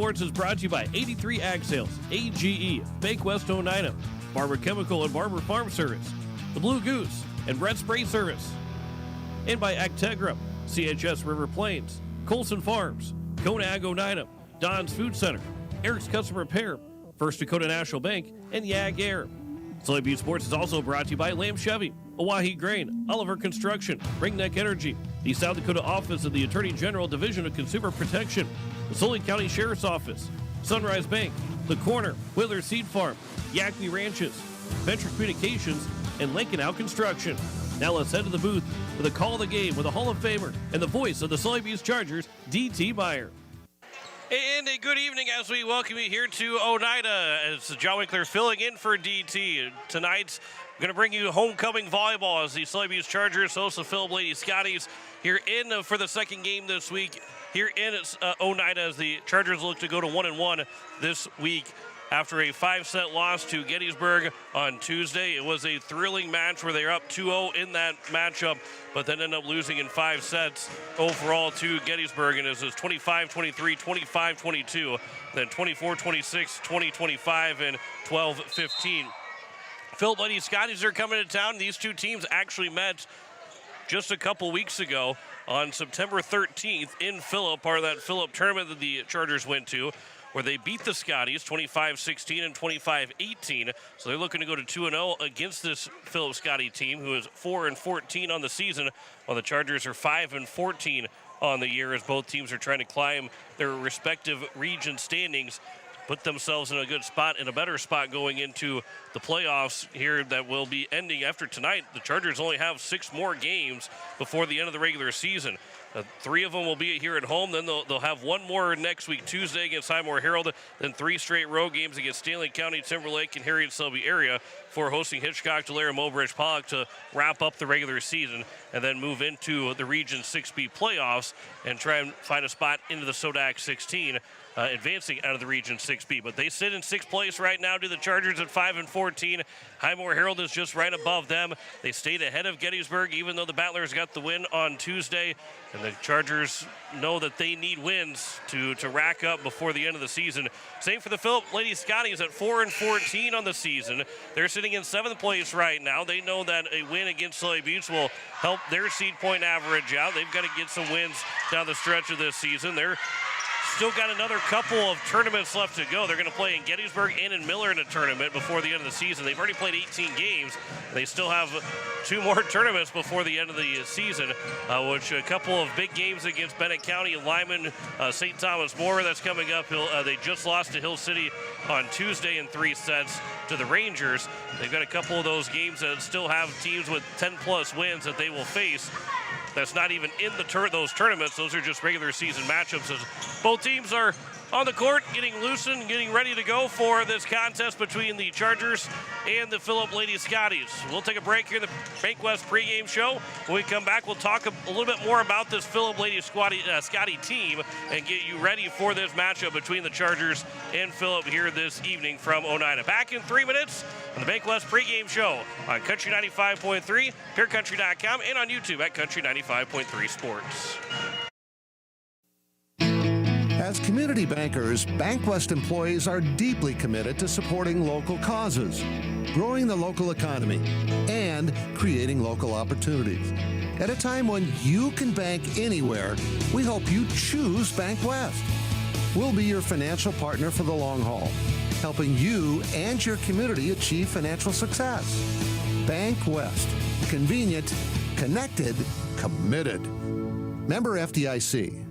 Sports is brought to you by 83 Ag Sales, AGE, Bank West Oneida, Barber Chemical and Barber Farm Service, the Blue Goose, and Red Spray Service. And by Actegra, CHS River Plains, Colson Farms, Kona Ag Oneida, Don's Food Center, Eric's Custom Repair, First Dakota National Bank, and Yag Air. Sully Butte Sports is also brought to you by Lamb Chevy, Oahe Grain, Oliver Construction, Ringneck Energy, the South Dakota Office of the Attorney General Division of Consumer Protection, the Sully County Sheriff's Office, Sunrise Bank, The Corner, Wheeler Seed Farm, Yakney Ranches, Venture Communications, and Lincoln Out Construction. Now let's head to the booth for the call of the game with the Hall of Famer and the voice of the Sully Butte Chargers, D.T. Meyer. And a good evening as we welcome you here to Oneida as John Winkler filling in for DT. Tonight, I'm going to bring you homecoming volleyball as the Sully Butte Chargers host the Philip Lady Scotties here in for the second game this week here in Oneida as the Chargers look to go to 1-1 this week after a 5-set loss to Gettysburg on Tuesday. It was a thrilling match where they were up 2-0 in that matchup, but then ended up losing in 5 sets overall to Gettysburg, and it was 25-23, 25-22, then 24-26, 20-25, and 12-15. Philip Lady Scotties are coming to town. These two teams actually met just a couple weeks ago on September 13th in Philip, part of that Philip tournament that the Chargers went to, where they beat the Scotties 25-16 and 25-18. So they're looking to go to 2-0 against this Philip Scotty team, who is 4-14 on the season, while the Chargers are 5-14 on the year, as both teams are trying to climb their respective region standings, put themselves in a good spot, in a better spot going into the playoffs here that will be ending after tonight. The Chargers only have 6 more games before the end of the regular season. 3 of them will be here at home. Then they'll have 1 more next week, Tuesday against Highmore Herald. Then 3 straight road games against Stanley County, Timberlake, and Harriet Selby area for hosting Hitchcock, Tulare, Mobridge, Pollock to wrap up the regular season and then move into the Region 6B playoffs and try and find a spot into the SODAC 16. Advancing out of the Region 6B. But they sit in 6th place right now to the Chargers at 5-14. Highmore Herald is just right above them. They stayed ahead of Gettysburg, even though the Battlers got the win on Tuesday. And the Chargers know that they need wins to rack up before the end of the season. Same for the Philip Lady Scotties at 4-14 on the season. They're sitting in 7th place right now. They know that a win against Sully Butte will help their seed point average out. They've got to get some wins down the stretch of this season. They're still got another couple of tournaments left to go. They're going to play in Gettysburg and in Miller in a tournament before the end of the season. They've already played 18 games. They still have 2 more tournaments before the end of the season, which a couple of big games against Bennett County, Lyman, St. Thomas More, that's coming up. They just lost to Hill City on Tuesday in 3 sets to the Rangers. They've got a couple of those games that still have teams with 10-plus wins that they will face. That's not even in those tournaments. Those are just regular season matchups as both teams are on the court, getting loosened, getting ready to go for this contest between the Chargers and the Philip Lady Scotties. We'll take a break here in the Bank West pregame show. When we come back, we'll talk a little bit more about this Philip Lady Scotty team and get you ready for this matchup between the Chargers and Philip here this evening from Oneida. Back in 3 minutes on the Bank West pregame show on Country 95.3, PureCountry.com, and on YouTube at Country 95.3 Sports. As community bankers, BankWest employees are deeply committed to supporting local causes, growing the local economy, and creating local opportunities. At a time when you can bank anywhere, we hope you choose BankWest. We'll be your financial partner for the long haul, helping you and your community achieve financial success. BankWest. Convenient, connected, committed. Member FDIC.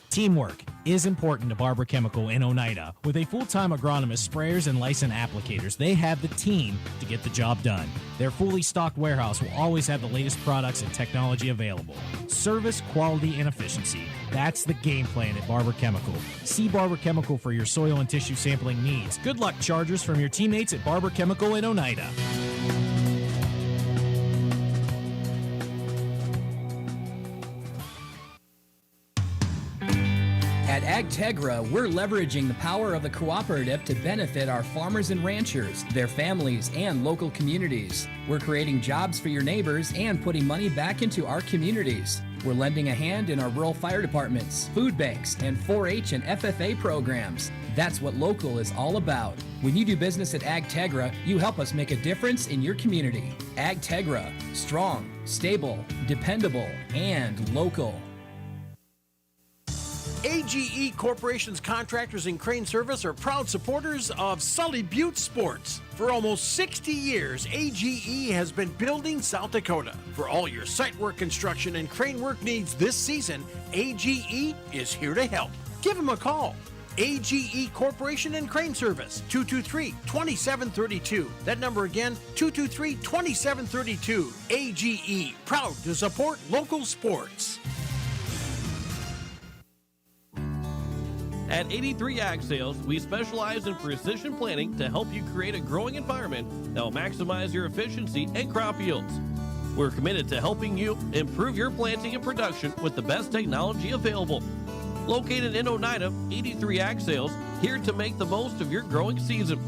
Teamwork is important to Barber Chemical in Oneida. With a full-time agronomist, sprayers, and licensed applicators, they have the team to get the job done. Their fully stocked warehouse will always have the latest products and technology available. Service, quality, and efficiency. That's the game plan at Barber Chemical. See Barber Chemical for your soil and tissue sampling needs. Good luck, Chargers, from your teammates at Barber Chemical in Oneida. At Agtegra, we're leveraging the power of the cooperative to benefit our farmers and ranchers, their families, and local communities. We're creating jobs for your neighbors and putting money back into our communities. We're lending a hand in our rural fire departments, food banks, and 4-H and FFA programs. That's what local is all about. When you do business at AgTegra, you help us make a difference in your community. AgTegra, strong, stable, dependable, and local. AGE Corporation's contractors and crane service are proud supporters of Sully Butte Sports. For almost 60 years, AGE has been building South Dakota. For all your site work, construction, and crane work needs this season, AGE is here to help. Give them a call. AGE Corporation and Crane Service, 223-2732. That number again, 223-2732. AGE, proud to support local sports. At 83 Ag Sales, we specialize in precision planting to help you create a growing environment that will maximize your efficiency and crop yields. We're committed to helping you improve your planting and production with the best technology available. Located in Oneida, 83 Ag Sales, here to make the most of your growing season.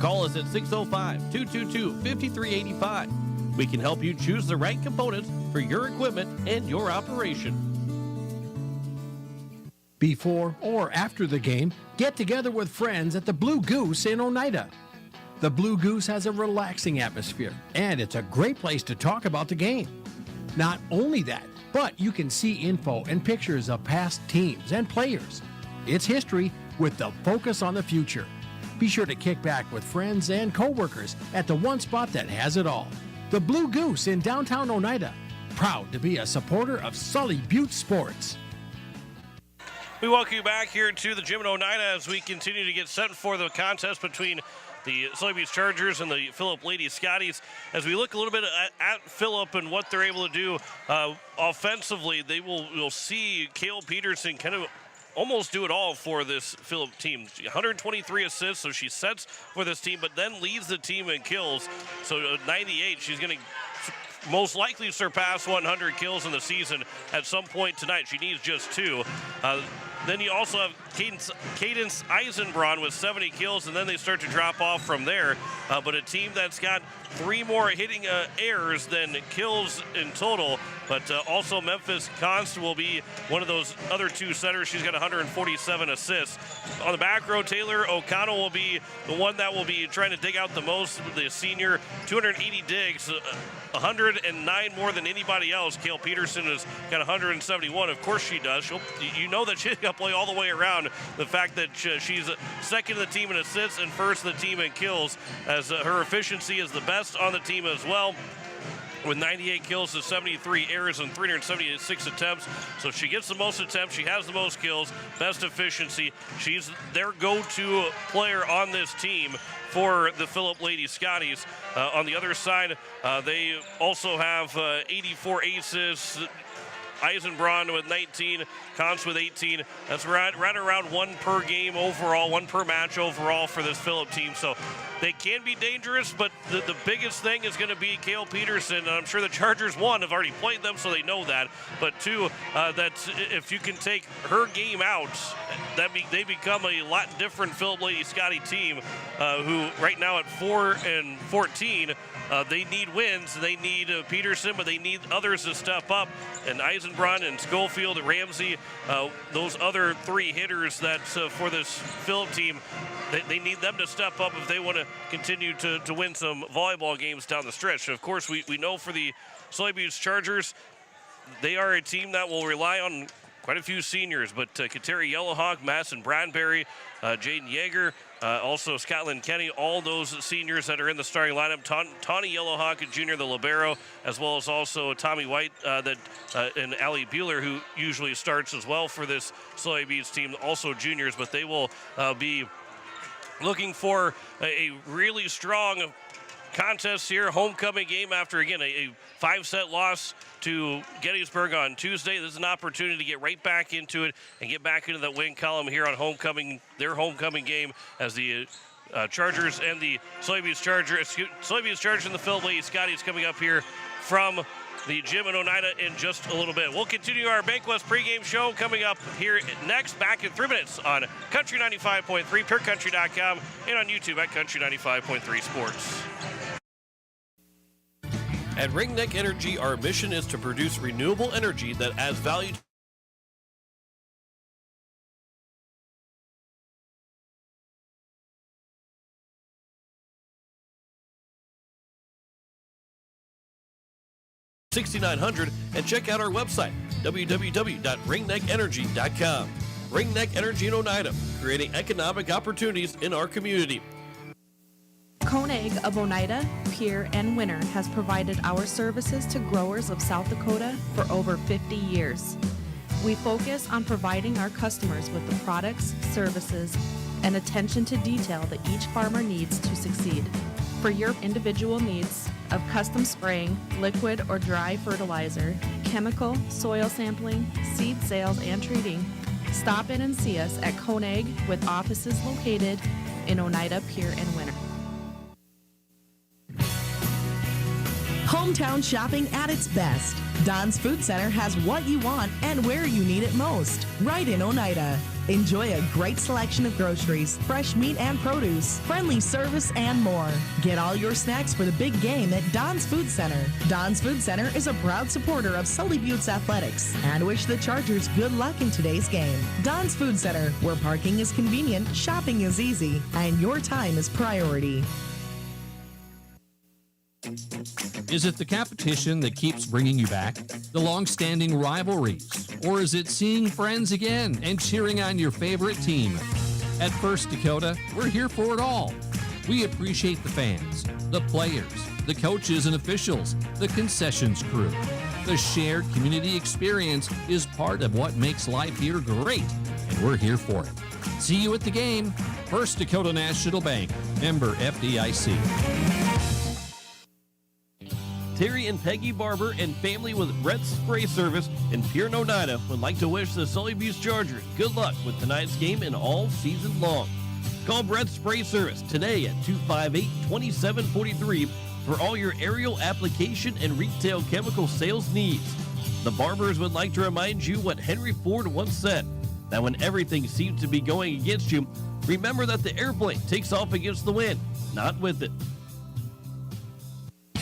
Call us at 605-222-5385. We can help you choose the right components for your equipment and your operation. Before or after the game, get together with friends at the Blue Goose in Oneida. The Blue Goose has a relaxing atmosphere, and it's a great place to talk about the game. Not only that, but you can see info and pictures of past teams and players. It's history with the focus on the future. Be sure to kick back with friends and coworkers at the one spot that has it all. The Blue Goose in downtown Oneida. Proud to be a supporter of Sully Butte Sports. We welcome you back here to the gym in Oneida as we continue to get set for the contest between the Sully Butte Chargers and the Phillip Lady Scotties. As we look a little bit at Phillip and what they're able to do offensively, we'll see Cale Peterson kind of almost do it all for this Phillip team. 123 assists, so she sets for this team, but then leads the team in kills. So 98, she's going to most likely surpass 100 kills in the season at some point tonight. She needs just 2. Then you also have Cadence Eisenbraun with 70 kills, and then they start to drop off from there. But a team that's got 3 more hitting errors than kills in total. But also Memphis Const will be one of those other 2 setters. She's got 147 assists. On the back row, Taylor O'Connell will be the one that will be trying to dig out the most. The senior, 280 digs, 109 more than anybody else. Cale Peterson has got 171. Of course she does. You know that she's going to play all the way around. The fact that she's second in the team in assists and first in the team in kills, as her efficiency is the best on the team as well, with 98 kills to 73 errors and 376 attempts. So she gets the most attempts, she has the most kills, best efficiency. She's their go-to player on this team for the Phillip Lady Scotties. On the other side, they also have 84 aces. Eisenbraun with 19, Const with 18. That's right around 1 per game overall, 1 per match overall for this Phillip team. So they can be dangerous, but the biggest thing is going to be Cale Peterson. And I'm sure the Chargers, 1, have already played them, so they know that. But 2, that's if you can take her game out, they become a lot different Phillip Lady Scotty team, who right now at 4-14, they need wins. They need Peterson, but they need others to step up. And Eisenbraun and Schofield and Ramsey, those other 3 hitters that's for this Phillip team, they need them to step up if they want to continue to win some volleyball games down the stretch. And of course, we know for the Sully Butte Chargers, they are a team that will rely on quite a few seniors, but Kateri Yellowhawk, Madison Bradbury, Jaden Yeager, also Scotland Kenny, all those seniors that are in the starting lineup. Tawny Yellowhawk Jr., the libero, as well as also Tommy White and Allie Bueller, who usually starts as well for this Sully Butte team, also juniors, but they will be looking for a really strong contest here, homecoming game after, again, a 5-set loss to Gettysburg on Tuesday. This is an opportunity to get right back into it and get back into that win column here on their homecoming game, as the Chargers and the Sully Butte Chargers and the Phillip Lady Scotties coming up here from the gym in Oneida in just a little bit. We'll continue our Bankwest pregame show coming up here next, back in 3 minutes on Country 95.3, PureCountry.com, and on YouTube at Country 95.3 Sports. At Ringneck Energy, our mission is to produce renewable energy that adds value to $6,900 and check out our website, www.ringneckenergy.com. Ringneck Energy in Oneida, creating economic opportunities in our community. Koenig of Oneida, Pierre, and Winter has provided our services to growers of South Dakota for over 50 years. We focus on providing our customers with the products, services, and attention to detail that each farmer needs to succeed. For your individual needs of custom spraying, liquid or dry fertilizer, chemical, soil sampling, seed sales, and treating, stop in and see us at Koenig with offices located in Oneida, Pierre, and Winter. Hometown shopping at its best. Don's Food Center has what you want and where you need it most, right in Oneida. Enjoy a great selection of groceries, fresh meat and produce, friendly service, and more. Get all your snacks for the big game at Don's Food Center. Don's Food Center is a proud supporter of Sully Buttes Athletics and wish the Chargers good luck in today's game. Don's Food Center, where parking is convenient, shopping is easy, and your time is priority. Is it the competition that keeps bringing you back? The long-standing rivalries? Or is it seeing friends again and cheering on your favorite team? At First Dakota, we're here for it all. We appreciate the fans, the players, the coaches and officials, the concessions crew. The shared community experience is part of what makes life here great, and we're here for it. See you at the game. First Dakota National Bank, member FDIC. Terry and Peggy Barber and family with Red Spray Service in Pierre, Oneida would like to wish the Sully Buttes Chargers good luck with tonight's game and all season long. Call Red Spray Service today at 258-2743 for all your aerial application and retail chemical sales needs. The Barbers would like to remind you what Henry Ford once said, that when everything seems to be going against you, remember that the airplane takes off against the wind, not with it.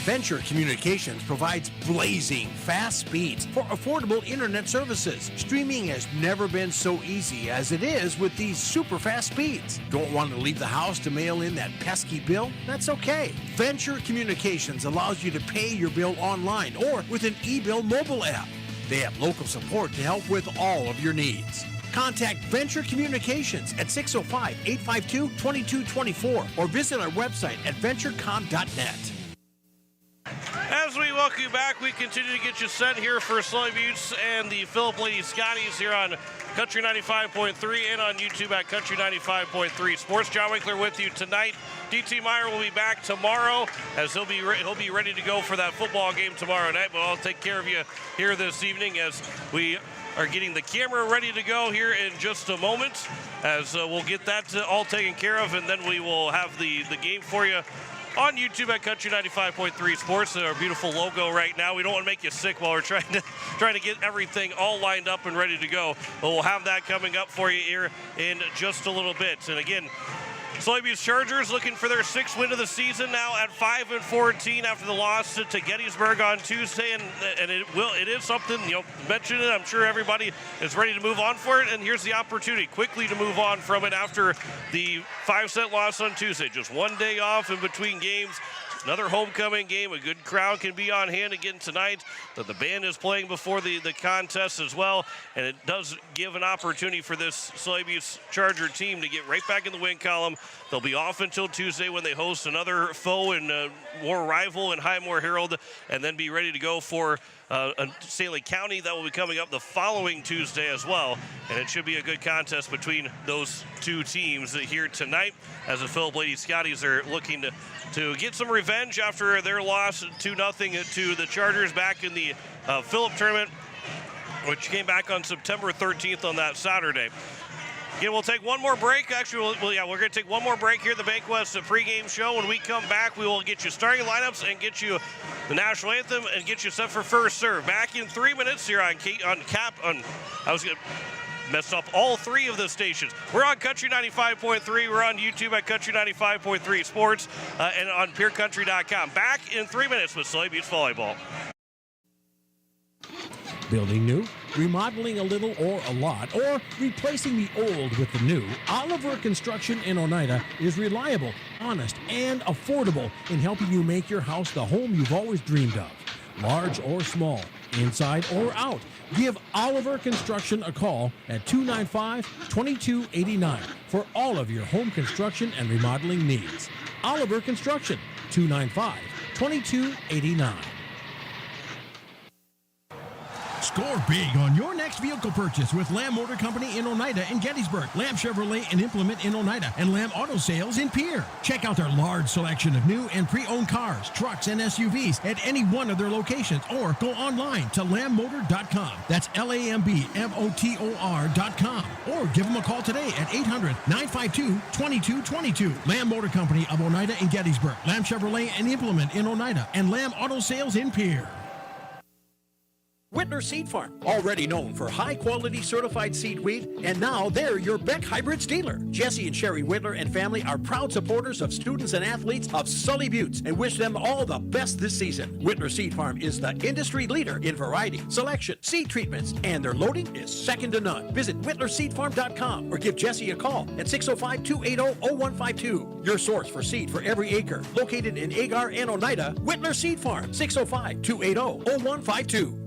Venture Communications provides blazing fast speeds for affordable internet services. Streaming has never been so easy as it is with these super fast speeds. Don't want to leave the house to mail in that pesky bill? That's okay. Venture Communications allows you to pay your bill online or with an e-bill mobile app. They have local support to help with all of your needs. Contact Venture Communications at 605-852-2224 or visit our website at venturecom.net. As we welcome you back, we continue to get you set here for Sully Buttes and the Philip Lady Scotties here on Country 95.3 and on YouTube at Country 95.3 Sports. John Winkler with you tonight. DT Meyer will be back tomorrow as he'll be ready to go for that football game tomorrow night. But I'll take care of you here this evening as we are getting the camera ready to go here in just a moment. As we'll get that all taken care of, and then we will have the game for you on YouTube at Country 95.3 Sports. Our beautiful logo right now. We don't want to make you sick while we're trying to get everything all lined up and ready to go. But we'll have that coming up for you here in just a little bit. And again, Sully Buttes Chargers looking for their 6th win of the season now at 5-14 after the loss to Gettysburg on Tuesday, and it is something, mention it. I'm sure everybody is ready to move on for it, and here's the opportunity quickly to move on from it after the 5-set loss on Tuesday. Just one day off in between games. Another homecoming game. A good crowd can be on hand again tonight. The band is playing before the contest as well, and it does give an opportunity for this Sully Buttes Charger team to get right back in the win column. They'll be off until Tuesday when they host another foe and more rival in Highmore Herald, and then be ready to go for Stanley County. That will be coming up the following Tuesday as well, and it should be a good contest between those two teams here tonight as the Philip Lady Scotties are looking to get some revenge after their loss 2-0 to the Chargers back in the Philip tournament, which came back on September 13th on that Saturday. Again, we'll take one more break. Actually, we're going to take one more break here at the Bank West pregame show. When we come back, we will get you starting lineups and get you the national anthem and get you set for first serve. Back in 3 minutes here on messed up all three of the stations. We're on Country 95.3. We're on YouTube at Country 95.3 Sports and on PureCountry.com. Back in 3 minutes with Sully Buttes Volleyball. Building new, remodeling a little or a lot, or replacing the old with the new, Oliver Construction in Oneida is reliable, honest, and affordable in helping you make your house the home you've always dreamed of. Large or small, inside or out, give Oliver Construction a call at 295-2289 for all of your home construction and remodeling needs. Oliver Construction, 295-2289. Score big on your next vehicle purchase with Lamb Motor Company in Oneida and Gettysburg, Lamb Chevrolet and Implement in Oneida, and Lamb Auto Sales in Pierre. Check out their large selection of new and pre-owned cars, trucks, and SUVs at any one of their locations, or go online to lambmotor.com. That's LAMBMOTOR.com. Or give them a call today at 800-952-2222. Lamb Motor Company of Oneida and Gettysburg, Lamb Chevrolet and Implement in Oneida, and Lamb Auto Sales in Pierre. Whitner Seed Farm, already known for high-quality certified seed wheat, and now they're your Beck Hybrids dealer. Jesse and Sherry Whitner and family are proud supporters of students and athletes of Sully Buttes and wish them all the best this season. Whitner Seed Farm is the industry leader in variety, selection, seed treatments, and their loading is second to none. Visit WhitnerSeedFarm.com or give Jesse a call at 605-280-0152. Your source for seed for every acre. Located in Agar and Oneida, Whitner Seed Farm, 605-280-0152.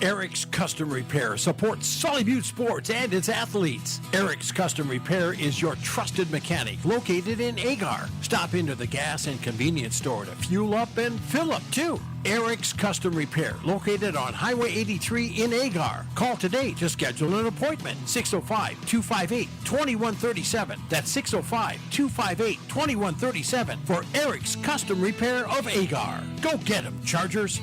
Eric's Custom Repair supports Sully Buttes Sports and its athletes. Eric's Custom Repair is your trusted mechanic located in Agar. Stop into the gas and convenience store to fuel up and fill up too. Eric's Custom Repair, located on Highway 83 in Agar. Call today to schedule an appointment. 605-258-2137. That's 605-258-2137 for Eric's Custom Repair of Agar. Go get 'em, Chargers.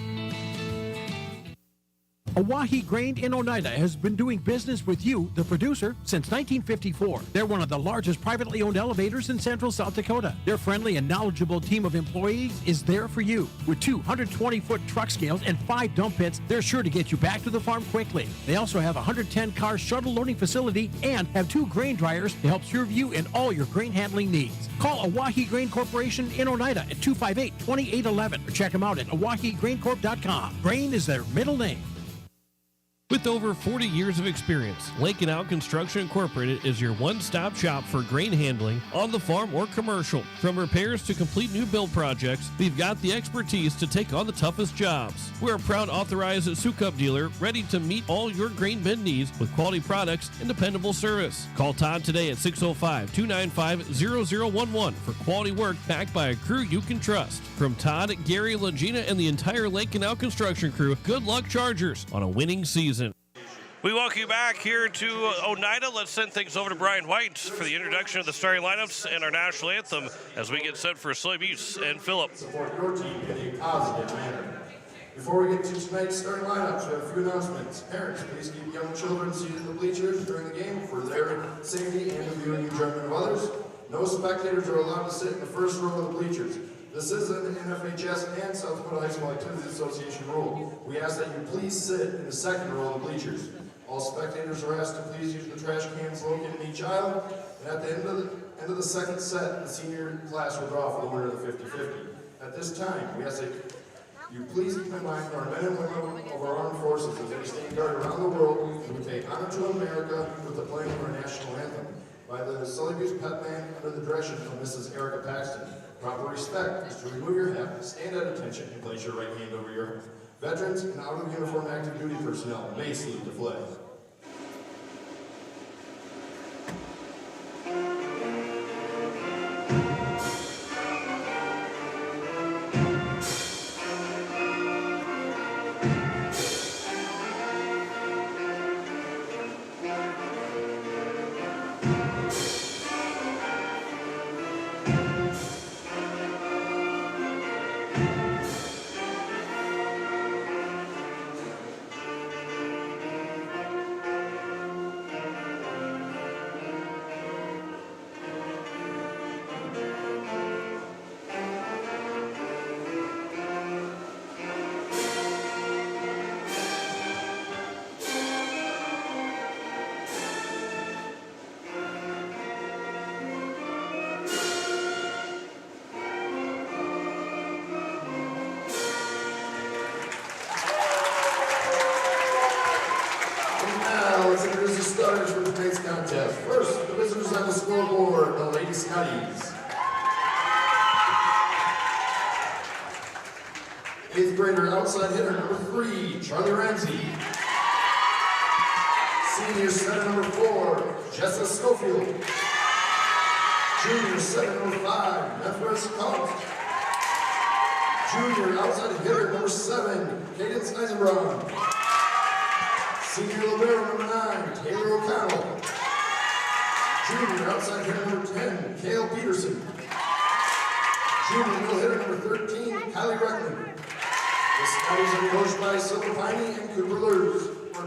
Oahe Grain in Oneida has been doing business with you, the producer, since 1954. They're one of the largest privately owned elevators in central South Dakota. Their friendly and knowledgeable team of employees is there for you. With 220-foot truck scales and 5 dump pits, they're sure to get you back to the farm quickly. They also have a 110-car shuttle loading facility and have 2 grain dryers to help serve you in all your grain handling needs. Call Oahe Grain Corporation in Oneida at 258-2811 or check them out at oahegraincorp.com. Grain is their middle name. With over 40 years of experience, Lake and Out Construction Incorporated is your one-stop shop for grain handling on the farm or commercial. From repairs to complete new build projects, we've got the expertise to take on the toughest jobs. We're a proud authorized Sukup dealer ready to meet all your grain bin needs with quality products and dependable service. Call Todd today at 605-295-0011 for quality work backed by a crew you can trust. From Todd, Gary, Legina, and the entire Lake and Out Construction crew, good luck, Chargers, on a winning season. We welcome you back here to Oneida. Let's send things over to Brian White for the introduction of the starting lineups and our national anthem as we get set for Sully Buttes and Phillip. Support your team in a positive manner. Before we get to tonight's starting lineups, we have a few announcements. Parents, please keep young children seated in the bleachers during the game for their safety and the viewing enjoyment of others. No spectators are allowed to sit in the first row of the bleachers. This is an NFHS and South Dakota High School Activities Association rule. We ask that you please sit in the second row of the bleachers. All spectators are asked to please use the trash cans located in each aisle. And at the end of the second set, the senior class will draw for the winner of the 50-50. At this time, we ask that you please keep in mind our men and women of our armed forces as they stand guard around the world, and we pay honor to America with the playing of our national anthem by the Sully Buttes Pep Band under the direction of Mrs. Erica Paxton. Proper respect is to remove your hat, stand at attention, and place your right hand over your heart. Veterans and out-of-uniform active duty personnel may salute the flag. contest. First, the visitors on the scoreboard, the Lady Scotties. 8th grader outside hitter number 3, Charlie Ramsey. Senior setter number 4, Jessa Schofield. Junior setter number 5, Memphis Combs. Junior outside hitter number 7, Cadence Eisenbraun. Senior libero number 9, Taylor O'Connell. Junior outside hitter number 10, Cale Peterson. Junior middle hitter number 13, Kylie Reckman. The Scotties are coached by Silver Piney and Cooper Lurs, or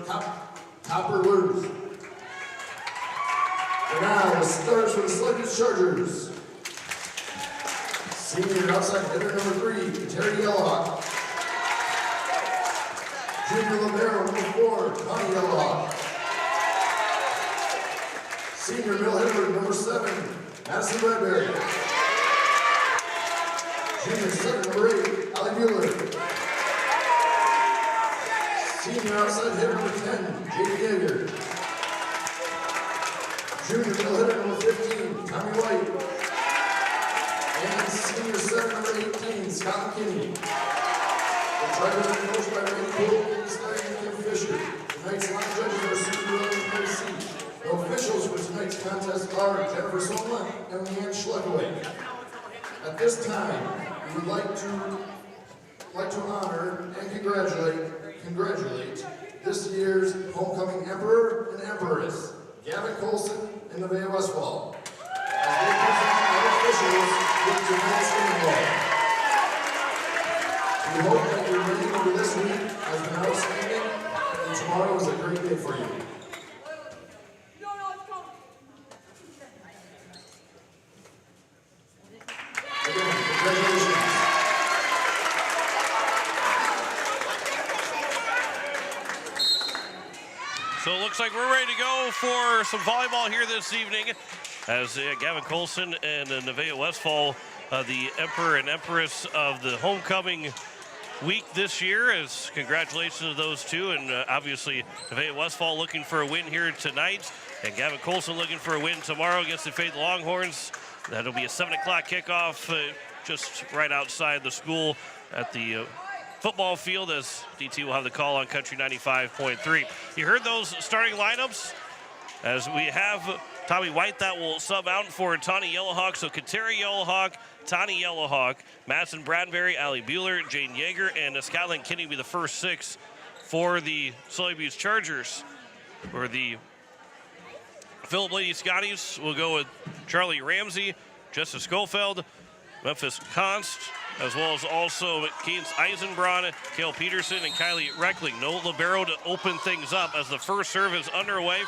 Copper Lurs. And now the starters for the Sully Chargers. Senior outside hitter number 3, Terry Yellowhawk. Junior libero number 4, Connie Yellowhawk. Senior middle hitter number 7, Madison Bradbury. Junior center number 8, Ali Bueller. Senior outside hitter number 10, J.D. Yeager. Junior middle hitter number 15, Tommy White. And senior center number 18, Scott McKinney. The Chargers are coached by Randy Poole, and Kim Fisher. Tonight's line judges are Susan Rose and Mary C. The officials for tonight's contest are Jennifer Solma and Leanne Schleckaway. At this time, we would like to honor and congratulate this year's homecoming Emperor and Empress, Gavin Colson and Nevaeh Westfall, as they present our officials with tonight's game ball. We hope that your reading over this week has been outstanding, and tomorrow is a great day for you. Again, congratulations. So it looks like we're ready to go for some volleyball here this evening as Gavin Colson and Nevaeh Westfall, the Emperor and Empress of the homecoming week this year. As congratulations to those two, and obviously Nevaeh Westfall looking for a win here tonight, and Gavin Colson looking for a win tomorrow against the Faith Longhorns. That'll be a 7 o'clock kickoff just right outside the school at the football field, as DT will have the call on Country 95.3. You heard those starting lineups, as we have Tommy White that will sub out for Tawny Yellowhawk. So Kateri Yellowhawk, Tawny Yellowhawk, Madison Bradbury, Allie Bueller, Jane Yeager, and Skyline Kinney will be the first 6 for the Sully Buttes Chargers. For the Phillip Lady Scotties, we'll go with Charlie Ramsey, Jessica Schofield, Memphis Const, as well as also Cadence Eisenbraun, Cale Peterson, and Kylie Reckling. No libero to open things up as the first serve is underway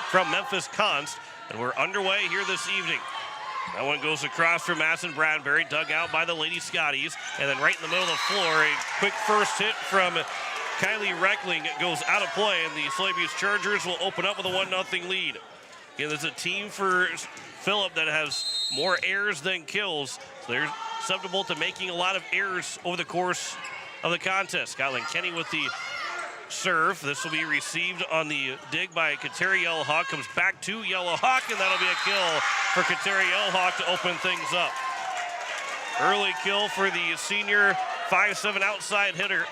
from Memphis Const, and we're underway here this evening. That one goes across from Madison Bradbury, dug out by the Lady Scotties, and then right in the middle of the floor, a quick first hit from Kylie Reckling goes out of play, and the Sully Buttes Chargers will open up with a 1-0 lead. Again, there's a team for Phillip that has more errors than kills, so they're susceptible to making a lot of errors over the course of the contest. Skyline Kenny with the serve. This will be received on the dig by Kateri Yellowhawk. Comes back to Yellowhawk, and that'll be a kill for Kateri Yellowhawk to open things up. Early kill for the senior 5'7" outside hitter,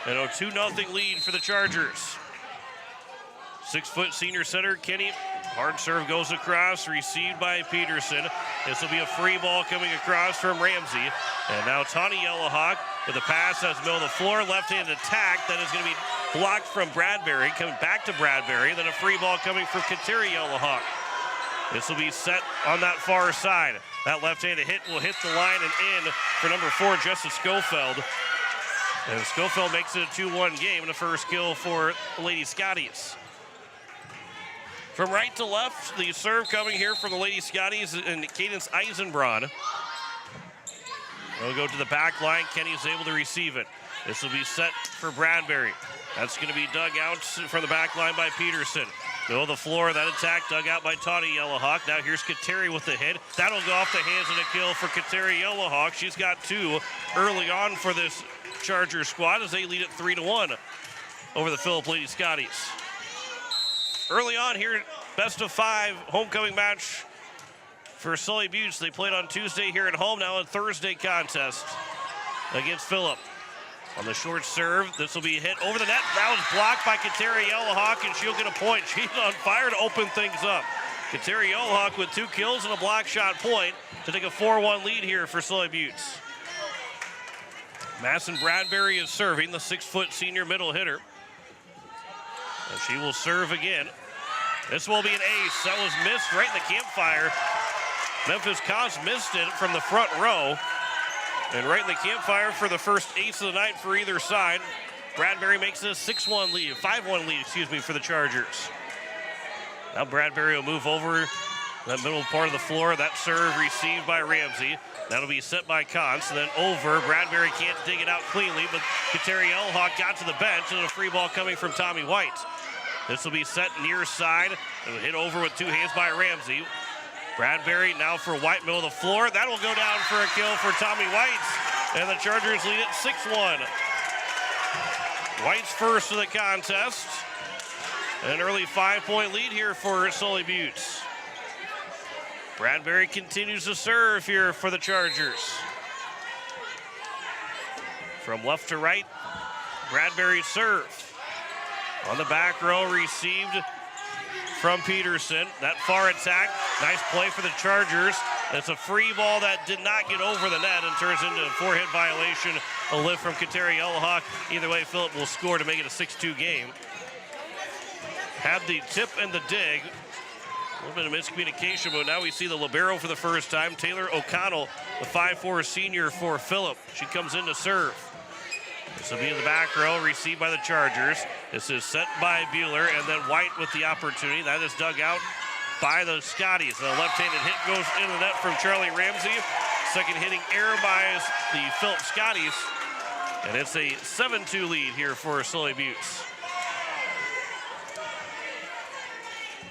and a 2-0 lead for the Chargers. 6-foot senior center Kenny. Hard serve goes across, received by Peterson. This will be a free ball coming across from Ramsey. And now Tawny Yellowhawk with a pass that's middle of the floor. Left-handed attack that is going to be blocked from Bradbury. Coming back to Bradbury. Then a free ball coming from Kateri Yellowhawk. This will be set on that far side. That left-handed hit will hit the line and in for number 4, Jessica Schofield. And Schofield makes it a 2-1 game and a first kill for the Lady Scotties. From right to left, the serve coming here from the Lady Scotties and Cadence Eisenbraun. They'll go to the back line. Kenny's able to receive it. This will be set for Bradbury. That's going to be dug out from the back line by Peterson. Middle of the floor, that attack dug out by Tawny Yellowhawk. Now here's Kateri with the hit. That'll go off the hands and a kill for Kateri Yellowhawk. She's got 2 early on for this Charger squad as they lead it 3-1 over the Phillip Lady Scotties. Early on here best of 5 homecoming match for Sully Buttes. They played on Tuesday here at home, now a Thursday contest against Phillip. On the short serve, this will be hit over the net. That was blocked by Kateri Yellowhawk, and she'll get a point. She's on fire to open things up. Kateri Yellowhawk with 2 kills and a block shot point to take a 4-1 lead here for Sully Buttes. Madison Bradbury is serving, the 6-foot senior middle hitter. And she will serve again. This will be an ace. That was missed right in the campfire. Memphis Cos missed it from the front row. And right in the campfire for the first ace of the night for either side. Bradbury makes it a 6-1 lead, 5-1 lead, for the Chargers. Now Bradbury will move over that middle part of the floor. That serve received by Ramsey. That'll be set by Cons, and then over. Bradbury can't dig it out cleanly, but Kateri Yellowhawk got to the bench, and a free ball coming from Tommy White. This will be set near side and hit over with 2 hands by Ramsey. Bradbury now for White, middle of the floor. That'll go down for a kill for Tommy White, and the Chargers lead it 6-1. White's first of the contest. An early 5-point lead here for Sully Buttes. Bradbury continues to serve here for the Chargers. From left to right, Bradbury served. On the back row, received from Peterson. That far attack, nice play for the Chargers. It's a free ball that did not get over the net and turns into a 4-hit violation. A lift from Kateri Yellowhawk. Either way, Phillip will score to make it a 6-2 game. Had the tip and the dig. A little bit of miscommunication, but now we see the libero for the first time. Taylor O'Connell, the 5'4 senior for Phillip. She comes in to serve. This will be in the back row, received by the Chargers. This is set by Bueller, and then White with the opportunity. That is dug out by the Scotties. The left-handed hit goes into the net from Charlie Ramsey. Second hitting error by the Phillip Scotties. And it's a 7-2 lead here for Sully Buttes.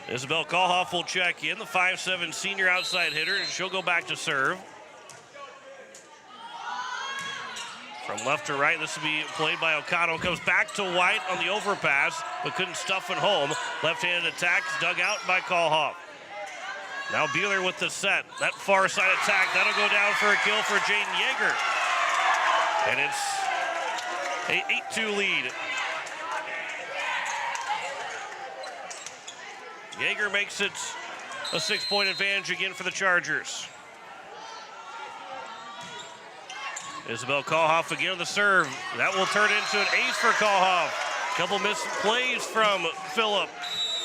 Isabel Kalhoff will check in, the 5'7 senior outside hitter, and she'll go back to serve. From left to right, this will be played by O'Connell. Comes back to White on the overpass, but couldn't stuff it home. Left-handed attack dug out by Kalhoff. Now Bueller with the set. That far side attack, that'll go down for a kill for Jaden Yeager. And it's a 8-2 lead. Yeager makes it a 6-point advantage again for the Chargers. Isabel Kalhoff again on the serve. That will turn into an ace for Kalhoff. Couple missed plays from Phillip.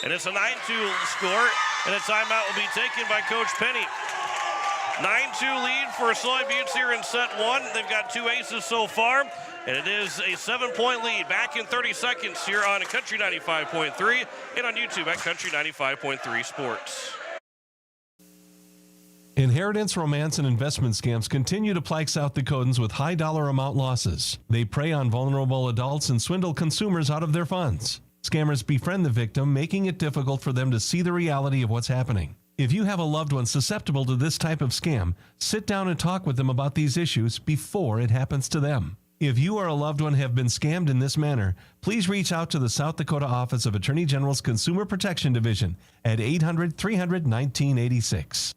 And it's a 9-2 score, and a timeout will be taken by Coach Penny. 9-2 lead for Sully Buttes here in set 1. They've got 2 aces so far, and it is a 7-point lead. Back in 30 seconds here on Country 95.3 and on YouTube at Country 95.3 Sports. Inheritance, romance, and investment scams continue to plague South Dakotans with high dollar amount losses. They prey on vulnerable adults and swindle consumers out of their funds. Scammers befriend the victim, making it difficult for them to see the reality of what's happening. If you have a loved one susceptible to this type of scam, sit down and talk with them about these issues before it happens to them. If you or a loved one have been scammed in this manner, please reach out to the South Dakota Office of Attorney General's Consumer Protection Division at 800-300-1986.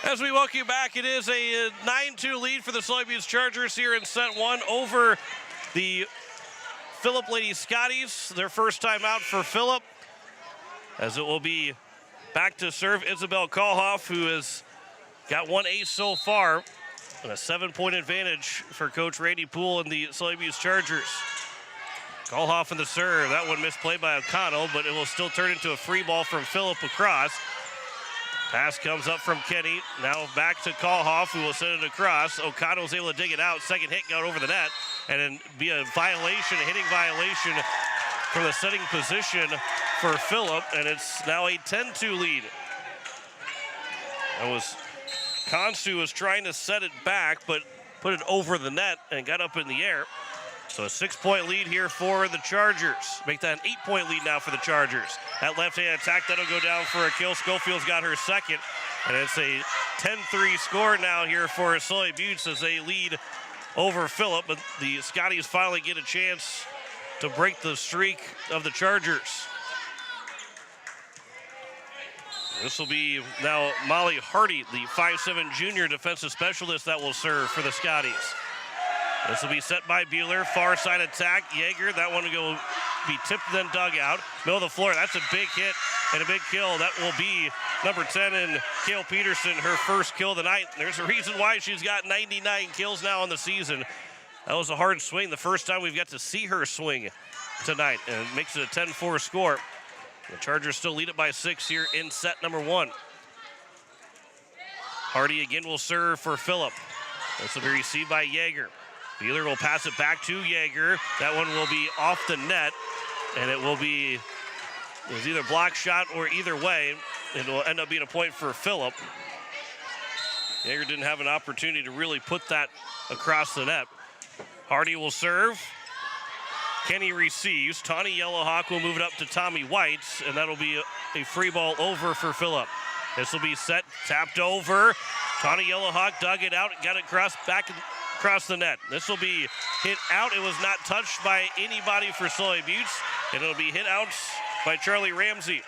As we welcome you back, it is a 9-2 lead for the Sully Buttes Chargers here in set 1 over the Phillip Lady Scotties. Their first time out for Phillip, as it will be back to serve Isabel Kalhoff, who has got 1 ace so far, and a 7-point advantage for Coach Randy Poole and the Sully Buttes Chargers. Kalhoff in the serve. That one misplayed by O'Connell, but it will still turn into a free ball from Phillip across. Pass comes up from Kenny. Now back to Kalhoff, who will send it across. O'Connell's able to dig it out. Second hit got over the net. And then be a violation, a hitting violation from the setting position for Phillip. And it's now a 10-2 lead. That was Konsu was trying to set it back, but put it over the net and got up in the air. So a 6-point lead here for the Chargers. Make that an 8-point lead now for the Chargers. That left-hand attack, that'll go down for a kill. Schofield's got her second. And it's a 10-3 score now here for Sully Buttes as they lead over Phillip. But the Scotties finally get a chance to break the streak of the Chargers. This will be now Molly Hardy, the 5'7" junior defensive specialist that will serve for the Scotties. This will be set by Bueller. Far side attack. Yeager, that one will be tipped then dug out. Middle of the floor, that's a big hit and a big kill. That will be number 10 in Kale Peterson, her first kill of the night. There's a reason why she's got 99 kills now on the season. That was a hard swing. The first time we've got to see her swing tonight, and it makes it a 10-4 score. The Chargers still lead it by 6 here in set number 1. Hardy again will serve for Phillip. This will be received by Yeager. Bueller will pass it back to Yeager. That one will be off the net, and it was either block shot or either way. It will end up being a point for Phillip. Yeager didn't have an opportunity to really put that across the net. Hardy will serve. Kenny receives. Tawny Yellowhawk will move it up to Tommy White, and that'll be a free ball over for Phillip. This will be set, tapped over. Tawny Yellowhawk dug it out, got it back across the net. This will be hit out. It was not touched by anybody for Sully Buttes, and it'll be hit out by Charlie Ramsey.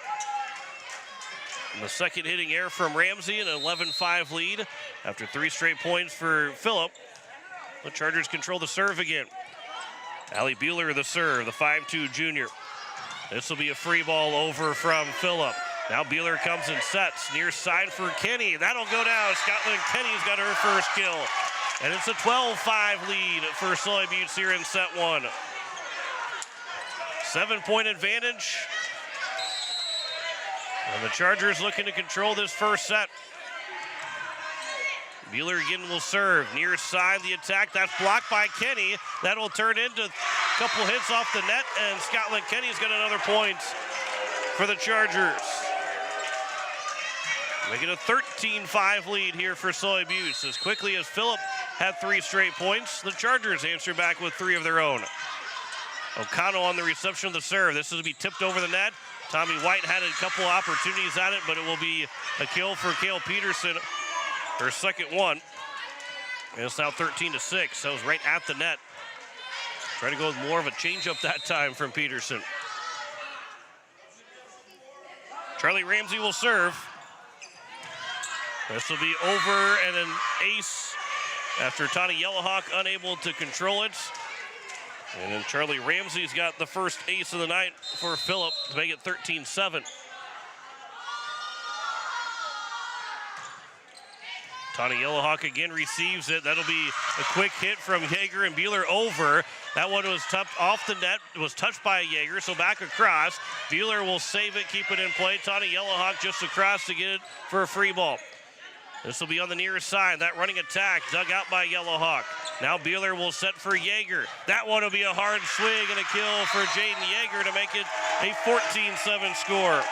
And the second hitting error from Ramsey, an 11-5 lead after 3 straight points for Phillip. The Chargers control the serve again. Allie Bueller the serve, the 5'2" junior. This will be a free ball over from Phillip. Now Bueller comes and sets near side for Kenny. That'll go down. Scotland Kenny's got her first kill. And it's a 12-5 lead for Sully Buttes here in set 1. 7-point advantage. And the Chargers looking to control this first set. Bueller again will serve. Near side the attack. That's blocked by Kenny. That will turn into a couple hits off the net, and Scotland Kenny's got another point for the Chargers. Making a 13-5 lead here for Sully Buttes. As quickly as Phillip had 3 straight points, the Chargers answer back with 3 of their own. O'Connell on the reception of the serve. This is to be tipped over the net. Tommy White had a couple opportunities at it, but it will be a kill for Kale Peterson. Her second one. And it's now 13-6. That was right at the net. Try to go with more of a changeup that time from Peterson. Charlie Ramsey will serve. This will be over and an ace after Tawny Yellowhawk unable to control it. And then Charlie Ramsey's got the first ace of the night for Phillip to make it 13-7. Tawny Yellowhawk again receives it. That'll be a quick hit from Yeager and Bueller over. That one was tapped off the net. It was touched by Yeager, so back across. Bueller will save it, keep it in play. Tawny Yellowhawk just across to get it for a free ball. This will be on the near side. That running attack dug out by Yellowhawk. Now Bueller will set for Yeager. That one will be a hard swing and a kill for Jaden Yeager to make it a 14-7 score.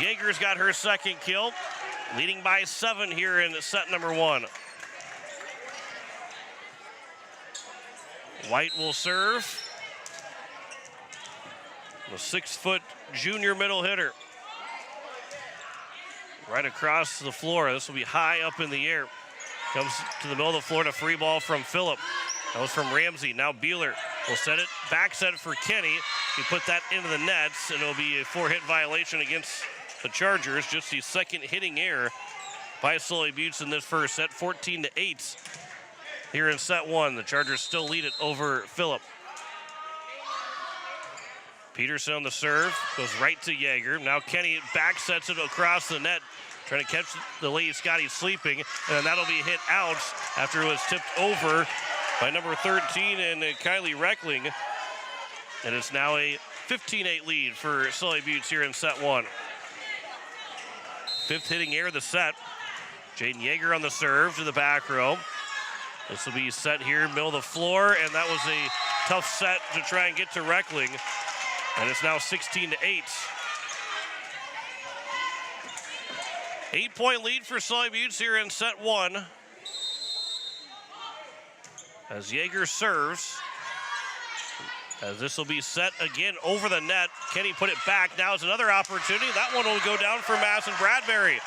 Yeager's got her second kill, leading by 7 here in set number 1. White will serve. The 6-foot junior middle hitter. Right across the floor. This will be high up in the air. Comes to the middle of the floor to free ball from Phillip. That was from Ramsey. Now Bueller will set it, back set it for Kenny. He put that into the nets, and it'll be a 4-hit violation against the Chargers. Just the second hitting error by Sully Buttes in this first set. 14-8 here in set 1. The Chargers still lead it over Phillip. Peterson on the serve, goes right to Yeager. Now Kenny back sets it across the net, trying to catch the Lady Scotties sleeping, and then that'll be hit out after it was tipped over by number 13 and Kylie Reckling. And it's now a 15-8 lead for Sully Buttes here in set 1. 5th hitting error of the set. Jaden Yeager on the serve to the back row. This will be set here, middle of the floor, and that was a tough set to try and get to Reckling. And it's now 16-8. 8-point lead for Sully Buttes here in set 1. As Yeager serves. As this will be set again over the net. Kenny put it back. Now is another opportunity. That one will go down for Madison Bradbury.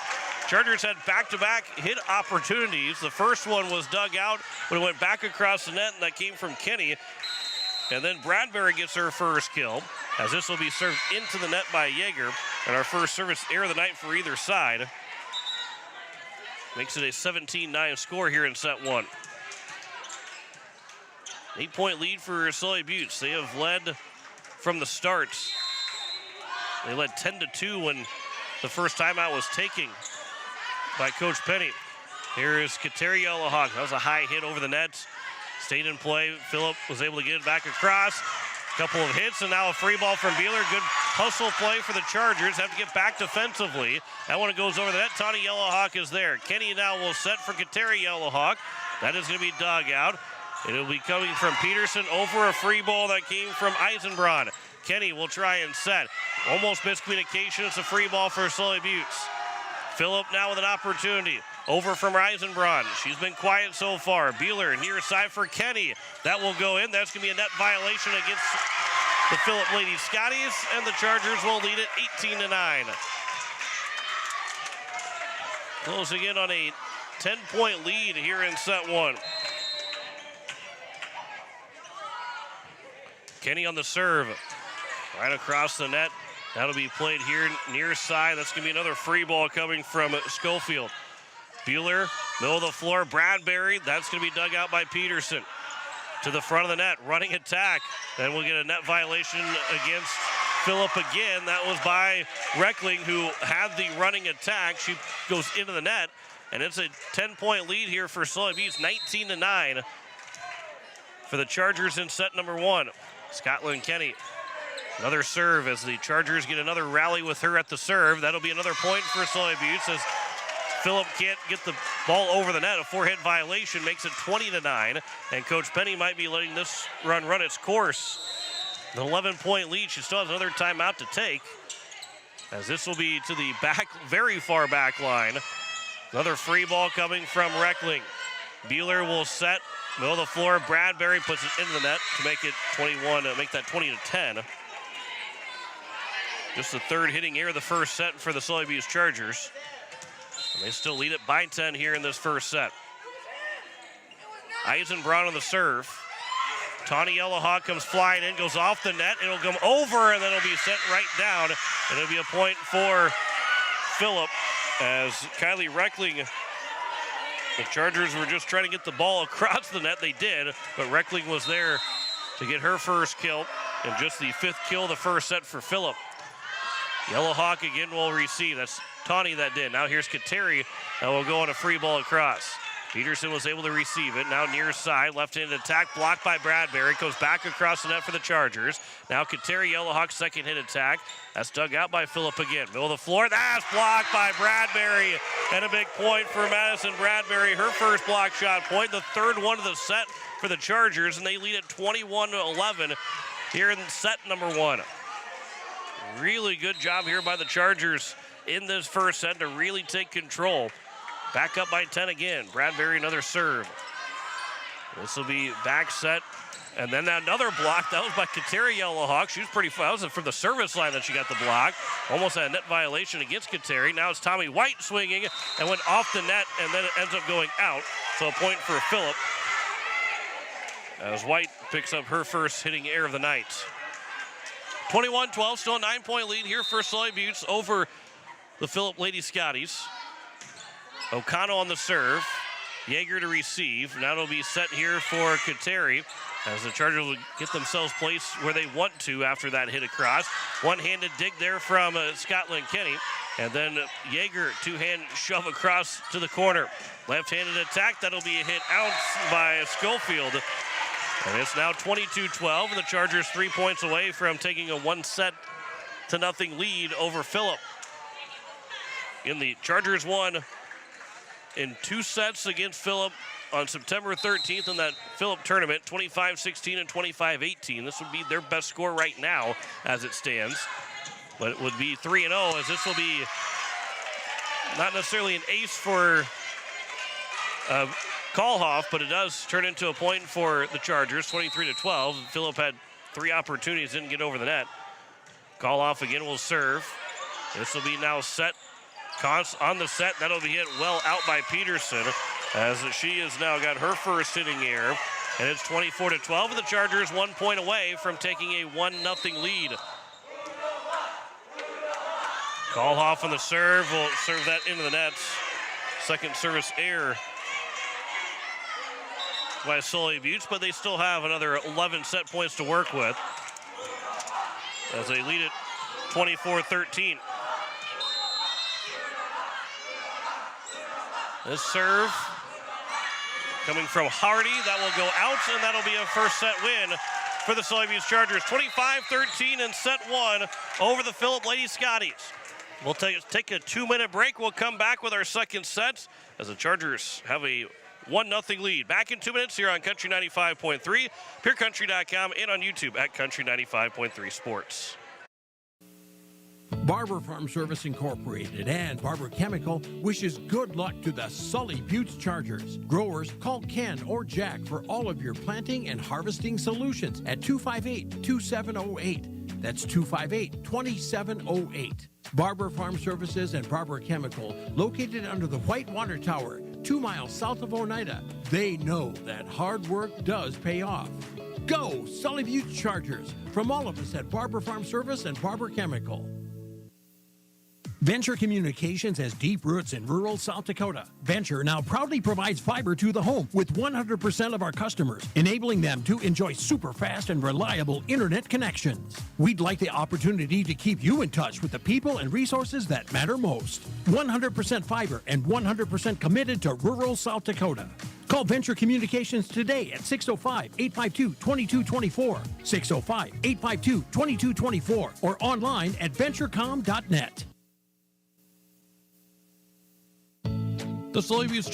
Chargers had back-to-back hit opportunities. The first one was dug out, but it went back across the net, and that came from Kenny. And then Bradbury gets her first kill, as this will be served into the net by Yeager. And our first service error of the night for either side. Makes it a 17-9 score here in set one. 8-point lead for Sully Buttes. They have led from the start. They led 10-2 when the first timeout was taken by Coach Penny. Here is Kateri Yellowhawk. That was a high hit over the net. Stayed in play. Phillip was able to get it back across. Couple of hits, and now a free ball from Beeler. Good hustle play for the Chargers. Have to get back defensively. That one goes over the net. Tawny Yellowhawk is there. Kenny now will set for Kateri Yellowhawk. That is going to be dug out. It'll be coming from Peterson over a free ball that came from Eisenbrod. Kenny will try and set. Almost miscommunication. It's a free ball for Sully Buttes. Phillip now with an opportunity. Over from Eisenbrod. She's been quiet so far. Beeler near side for Kenny. That will go in. That's going to be a net violation against the Phillip Lady Scotties, and the Chargers will lead it 18-9. Closing in on a 10-point lead here in set one. Kenny on the serve. Right across the net. That'll be played here near side. That's going to be another free ball coming from Schofield. Bueller, middle of the floor, Bradbury. That's going to be dug out by Peterson. To the front of the net, running attack. Then we'll get a net violation against Phillip again. That was by Reckling, who had the running attack. She goes into the net, and it's a 10-point lead here for Sully Buttes, 19-9 for the Chargers in set number one. Scotland Kenny. Another serve as the Chargers get another rally with her at the serve. That'll be another point for Sully Buttes as Phillip can't get the ball over the net. A four-hit violation makes it 20-9, and Coach Penny might be letting this run its course. An 11-point lead. She still has another timeout to take, as this will be to the back, very far back line. Another free ball coming from Reckling. Beeler will set, middle of the floor. Bradbury puts it into the net to make it 21, make that 20-10. Just the third hitting error of the first set for the Sully Buttes Chargers. And they still lead it by 10 here in this first set. Eisenbrod on the serve. Tawny Yellowhawk comes flying in, goes off the net. It'll come over, and then it'll be sent right down. And it'll be a point for Phillip as Kylie Reckling. The Chargers were just trying to get the ball across the net. They did, but Reckling was there to get her first kill. And just the fifth kill of the first set for Phillip. Yellowhawk again will receive. That's Tawny that did. Now here's Kateri. That will go on a free ball across. Peterson was able to receive it. Now near side, left-handed attack blocked by Bradbury. Goes back across the net for the Chargers. Now Kateri Yellowhawk's second hit attack. That's dug out by Phillip again. Middle of the floor. That's blocked by Bradbury. And a big point for Madison Bradbury. Her first block shot point. The third one of the set for the Chargers. And they lead at 21-11 here in set number one. Really good job here by the Chargers in this first set to really take control. Back up by 10 again. Bradbury another serve. This will be back set. And then another block. That was by Kateri Yellowhawk. She was pretty far. That was from the service line that she got the block. Almost had a net violation against Kateri. Now it's Tommy White swinging and went off the net, and then it ends up going out. So a point for Phillip as White picks up her first hitting error of the night. 21-12, still a 9-point lead here for Sully Buttes over the Phillip Lady Scotties. O'Connell on the serve. Yeager to receive. Now it'll be set here for Kateri as the Chargers will get themselves placed where they want to after that hit across. One-handed dig there from Scotland Kenny. And then Yeager, two-hand shove across to the corner. Left-handed attack. That'll be a hit out by Schofield. And it's now 22-12, and the Chargers 3 points away from taking a 1-0 lead over Phillip. In the Chargers won in 2 sets against Phillip on September 13th in that Phillip tournament, 25-16 and 25-18. This would be their best score right now as it stands. But it would be 3-0, as this will be not necessarily an ace for Kalhoff, but it does turn into a point for the Chargers, 23-12. Phillip had 3 opportunities, didn't get over the net. Kalhoff again will serve. This will be now set. Const on the set. That'll be hit well out by Peterson, as she has now got her first hitting error. And it's 24-12, and the Chargers 1 point away from taking a 1-0 lead. Kalhoff on the serve will serve that into the nets. Second service error by Sully Buttes, but they still have another 11 set points to work with as they lead it 24-13. This serve coming from Hardy, that will go out, and that'll be a first set win for the Sully Buttes Chargers. 25-13 in set one over the Phillip Lady Scotties. We'll take a 2-minute break. We'll come back with our second set as the Chargers have a 1-0 lead. Back in 2 minutes here on Country 95.3, PureCountry.com, and on YouTube at Country 95.3 Sports. Barber Farm Service Incorporated and Barber Chemical wishes good luck to the Sully Buttes Chargers. Growers, call Ken or Jack for all of your planting and harvesting solutions at 258-2708. That's 258-2708. Barber Farm Services and Barber Chemical, located under the White Water Tower, 2 miles south of Oneida. They know that hard work does pay off. Go Sully Buttes Chargers from all of us at Barber Farm Service and Barber Chemical. Venture Communications has deep roots in rural South Dakota. Venture now proudly provides fiber to the home with 100% of our customers, enabling them to enjoy super fast and reliable internet connections. We'd like the opportunity to keep you in touch with the people and resources that matter most. 100% fiber and 100% committed to rural South Dakota. Call Venture Communications today at 605-852-2224, 605-852-2224, or online at venturecom.net. The Sully Buttes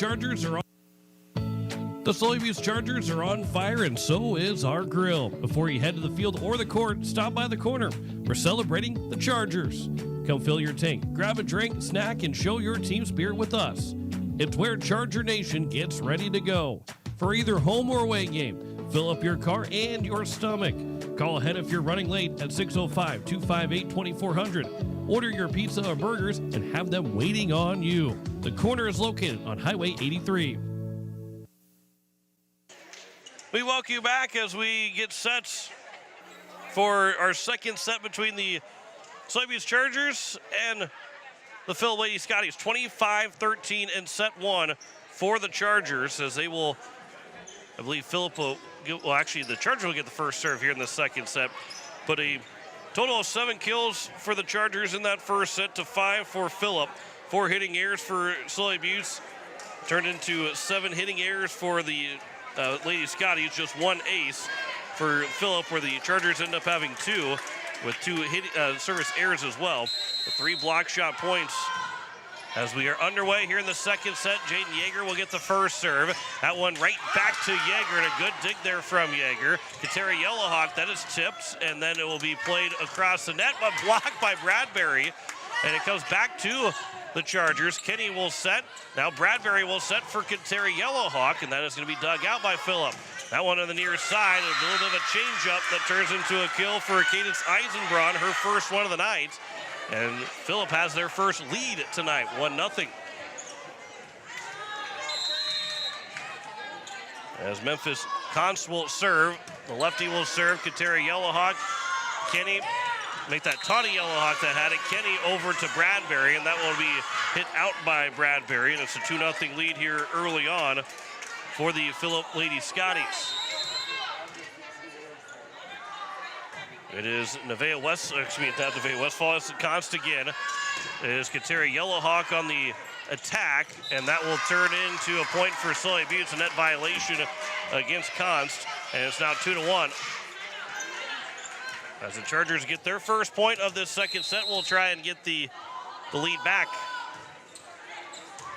Chargers are on fire, and so is our grill. Before you head to the field or the court, stop by the corner. We're celebrating the Chargers. Come fill your tank, grab a drink, snack, and show your team spirit with us. It's where Charger Nation gets ready to go. For either home or away game, fill up your car and your stomach. Call ahead if you're running late at 605-258-2400. Order your pizza or burgers and have them waiting on you. The corner is located on Highway 83. We welcome you back as we get sets for our second set between the Sully Buttes Chargers and the Phillip Lady Scotties. 25-13 in set one for the Chargers, as they will, I believe Phillip will get, well, actually the Chargers will get the first serve here in the second set, but a total of 7 kills for the Chargers in that first set to 5 for Phillip. 4 hitting errors for Sully Buttes turned into 7 hitting errors for the Lady Scotties, just 1 ace for Phillip, where the Chargers end up having 2 with 2 service errors as well. The 3 block shot points as we are underway here in the second set. Jaden Yeager will get the first serve. That one right back to Yeager, and a good dig there from Yeager. Kateri Yellowhawk, that is tipped, and then it will be played across the net, but blocked by Bradbury. And it comes back to the Chargers. Kenny will set. Now Bradbury will set for Kateri Yellowhawk, and that is going to be dug out by Phillip. That one on the near side, a little bit of a changeup that turns into a kill for Cadence Eisenbraun, her first one of the night. And Phillip has their first lead tonight, 1-0. As Memphis Constable serve, the lefty will serve Kateri Yellowhawk. Kenny, make that tawny Yellowhawk that had it. Kenny over to Bradbury, and that will be hit out by Bradbury. And it's a 2-0 lead here early on for the Phillip Lady Scotties. It is Nevaeh Westfall, it's Const again. It is Kateri Yellowhawk on the attack, and that will turn into a point for Sully Buttes, a net violation against Const, and it's now 2-1. As the Chargers get their first point of this second set, we'll try and get the lead back.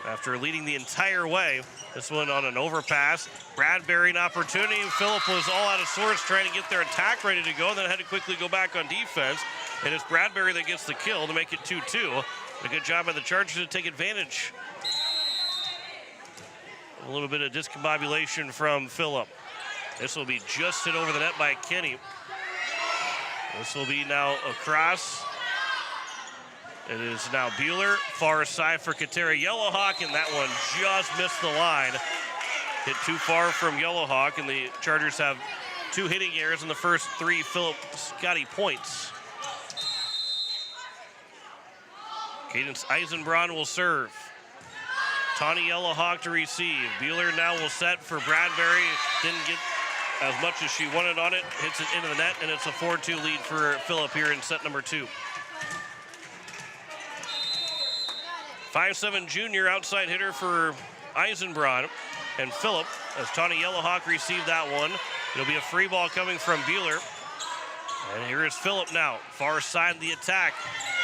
After leading the entire way, this one on an overpass. Bradbury an opportunity. Phillip was all out of sorts trying to get their attack ready to go, and then had to quickly go back on defense. And it's Bradbury that gets the kill to make it 2-2. A good job by the Chargers to take advantage. A little bit of discombobulation from Phillip. This will be just hit over the net by Kenny. This will be now across. It is now Bueller, far side for Kateri Yellowhawk, and that one just missed the line. hit too far from Yellowhawk, and the Chargers have 2 hitting errors in the first 3 Philip Scotty points. Cadence Eisenbraun will serve. Tawny Yellowhawk to receive. Bueller now will set for Bradbury. Didn't get as much as she wanted on it. Hits it into the net, and it's a 4-2 lead for Philip here in set number 2. 5'7" junior outside hitter for Eisenbraun. And Philip, as Tawny Yellowhawk received that one. It'll be a free ball coming from Bueller. And here is Philip now, far side of the attack.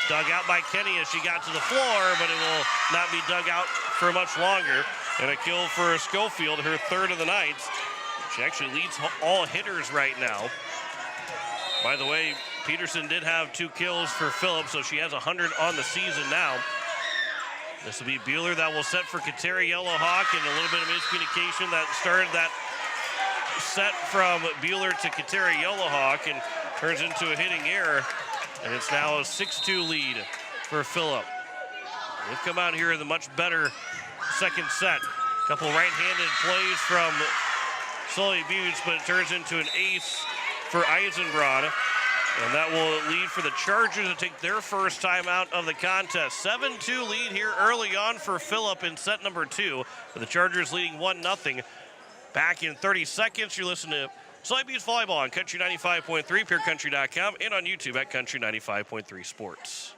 Dug out by Kenny as she got to the floor, but it will not be dug out for much longer. And a kill for Schofield, her 3rd of the night. She actually leads all hitters right now. By the way, Peterson did have 2 kills for Philip, so she has 100 on the season now. This will be Bueller that will set for Kateri Yellowhawk, and a little bit of miscommunication that started that set from Bueller to Kateri Yellowhawk and turns into a hitting error. And it's now a 6-2 lead for Philip. They've come out here in the much better second set. A couple right-handed plays from Sully Buttes, but it turns into an ace for Eisenbraun. And that will lead for the Chargers to take their first time out of the contest. 7-2 lead here early on for Philip in set number 2. With the Chargers leading 1-0. Back in 30 seconds, you're listening to Sully Buttes Volleyball on Country 95.3, PureCountry.com, and on YouTube at Country 95.3 Sports.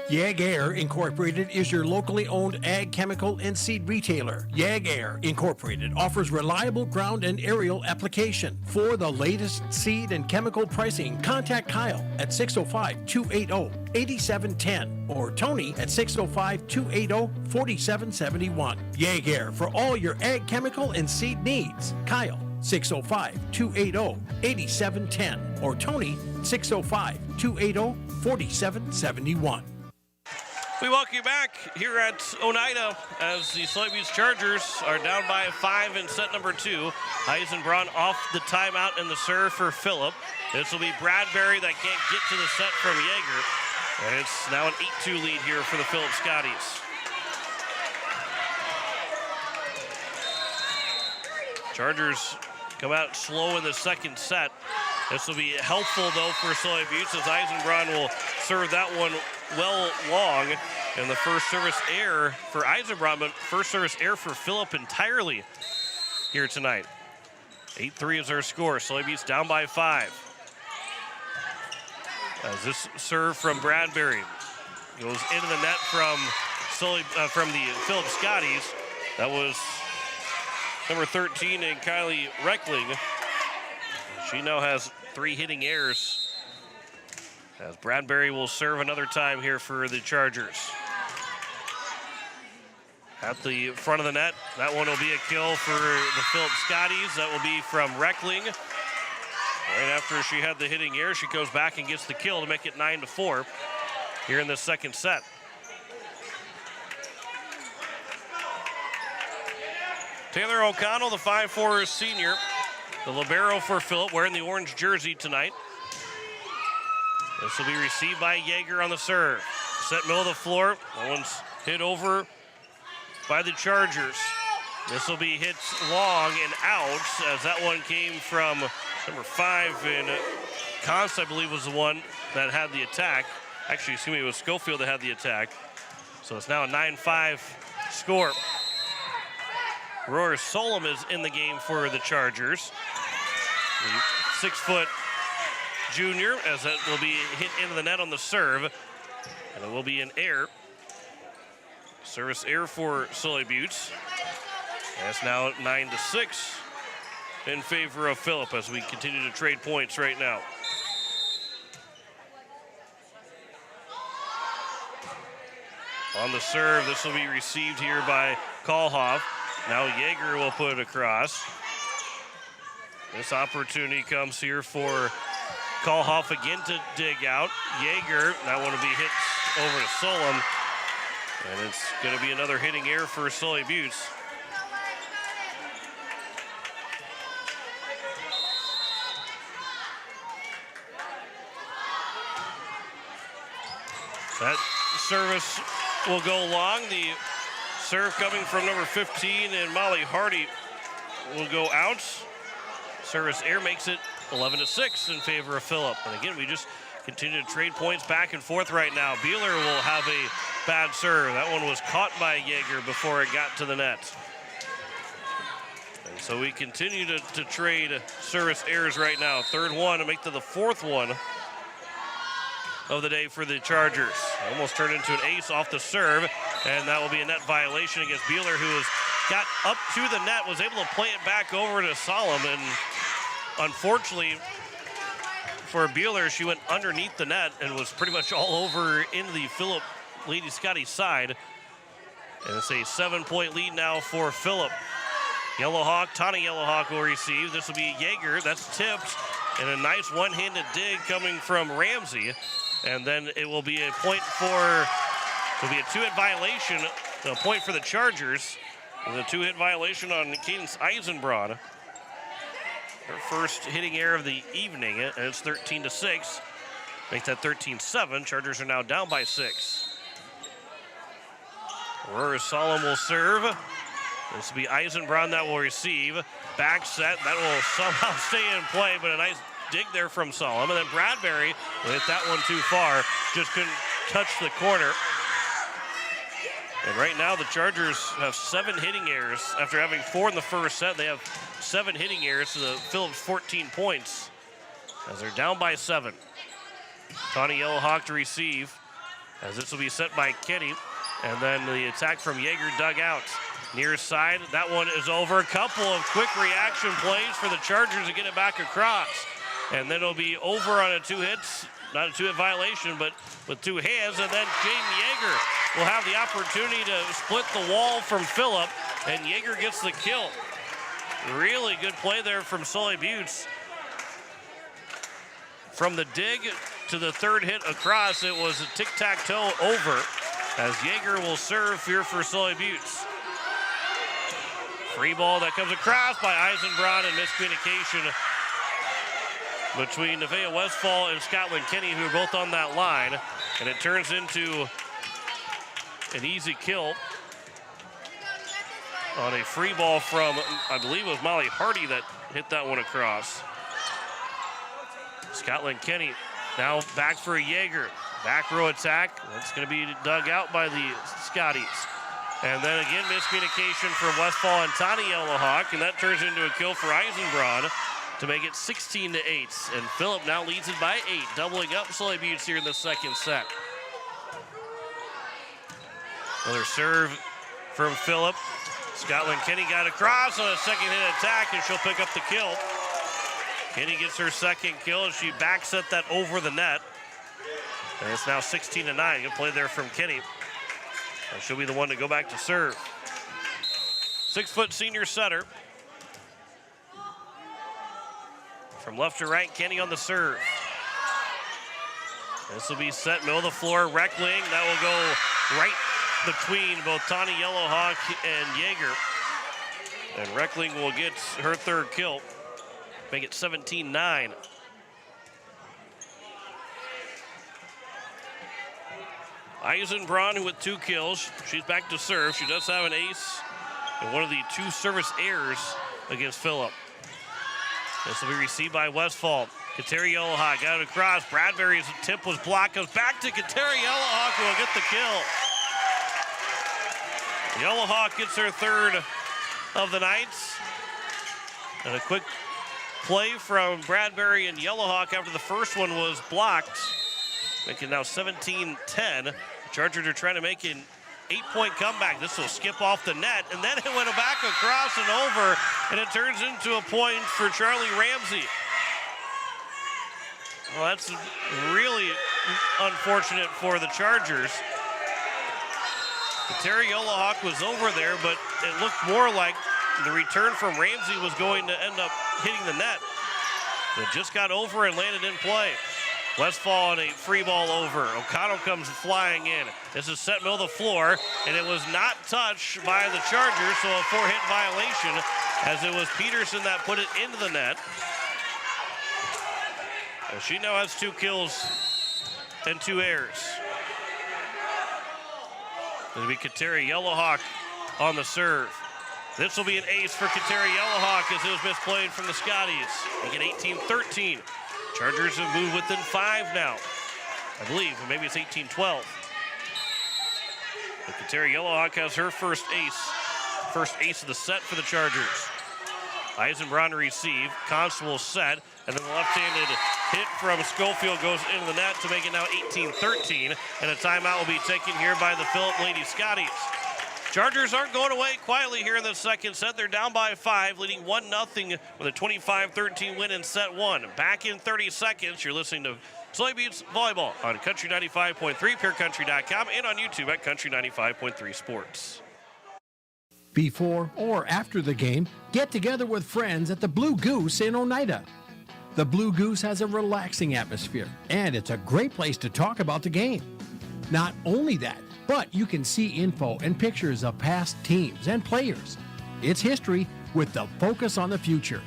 Yag Air Incorporated is your locally owned ag chemical and seed retailer. Yag Air Incorporated offers reliable ground and aerial application. For the latest seed and chemical pricing, contact Kyle at 605-280-8710 or Tony at 605-280-4771. Yag Air for all your ag chemical and seed needs. Kyle 605-280-8710 or Tony 605-280-4771. We welcome you back here at Oneida as the Sully Buttes Chargers are down by 5 in set number 2. Eisenbraun off the timeout and the serve for Philip. This will be Bradbury that can't get to the set from Yeager. And it's now an 8-2 lead here for the Philip Scotties. Chargers come out slow in the second set. This will be helpful, though, for Sully Buttes as Eisenbraun will serve that one well long. And the first service error for Eisenbraun, but first service error for Philip entirely here tonight. 8-3 is our score. Sully Buttes down by 5. As this serve from Bradbury goes into the net from the Philip Scotties. That was number 13 and Kylie Reckling. She now has 3 hitting errors. As Bradbury will serve another time here for the Chargers. At the front of the net, that one will be a kill for the Philip Scotties. That will be from Reckling. Right after she had the hitting error, she goes back and gets the kill to make it 9-4 here in the second set. Taylor O'Connell, the 5'4" senior, the libero for Philip, wearing the orange jersey tonight. This will be received by Yeager on the serve. Set middle of the floor. That one's hit over by the Chargers. This will be hit long and out as that one came from number 5, and Const, I believe, was the one that had the attack. Actually, excuse me, it was Schofield that had the attack. So it's now a 9-5 score. Roar Solom is in the game for the Chargers. The 6-foot junior, as that will be hit into the net on the serve. And it will be an error. Service error for Sully Buttes. That's now 9-6 in favor of Philip as we continue to trade points right now. On the serve, this will be received here by Kalhoff. Now Yeager will put it across. This opportunity comes here for Kalhoff again to dig out. Yeager, that one will be hit over to Solom. And it's going to be another hitting error for Sully Buttes. That service will go long. The serve coming from number 15, and Molly Hardy will go out. Service error makes it 11-6 in favor of Phillip. And again, we just continue to trade points back and forth right now. Beeler will have a bad serve. That one was caught by Yeager before it got to the net. And so we continue to trade service errors right now. Third one to make to the fourth one of the day for the Chargers. Almost turned into an ace off the serve, and that will be a net violation against Beeler, who has got up to the net, was able to play it back over to Solomon. Unfortunately for Beeler, she went underneath the net and was pretty much all over into the Phillip Lady Scotties side. And it's a 7-point lead now for Phillip. Yellowhawk, Tawny Yellowhawk will receive. This will be Yeager, that's tipped, and a nice one-handed dig coming from Ramsey. And then it will be a point it'll be a two-hit violation, a point for the Chargers. The two-hit violation on Cadence Eisenbrod. Her first hitting error of the evening, and it's 13-6. Make that 13-7. Chargers are now down by 6. Aurora Solemn will serve. This will be Eisenbrod that will receive. Back set, that will somehow stay in play, but a nice dig there from Solemn. And then Bradbury will hit that one too far. Just couldn't touch the corner. And right now the Chargers have 7 hitting errors. After having 4 in the first set, they have 7 hitting errors to the Phillips 14 points as they're down by 7. Tawny Yellowhawk to receive as this will be set by Kenny. And then the attack from Yeager dug out. Near side, that one is over. A couple of quick reaction plays for the Chargers to get it back across. And then it'll be over on a 2 hits. Not a 2-hit violation, but with 2 hands. And then Jaden Yeager will have the opportunity to split the wall from Phillip, and Yeager gets the kill. Really good play there from Sully Buttes. From the dig to the 3rd hit across, it was a tic-tac-toe over as Yeager will serve here for Sully Buttes. Free ball that comes across by Eisenbrod, and miscommunication between Nevaeh Westfall and Scotland Kenny, who are both on that line. And it turns into an easy kill on a free ball from, I believe it was Molly Hardy that hit that one across. Scotland Kenny now back for a Yeager. Back row attack. That's going to be dug out by the Scotties. And then again, miscommunication from Westfall and Tawny Yellowhawk, and that turns into a kill for Eisenbrod to make it 16-8. And Phillip now leads it by 8, doubling up Sully Buttes here in the second set. Another serve from Phillip. Scotland Kenny got across on a second hit attack, and she'll pick up the kill. Kenny gets her second kill, and she back set that over the net. And it's now 16-9. Good play there from Kenny. And she'll be the one to go back to serve. 6-foot senior setter. From left to right, Kenny on the serve. This will be set middle of the floor. Reckling, that will go right between both Tawny Yellowhawk and Yeager. And Reckling will get her 3rd kill. Make it 17-9. Eisenbrod with 2 kills. She's back to serve. She does have an ace and one of the 2 service errors against Phillip. This will be received by Westfall. Kateri Yellowhawk got it across. Bradbury's tip was blocked. Goes back to Kateri Yellowhawk, who will get the kill. Yellowhawk gets her 3rd of the night. And a quick play from Bradbury and Yellowhawk after the first one was blocked. Making now 17-10. The Chargers are trying to make an 8-point comeback. This will skip off the net, and then it went back across and over, and it turns into a point for Charlie Ramsey. Well, that's really unfortunate for the Chargers. Terry Yellowhawk was over there, but it looked more like the return from Ramsey was going to end up hitting the net. It just got over and landed in play. Westfall on a free ball over. O'Connell comes flying in. This is set middle of the floor, and it was not touched by the Chargers, so a 4-hit violation, as it was Peterson that put it into the net. And she now has 2 kills and 2 errors. It'll be Kateri Yellowhawk on the serve. This will be an ace for Kateri Yellowhawk as it was misplayed from the Scotties. Make it 18-13. Chargers have moved within 5 now, I believe, or maybe it's 18-12. But Kateri Yellowhawk has her first ace of the set for the Chargers. Eisenbraun to receive, Constable set, and then the left-handed hit from Schofield goes into the net to make it now 18-13, and a timeout will be taken here by the Phillip Lady Scotties. Chargers aren't going away quietly here in the second set. They're down by 5, leading 1-0 with a 25-13 win in set 1. Back in 30 seconds, you're listening to Sully Beats Volleyball on Country 95.3, PureCountry.com, and on YouTube at Country 95.3 Sports. Before or after the game, get together with friends at the Blue Goose in Oneida. The Blue Goose has a relaxing atmosphere, and it's a great place to talk about the game. Not only that, but you can see info and pictures of past teams and players. It's history with the focus on the future.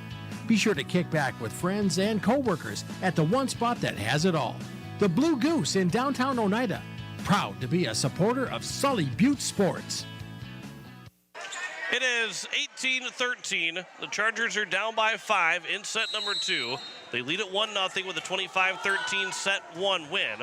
Be sure to kick back with friends and co-workers at the one spot that has it all. The Blue Goose in downtown Oneida. Proud to be a supporter of Sully Butte Sports. It is 18-13. The Chargers are down by 5 in set number 2. They lead at 1-0 with a 25-13 set 1 win.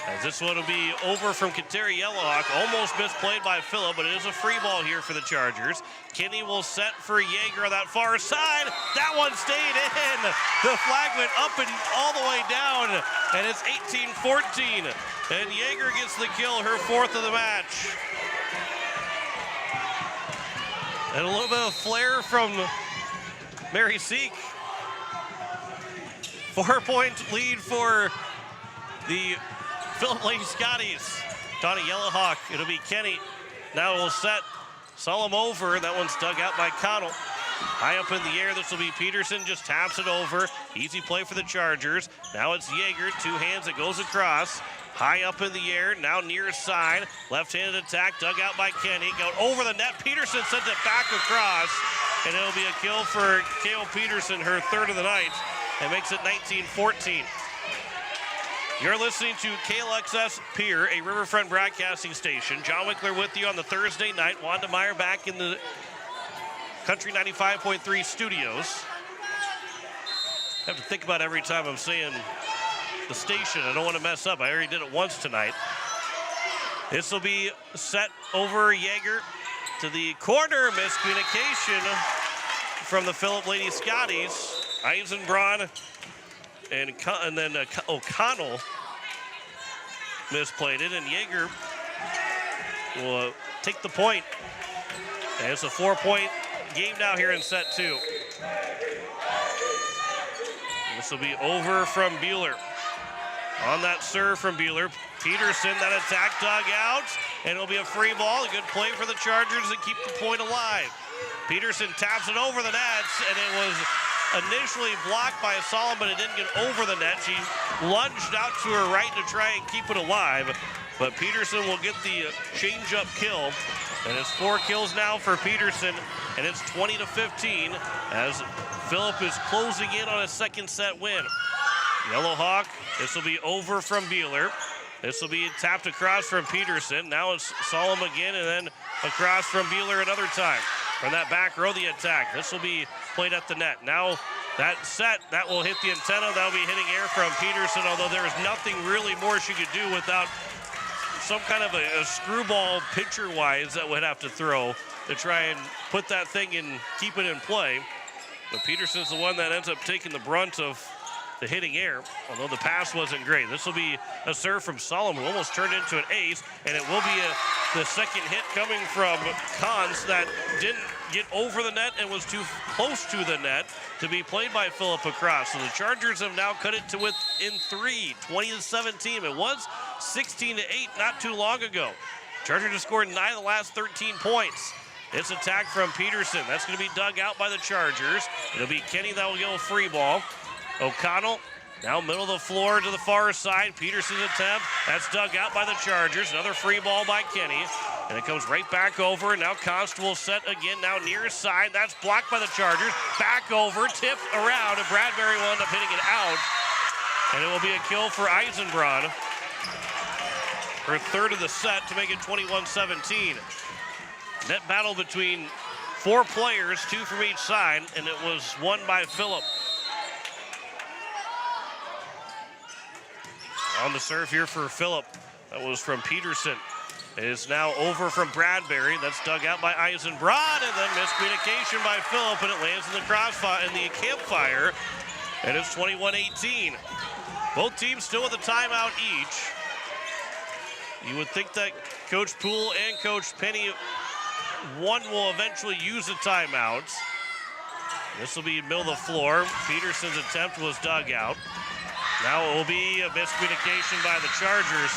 As this one will be over from Kateri Yellowhawk. Almost misplayed by Phillip, but it is a free ball here for the Chargers. Kenny will set for Yeager on that far side. That one stayed in. The flag went up and all the way down, and it's 18-14. And Yeager gets the kill, her 4th of the match. And a little bit of flair from Mary Seek. 4-point lead for the Phillip Lady Scotties. Connie Yellowhawk, it'll be Kenny. Now we'll set Solom over. That one's dug out by Connell. High up in the air, this will be Peterson, just taps it over. Easy play for the Chargers. Now it's Yeager, 2 hands, it goes across. High up in the air, now near side. Left-handed attack, dug out by Kenny. Go over the net, Peterson sends it back across. And it'll be a kill for Kale Peterson, her 3rd of the night. It makes it 19-14. You're listening to KLXS Pier, a Riverfront broadcasting station. John Wickler with you on the Thursday night. Wanda Meyer back in the Country 95.3 studios. I have to think about every time I'm saying the station. I don't want to mess up. I already did it once tonight. This will be set over Yeager to the corner. Miscommunication from the Phillip Lady Scotties. Eisenbraun and then O'Connell misplayed it, and Yeager will take the point. And it's a 4-point game now here in set 2. This will be over from Bueller. On that serve from Bueller, Peterson, that attack dug out, and it'll be a free ball. A good play for the Chargers to keep the point alive. Peterson taps it over the nets, and it was initially blocked by Solomon, but it didn't get over the net. She lunged out to her right to try and keep it alive, but Peterson will get the change-up kill, and it's 4 kills now for Peterson, and it's 20-15 as Phillip is closing in on a second set win. Yellowhawk, this will be over from Bueller. This will be tapped across from Peterson. Now it's Solomon again, and then across from Bueller another time. From that back row, the attack. This will be played at the net. Now that set, that will hit the antenna. That'll be hitting air from Peterson, although there is nothing really more she could do without some kind of a screwball pitcher-wise that would have to throw to try and put that thing and keep it in play. But Peterson's the one that ends up taking the brunt of the hitting air, although the pass wasn't great. This will be a serve from Solomon, who almost turned into an ace, and it will be the second hit coming from Cons that didn't get over the net and was too close to the net to be played by Phillip across. So the Chargers have now cut it to within 3, 20-17. It was 16-8 not too long ago. Chargers have scored 9 of the last 13 points. This attack from Peterson, that's going to be dug out by the Chargers. It'll be Kenny that will go a free ball. O'Connell now middle of the floor to the far side. Peterson's attempt, that's dug out by the Chargers. Another free ball by Kenny, and it comes right back over. Now Constable set again, now near side. That's blocked by the Chargers. Back over, tipped around, and Bradbury will end up hitting it out. And it will be a kill for Eisenbraun. Her 3rd of the set to make it 21-17. Net battle between 4 players, 2 from each side, and it was won by Phillip. On the serve here for Phillip. That was from Peterson. It is now over from Bradbury. That's dug out by Eisenbrod, and then miscommunication by Phillip, and it lands in the crossfire, in the campfire, and it's 21-18. Both teams still with a timeout each. You would think that Coach Poole and Coach Penny, one will eventually use a timeout. This will be middle of the floor. Peterson's attempt was dug out. Now it will be a miscommunication by the Chargers.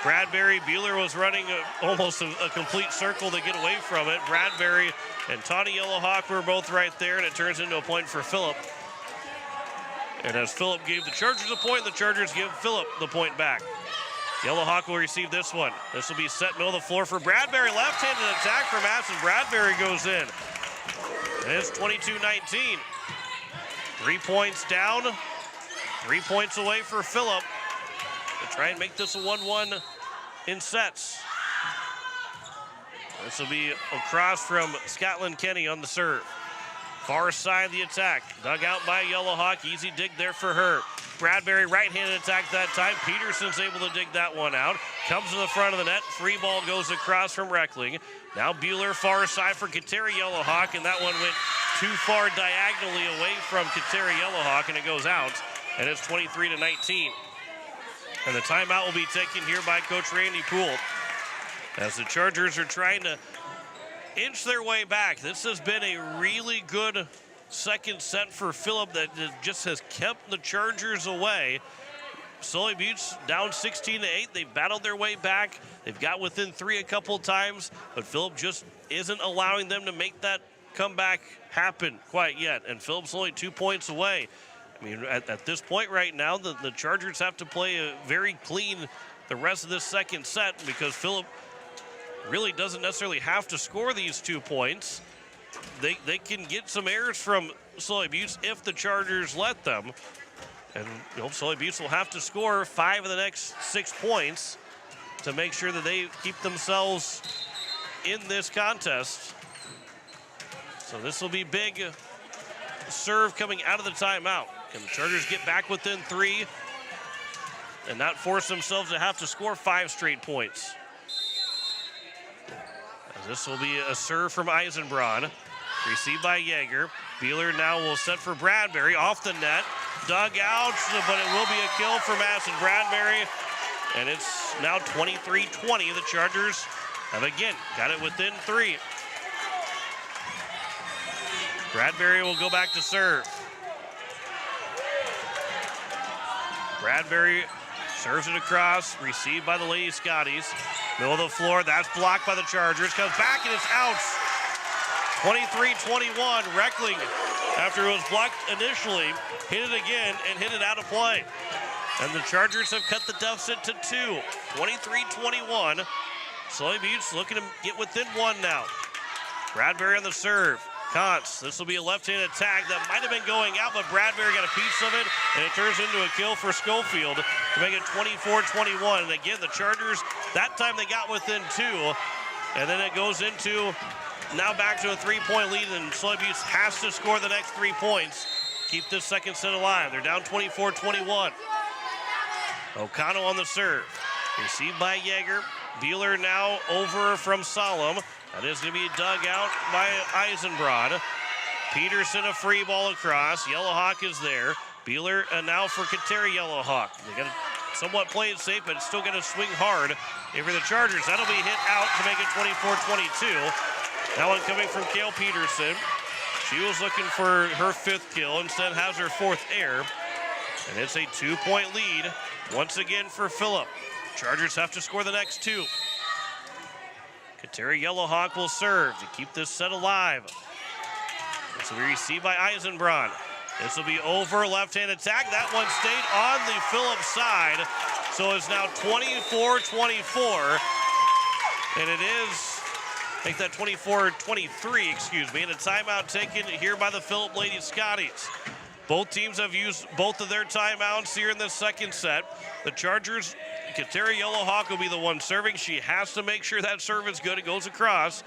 Bradbury, Bueller was running almost a complete circle to get away from it. Bradbury and Tawny Yellowhawk were both right there, and it turns into a point for Phillip. And as Phillip gave the Chargers a point, the Chargers give Phillip the point back. Yellowhawk will receive this one. This will be set middle of the floor for Bradbury. Left-handed attack from Madison. Bradbury goes in. And it's 22-19. 3 points down. 3 points away for Phillip to try and make this a 1-1 in sets. This will be across from Scotland Kenny on the serve. Far side of the attack. Dug out by Yellowhawk. Easy dig there for her. Bradbury right-handed attack that time. Peterson's able to dig that one out. Comes to the front of the net. Free ball goes across from Reckling. Now Bueller far side for Kateri Yellowhawk, and that one went too far diagonally away from Kateri Yellowhawk, and it goes out. And it's 23-19. And the timeout will be taken here by Coach Randy Poole, as the Chargers are trying to inch their way back. This has been a really good second set for Phillip that just has kept the Chargers away. Sully Buttes down 16-8. They've battled their way back. They've got within 3 a couple times, but Phillip just isn't allowing them to make that comeback happen quite yet. And Phillip's only 2 points away. I mean, at this point right now, the Chargers have to play very clean the rest of this second set, because Phillip really doesn't necessarily have to score these 2 points. They can get some errors from Sully Buttes if the Chargers let them. And Sully Buttes will have to score 5 of the next 6 points to make sure that they keep themselves in this contest. So this will be big serve coming out of the timeout. Can the Chargers get back within 3 and not force themselves to have to score 5 straight points? As this will be a serve from Eisenbrod. Received by Yeager. Bueller now will set for Bradbury. Off the net. Dug out, but it will be a kill for Madison Bradbury. And it's now 23-20. The Chargers have again got it within 3. Bradbury will go back to serve. Bradbury serves it across, received by the Lady Scotties. Middle of the floor, that's blocked by the Chargers. Comes back and it's out. 23-21, Reckling, after it was blocked initially, hit it again and hit it out of play. And the Chargers have cut the deficit to 2. 23-21. Sully Buttes looking to get within 1 now. Bradbury on the serve. Contz, this will be a left-handed attack that might have been going out, but Bradbury got a piece of it, and it turns into a kill for Schofield to make it 24-21. And again, the Chargers, that time they got within 2, and then it goes into now back to a 3-point lead, and Sully Buttes has to score the next 3 points. Keep this second set alive. They're down 24-21. O'Connell on the serve. Received by Yeager. Bueller now over from Solemn. That is going to be dug out by Eisenbrod. Peterson a free ball across. Yellowhawk is there. Bueller now for Kateri Yellowhawk. They got to somewhat play it safe, but it's still going to swing hard for the Chargers. That'll be hit out to make it 24-22. That one coming from Kale Peterson. She was looking for her 5th kill, instead has her 4th air. And it's a 2-point lead once again for Phillip. Chargers have to score the next 2. Kateri Yellowhawk will serve to keep this set alive. This will be received by Eisenbrod. This will be over, left-hand attack. That one stayed on the Phillip side. So it's now 24-24. And it is, make that 24-23, excuse me. And a timeout taken here by the Phillip Lady Scotties. Both teams have used both of their timeouts here in the second set. The Chargers Kateri Yellowhawk will be the one serving. She has to make sure that serve is good. It goes across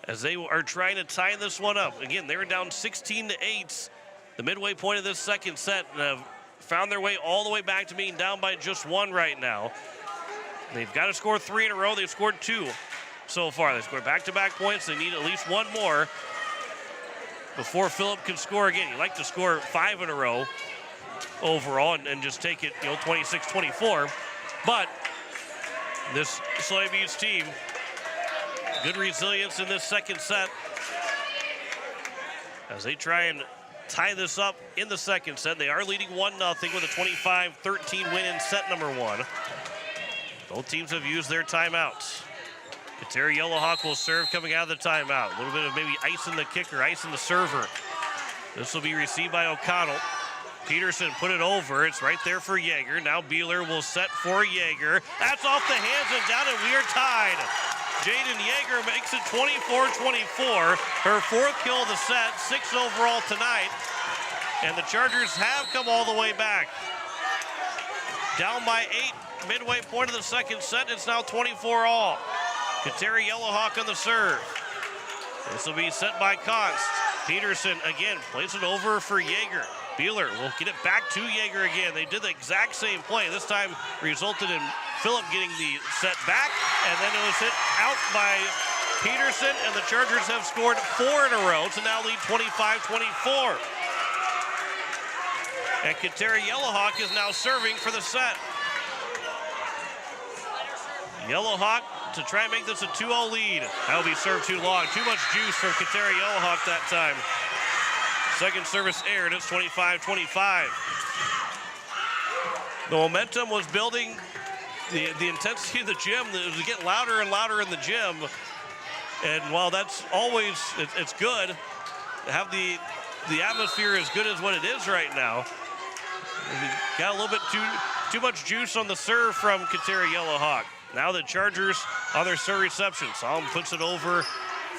as they are trying to tie this one up. Again, they were down 16-8, the midway point of this second set, and have found their way all the way back to being down by just one right now. They've got to score 3 in a row. They've scored 2 so far. They scored back-to-back points. They need at least one more before Phillip can score again. You'd like to score 5 in a row overall and just take it, 26-24. But this Sully Buttes team, good resilience in this second set as they try and tie this up in the second set. They are leading 1-0 with a 25-13 win in set number 1. Both teams have used their timeouts. Kateri Yellowhawk will serve coming out of the timeout. A little bit of maybe ice in the kicker, ice in the server. This will be received by O'Connell. Peterson put it over. It's right there for Yeager. Now Beeler will set for Yeager. That's off the hands and down, and we are tied. Jaden Yeager makes it 24-24. Her 4th kill of the set, 6 overall tonight. And the Chargers have come all the way back. Down by 8, midway point of the second set. It's now 24 all. Kateri Yellowhawk on the serve. This will be set by Const. Peterson again plays it over for Yeager. Beeler will get it back to Yeager again. They did the exact same play. This time resulted in Phillip getting the set back, and then it was hit out by Peterson, and the Chargers have scored 4 in a row to now lead 25-24. And Kateri Yellowhawk is now serving for the set. Yellowhawk to try and make this a 2-0 lead. That'll be served too long. Too much juice from Kateri Yellowhawk that time. Second service aired. It's 25-25. The momentum was building. The intensity of the gym, it was getting louder and louder in the gym. And while that's always, it's good to have the atmosphere as good as what it is right now. Got a little bit too much juice on the serve from Kateri Yellowhawk. Now the Chargers on their serve reception. Solomon puts it over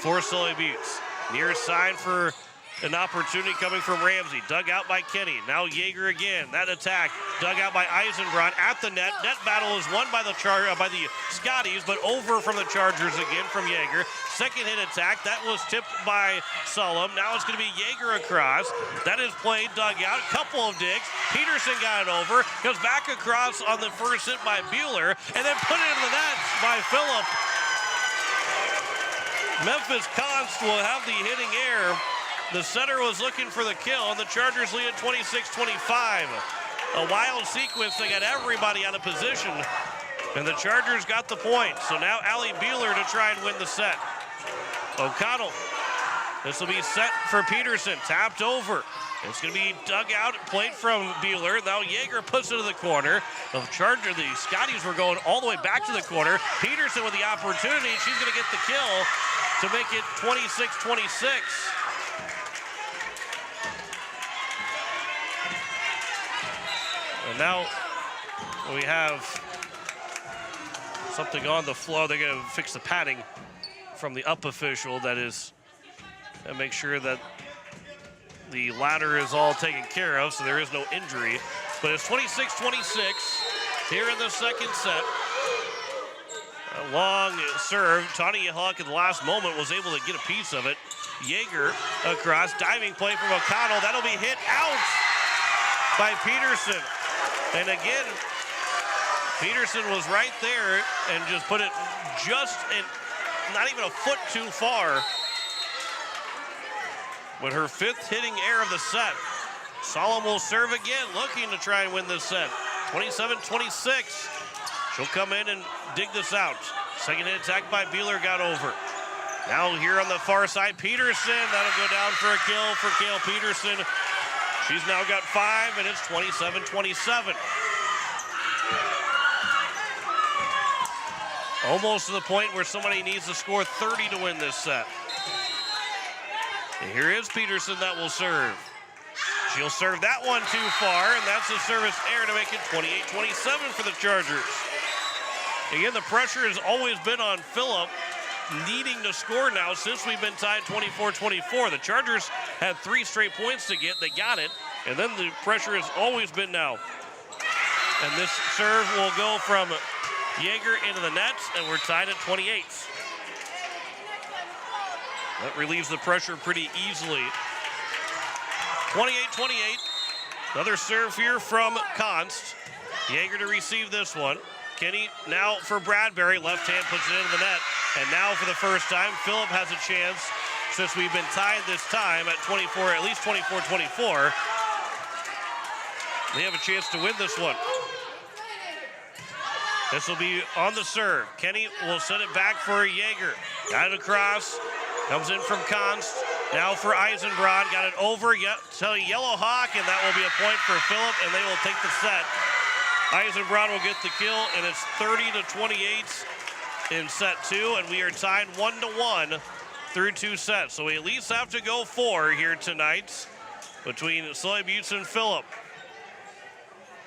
for Sully Buttes. Near side for an opportunity coming from Ramsey. Dug out by Kenny. Now Yeager again. That attack dug out by Eisenbrand at the net. Net battle is won by the Scotties, but over from the Chargers again from Yeager. Second hit attack. That was tipped by Sullivan. Now it's going to be Yeager across. That is played, dug out. Couple of digs. Peterson got it over. Goes back across on the first hit by Bueller, and then put it into the net by Phillip. Memphis Const will have the hitting air. The center was looking for the kill, and the Chargers lead at 26-25. A wild sequence. They got everybody out of position, and the Chargers got the point. So now Allie Beeler to try and win the set. O'Connell. This will be set for Peterson. Tapped over. It's going to be dug out, played from Beeler. Now Yeager puts it to the corner. The Scotties were going all the way back to the corner. Peterson with the opportunity. She's going to get the kill to make it 26-26. And now we have something on the floor. They're going to fix the padding from the up official. That is, and make sure that the ladder is all taken care of, so there is no injury. But it's 26-26 here in the second set. A long serve. Tawny Hawk at the last moment was able to get a piece of it. Yeager across, diving play from O'Connell. That'll be hit out by Peterson. And again, Peterson was right there and just put it just not even a foot too far. With her 5th hitting air of the set. Solomon will serve again, looking to try and win this set. 27-26. She'll come in and dig this out. Second hit attack by Beeler got over. Now here on the far side, Peterson. That'll go down for a kill for Kale Peterson. She's now got 5, and it's 27-27. Almost to the point where somebody needs to score 30 to win this set. And here is Peterson that will serve. She'll serve that one too far, and that's a service error to make it 28-27 for the Chargers. Again, the pressure has always been on Phillip, needing to score now since we've been tied 24-24. The Chargers had 3 straight points to get. They got it, and then the pressure has always been now And this serve will go from Yeager into the nets, and we're tied at 28. That relieves the pressure pretty easily. 28-28. Another serve here from Const. Yeager to receive this one. Kenny now for Bradbury. Left hand puts it into the net. And now for the first time, Phillip has a chance, since we've been tied this time at 24, at least 24-24. They have a chance to win this one. This will be on the serve. Kenny will send it back for Yeager. Got it across. Comes in from Const. Now for Eisenbrod. Got it over to Yellow Hawk, and that will be a point for Phillip, and they will take the set. Eisenbrod will get the kill, and it's 30-28 in set 2, and we are tied 1-1 through 2 sets. So we at least have to go 4 here tonight between Sully Buttes and Phillip.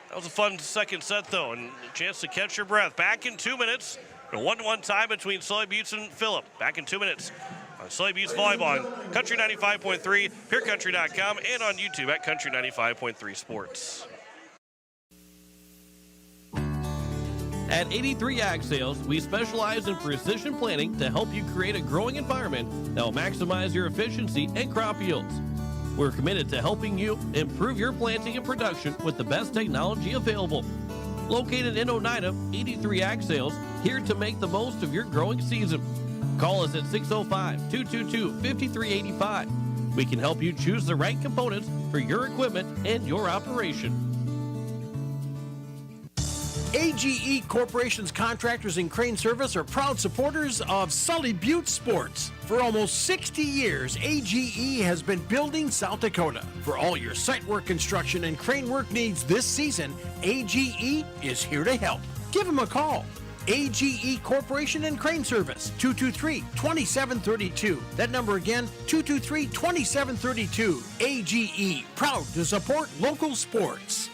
That was a fun second set, though, and a chance to catch your breath. Back in 2 minutes. A 1-1 tie between Sully Buttes and Phillip. Back in 2 minutes on Sully Buttes Volleyball on Country 95.3, PureCountry.com, and on YouTube at Country 95.3 Sports. At 83 Ag Sales, we specialize in precision planting to help you create a growing environment that will maximize your efficiency and crop yields. We're committed to helping you improve your planting and production with the best technology available. Located in Oneida, 83 Ag Sales, here to make the most of your growing season. Call us at 605-222-5385. We can help you choose the right components for your equipment and your operation. AGE Corporation's contractors and crane service are proud supporters of Sully Butte Sports. For almost 60 years, AGE has been building South Dakota. For all your site work, construction, and crane work needs this season, AGE is here to help. Give them a call. AGE Corporation and Crane Service, 223-2732. That number again, 223-2732. AGE, proud to support local sports.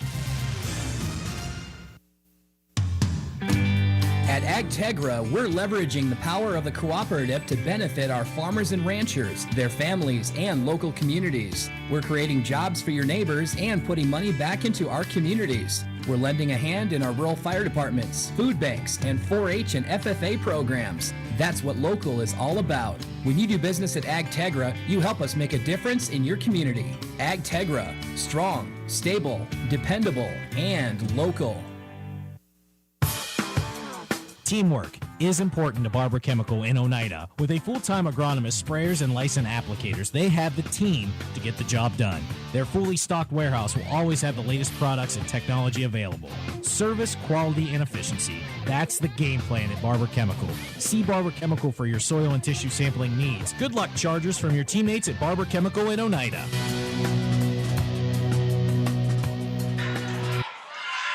At AgTegra, we're leveraging the power of the cooperative to benefit our farmers and ranchers, their families, and local communities. We're creating jobs for your neighbors and putting money back into our communities. We're lending a hand in our rural fire departments, food banks, and 4-H and FFA programs. That's what local is all about. When you do business at AgTegra, you help us make a difference in your community. AgTegra, strong, stable, dependable, and local. Teamwork is important to Barber Chemical in Oneida. With a full-time agronomist, sprayers, and licensed applicators, they have the team to get the job done. Their fully stocked warehouse will always have the latest products and technology available. Service, quality, and efficiency. That's the game plan at Barber Chemical. See Barber Chemical for your soil and tissue sampling needs. Good luck, Chargers, from your teammates at Barber Chemical in Oneida.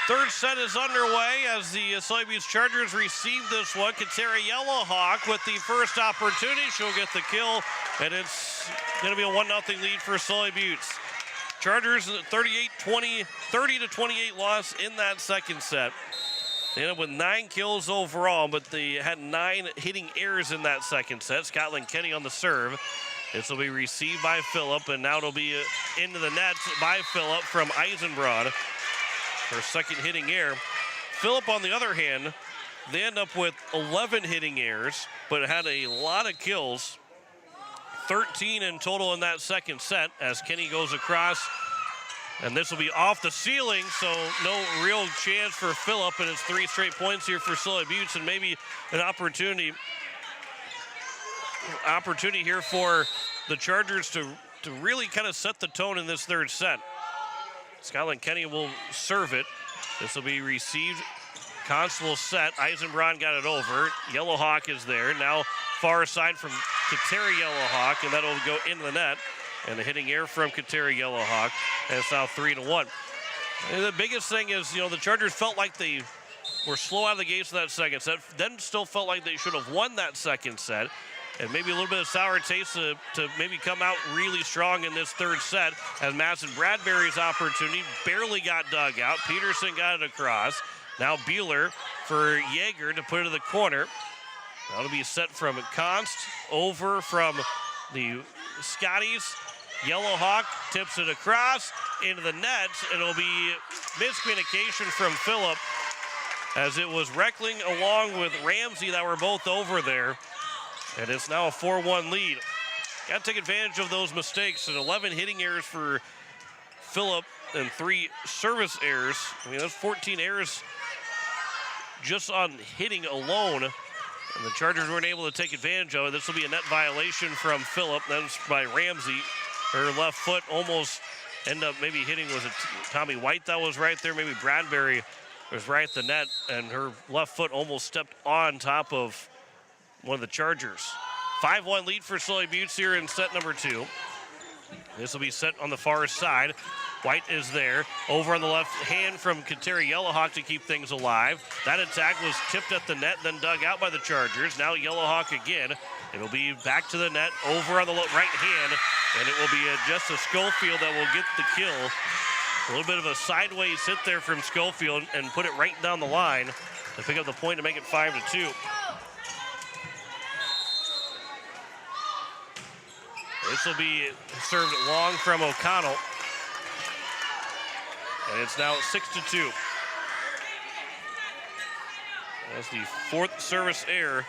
Third set is underway as the Sully Buttes Chargers receive this one. Katera Yellowhawk with the first opportunity. She'll get the kill, and it's going to be a 1-0 lead for Sully Buttes. Chargers 30-28 loss in that second set. They ended up with 9 kills overall, but they had 9 hitting errors in that second set. Scotland Kenny on the serve. This will be received by Phillip, and now it'll be into the nets by Phillip from Eisenbrod. For second hitting error. Phillip, on the other hand, they end up with 11 hitting errors, but had a lot of kills. 13 in total in that second set as Kenny goes across. And this will be off the ceiling, so no real chance for Phillip, and it's 3 straight points here for Sully Buttes, and maybe an opportunity here for the Chargers to really kind of set the tone in this third set. Scotland Kenny will serve it. This will be received. Constable set. Eisenbrod got it over. Yellowhawk is there. Now far side from Katera Yellowhawk, and that'll go into the net. And the hitting error from Katera Yellowhawk. And it's now 3-1. And the biggest thing is, the Chargers felt like they were slow out of the gates in that second set. Then still felt like they should have won that second set. And maybe a little bit of sour taste to maybe come out really strong in this third set as Madison Bradbury's opportunity barely got dug out. Peterson got it across. Now Bueller for Yeager to put it in the corner. That'll be set from Const over from the Scotties. Yellowhawk tips it across into the net, and it'll be miscommunication from Phillip as it was Reckling along with Ramsey that were both over there. And it's now a 4-1 lead. Got to take advantage of those mistakes. And 11 hitting errors for Phillip and 3 service errors. I mean, that's 14 errors just on hitting alone. And the Chargers weren't able to take advantage of it. This will be a net violation from Phillip. That's by Ramsey. Her left foot almost ended up maybe hitting, was it Tommy White that was right there? Maybe Bradbury was right at the net, and her left foot almost stepped on top of one of the Chargers. 5-1 lead for Sully Buttes here in set number 2. This will be set on the far side. White is there. Over on the left hand from Kateri Yellowhawk to keep things alive. That attack was tipped at the net, then dug out by the Chargers. Now Yellowhawk again. It'll be back to the net, over on the right hand, and it will be just a Schofield that will get the kill. A little bit of a sideways hit there from Schofield and put it right down the line to pick up the point to make it 5-2. This will be served long from O'Connell. And it's now 6-2. That's the 4th service error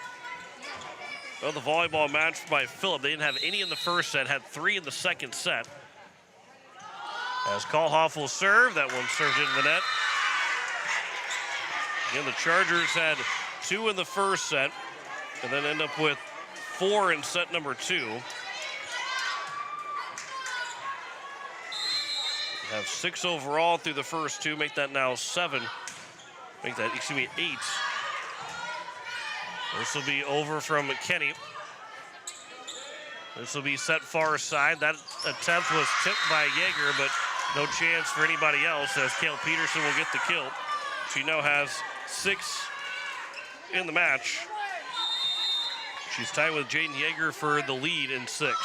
of the volleyball match by Phillip. They didn't have any in the first set, had 3 in the second set. As Kalhoff will serve, that one served into the net. Again, the Chargers had 2 in the first set and then end up with 4 in set number 2. Have 6 overall through the first 2, make that now 7. Make that, 8. This will be over from Kenny. This will be set far side. That attempt was tipped by Yeager, but no chance for anybody else as Kale Peterson will get the kill. She now has 6 in the match. She's tied with Jaden Yeager for the lead in 6.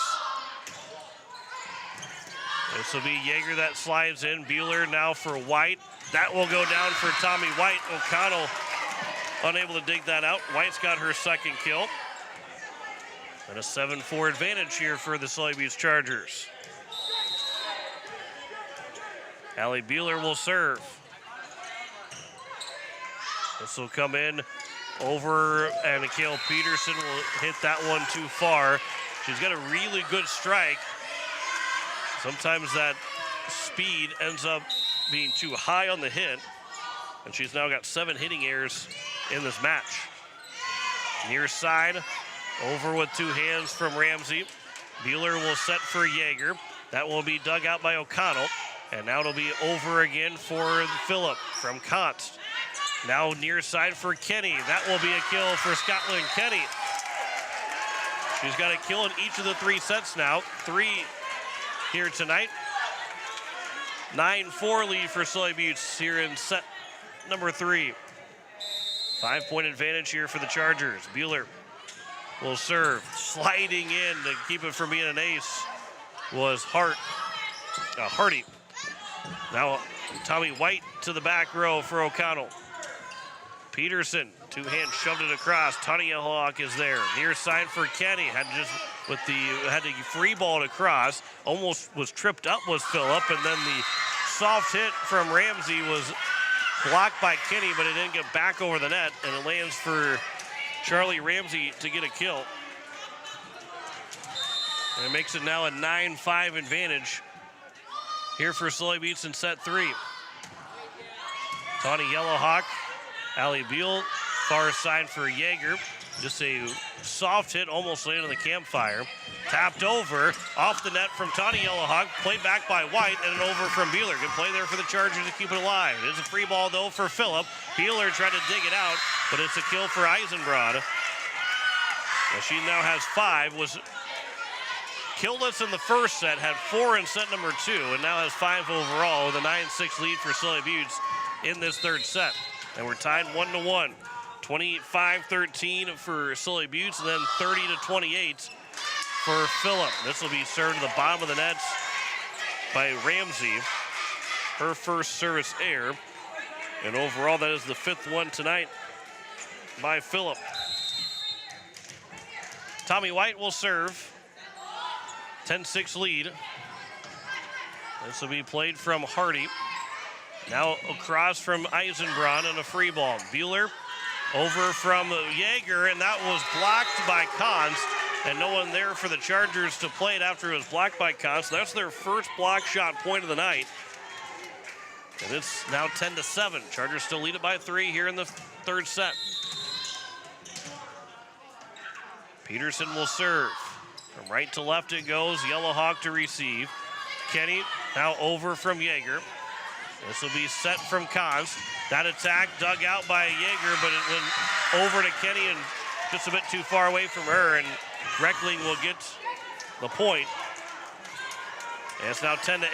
This will be Yeager that slides in. Bueller now for White. That will go down for Tommy White. O'Connell unable to dig that out. White's got her second kill. And a 7-4 advantage here for the Sully Buttes Chargers. Allie Bueller will serve. This will come in over, and Kale Peterson will hit that one too far. She's got a really good strike. Sometimes that speed ends up being too high on the hit, and she's now got 7 hitting errors in this match. Near side, over with 2 hands from Ramsey. Bueller will set for Yeager. That will be dug out by O'Connell, and now it'll be over again for Phillip from Kant. Now near side for Kenny. That will be a kill for Scotland Kenny. She's got a kill in each of the 3 sets now. 3 here tonight. 9-4 lead for Sully Buttes here in set number 3. 5-point advantage here for the Chargers. Bueller will serve. Sliding in to keep it from being an ace was Hardy. Now Tommy White to the back row for O'Connell. Peterson, 2-hand shoved it across. Tanya Hawk is there. Near side for Kenny. Had to free ball it across. Almost was tripped up was Phillip, and then the soft hit from Ramsey was blocked by Kenny, but it didn't get back over the net, and it lands for Charlie Ramsey to get a kill. And it makes it now a 9-5 advantage here for Sully Buttes in set 3. Tawny Yellowhawk, Allie Buell, far side for Yeager. Just a soft hit, almost landed on the campfire. Tapped over, off the net from Tawny Yellowhawk, played back by White, and an over from Bueller. Good play there for the Chargers to keep it alive. It is a free ball, though, for Phillip. Bueller tried to dig it out, but it's a kill for Eisenbrod. Well, she now has 5, was killless in the first set, had 4 in set number 2, and now has 5 overall with a 9-6 lead for Sully Buttes in this third set. And we're tied 1-1. 25-13 for Sully Buttes, and then 30-28 for Phillip. This will be served to the bottom of the nets by Ramsey. Her first service error. And overall, that is the 5th one tonight by Phillip. Tommy White will serve. 10-6 lead. This will be played from Hardy. Now across from Eisenbrun and a free ball. Bueller over from Yeager, and that was blocked by Const, and no one there for the Chargers to play it after it was blocked by Const. That's their first block shot point of the night. And it's now 10-7. Chargers still lead it by 3 here in the third set. Peterson will serve. From right to left it goes. Yellowhawk to receive. Kenny now over from Yeager. This will be set from Const. That attack dug out by Yeager, but it went over to Kenny and just a bit too far away from her, and Reckling will get the point. And it's now 10-8.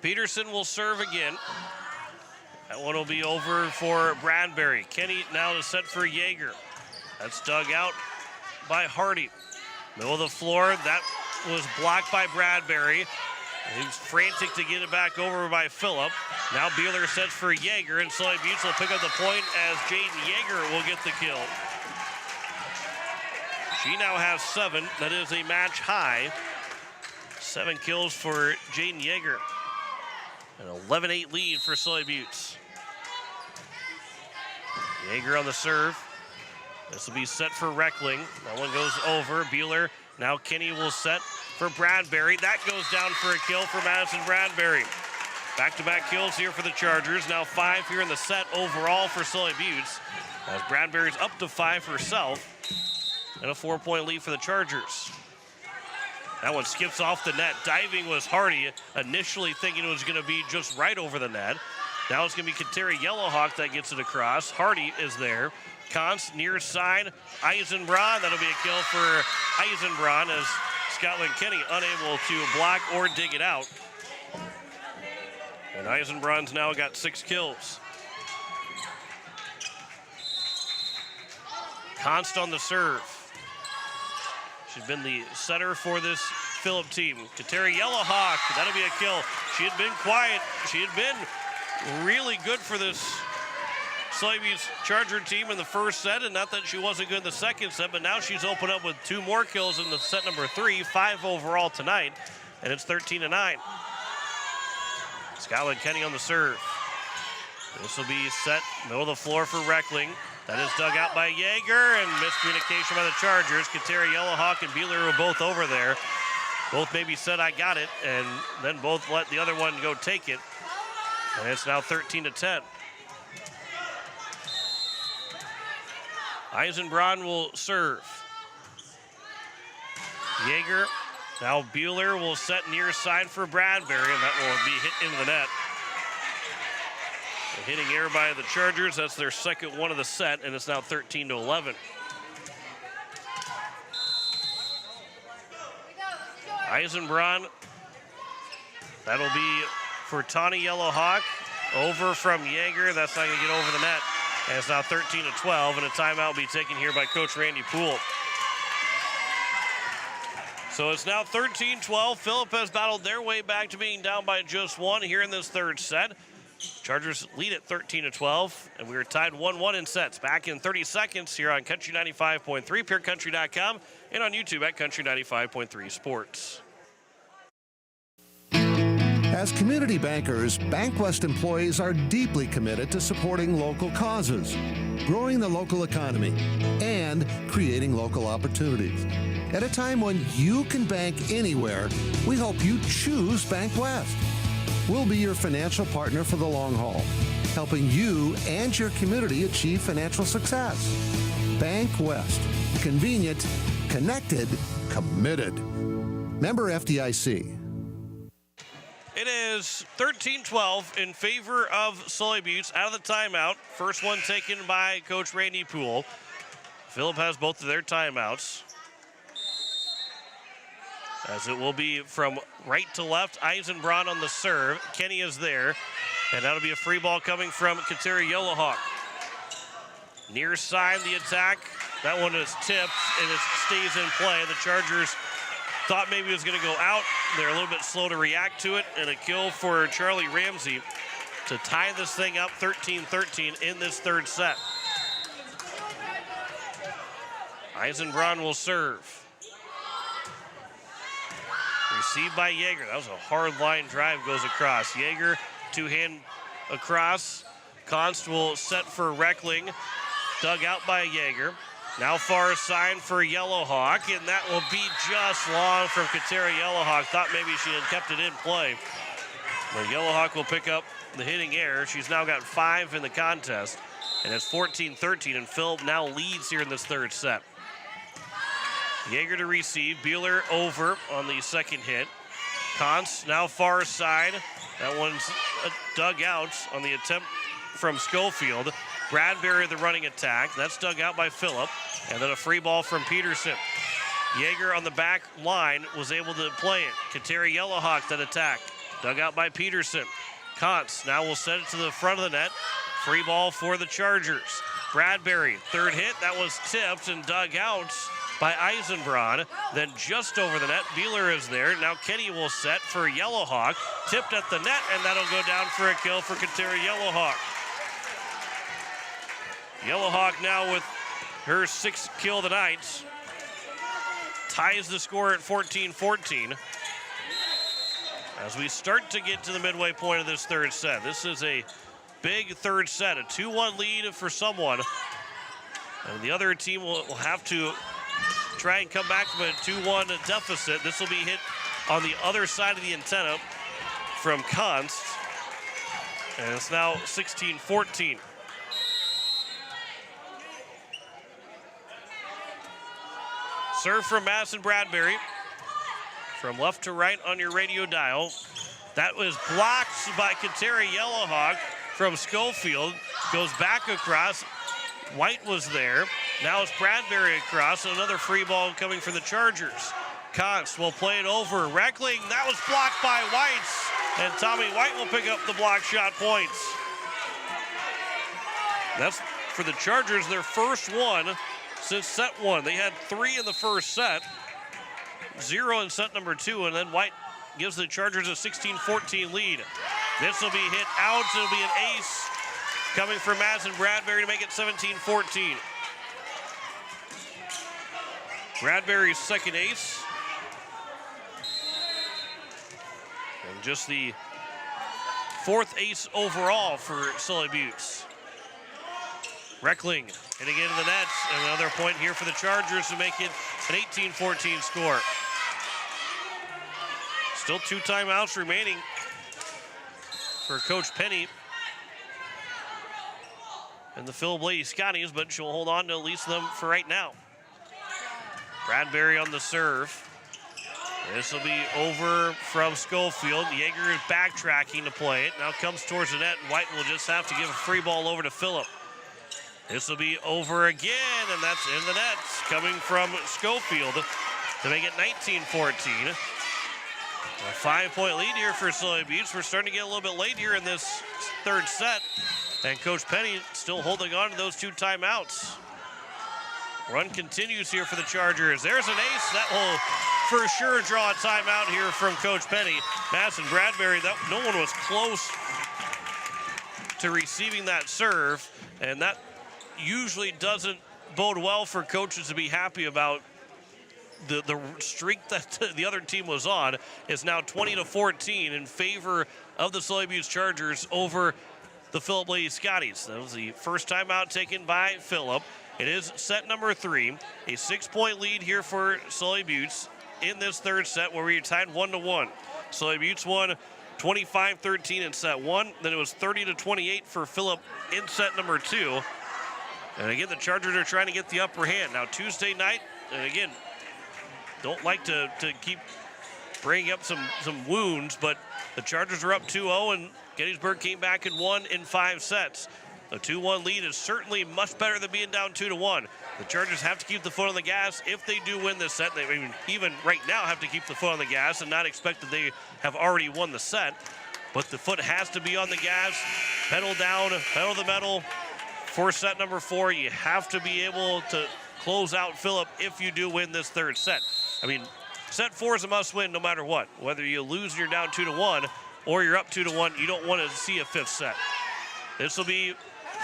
Peterson will serve again. That one will be over for Bradbury. Kenny now to set for Yeager. That's dug out by Hardy. Middle of the floor, that was blocked by Bradbury. He's frantic to get it back over by Phillip. Now Bueller sets for Yeager, and Sully Buttes will pick up the point as Jaden Yeager will get the kill. She now has 7. That is a match high. 7 kills for Jaden Yeager. An 11-8 lead for Sully Buttes. Yeager on the serve. This will be set for Reckling. That one goes over. Bueller. Now Kenny will set for Bradbury. That goes down for a kill for Madison Bradbury. Back-to-back kills here for the Chargers. Now 5 here in the set overall for Sully Buttes, as Bradbury's up to 5 herself, and a 4-point lead for the Chargers. That one skips off the net. Diving was Hardy, initially thinking it was going to be just right over the net. Now it's going to be Kateri Yellowhawk that gets it across. Hardy is there. Const near side. Eisenbrun. That'll be a kill for Eisenbrun, as Scotland Kenny unable to block or dig it out. And Eisenbrun's now got 6 kills. Const on the serve. She's been the setter for this Phillip team. Kateri Yellowhawk, that'll be a kill. She had been quiet. She had been really good for this Sully Buttes Charger team in the first set, and not that she wasn't good in the second set, but now she's opened up with 2 more kills in the set number 3, 5 overall tonight, and it's 13-9. Scotland Kenny on the serve. This will be set middle of the floor for Reckling. That is dug out by Yeager, and miscommunication by the Chargers. Kateri Yellowhawk and Bueller were both over there. Both maybe said, I got it, and then both let the other one go take it. And it's now 13-10. Eisenbrun will serve. Yeager. Now Bueller will set near side for Bradbury, and that will be hit into the net. A hitting error by the Chargers. That's their second one of the set, and it's now 13-11. Eisenbrun. That'll be for Tawny Yellowhawk. Over from Yeager. That's not going to get over the net. And it's now 13-12, and a timeout will be taken here by Coach Randy Poole. So it's now 13-12. Phillip has battled their way back to being down by just 1 here in this third set. Chargers lead at 13-12, and we are tied 1-1 in sets. Back in 30 seconds here on Country 95.3, PureCountry.com, and on YouTube at Country 95.3 Sports. As community bankers, BankWest employees are deeply committed to supporting local causes, growing the local economy, and creating local opportunities. At a time when you can bank anywhere, we hope you choose BankWest. We'll be your financial partner for the long haul, helping you and your community achieve financial success. BankWest. Convenient, connected, committed. Member FDIC. It is 13-12 in favor of Sully Buttes out of the timeout. First one taken by Coach Randy Poole. Phillip has both of their timeouts, as it will be from right to left. Eisenbrun on the serve. Kenny is there, and that'll be a free ball coming from Kateri Yellowhawk. Near side the attack. That one is tipped, and it stays in play. The Chargers thought maybe it was going to go out. They're a little bit slow to react to it, and a kill for Charlie Ramsey to tie this thing up 13-13 in this third set. Received by Yeager. That was a hard line drive, goes across. Yeager, two-hand across. Const will set for Reckling. Dug out by Yeager. Now far side for Yellowhawk, and that will be just long from Katera Yellowhawk. Thought maybe she had kept it in play. But Yellowhawk will pick up the hitting error. She's now got 5 in the contest, and it's 14-13, and Phil now leads here in this third set. Yeager to receive. Buehler over on the second hit. Const now far side. That one's dug out on the attempt from Schofield. Bradbury the running attack. That's dug out by Phillip. And then a free ball from Peterson. Yeager on the back line was able to play it. Kateri Yellowhawk that attack. Dug out by Peterson. Const now will set it to the front of the net. Free ball for the Chargers. Bradbury, third hit. That was tipped and dug out by Eisenbrod. Then just over the net, Buehler is there. Now Kenny will set for Yellowhawk. Tipped at the net, and that'll go down for a kill for Kateri Yellowhawk. Yellowhawk now with her 6th kill of the night. Ties the score at 14-14. As we start to get to the midway point of this third set. This is a big third set, a 2-1 lead for someone. And the other team will have to try and come back from a 2-1 deficit. This will be hit on the other side of the antenna from Const. And it's now 16-14. Serve from Madison Bradbury. From left to right on your radio dial. That was blocked by Kateri Yellowhawk from Schofield. Goes back across. White was there. Now it's Bradbury across. Another free ball coming for the Chargers. Const will play it over. Reckling, that was blocked by White. And Tommy White will pick up the block shot points. That's for the Chargers, their first one since set 1. They had 3 in the first set. 0 in set number 2, and then White gives the Chargers a 16-14 lead. This will be hit out. It'll be an ace coming from Madison Bradbury to make it 17-14. Bradbury's second ace. And just the 4th ace overall for Sully Buttes. Reckling hitting into the net. And another point here for the Chargers to make it an 18-14 score. Still 2 timeouts remaining for Coach Penny and the Phil Lady Scotties, but she'll hold on to at least them for right now. Bradbury on the serve. This will be over from Schofield. Yeager is backtracking to play it. Now comes towards the net, and White will just have to give a free ball over to Phillip. This will be over again, and that's in the net. Coming from Schofield to make it 19-14. A 5-point lead here for Sully Buttes. We're starting to get a little bit late here in this third set. And Coach Penny still holding on to those 2 timeouts. Run continues here for the Chargers. There's an ace. That will for sure draw a timeout here from Coach Penny. Madison Bradbury, no one was close to receiving that serve. And that usually doesn't bode well for coaches to be happy about. The streak that the other team was on is now 20-14 in favor of the Sully Buttes Chargers over the Phillip Lady Scotties. That was the first timeout taken by Phillip. It is set number 3, a 6-point lead here for Sully Buttes in this third set where we are tied 1-1. Sully Buttes won 25-13 in set 1. Then it was 30-28 for Phillip in set number 2. And again, the Chargers are trying to get the upper hand. Now Tuesday night, and again, don't like to keep bringing up some wounds, but the Chargers are up 2-0, and Gettysburg came back and won in 5 sets. A 2-1 lead is certainly much better than being down 2-1. The Chargers have to keep the foot on the gas if they do win this set. They even right now have to keep the foot on the gas and not expect that they have already won the set. But the foot has to be on the gas, pedal down, pedal the metal. For set number 4, you have to be able to close out Phillip if you do win this third set. I mean, set 4 is a must-win no matter what. Whether you lose and you're down 2-1 or you're up 2-1, you don't want to see a 5th set. This will be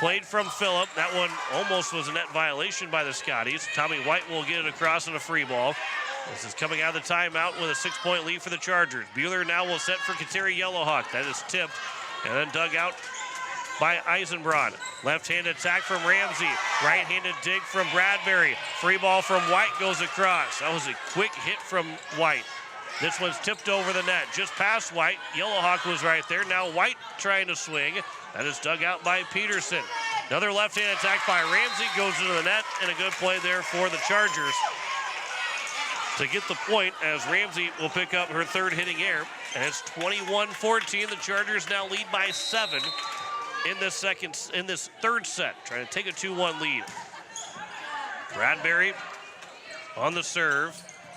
played from Phillip. That one almost was a net violation by the Scotties. Tommy White will get it across on a free ball. This is coming out of the timeout with a 6-point lead for the Chargers. Bueller now will set for Kateri Yellowhawk. That is tipped and then dug out by Eisenbrod. Left-handed attack from Ramsey. Right-handed dig from Bradbury. Free ball from White goes across. That was a quick hit from White. This one's tipped over the net, just past White. Yellowhawk was right there. Now White trying to swing. That is dug out by Peterson. Another left-hand attack by Ramsey goes into the net, and a good play there for the Chargers to get the point as Ramsey will pick up her third hitting error. And it's 21-14. The Chargers now lead by 7 in this third set, trying to take a 2-1 lead. Bradbury on the serve.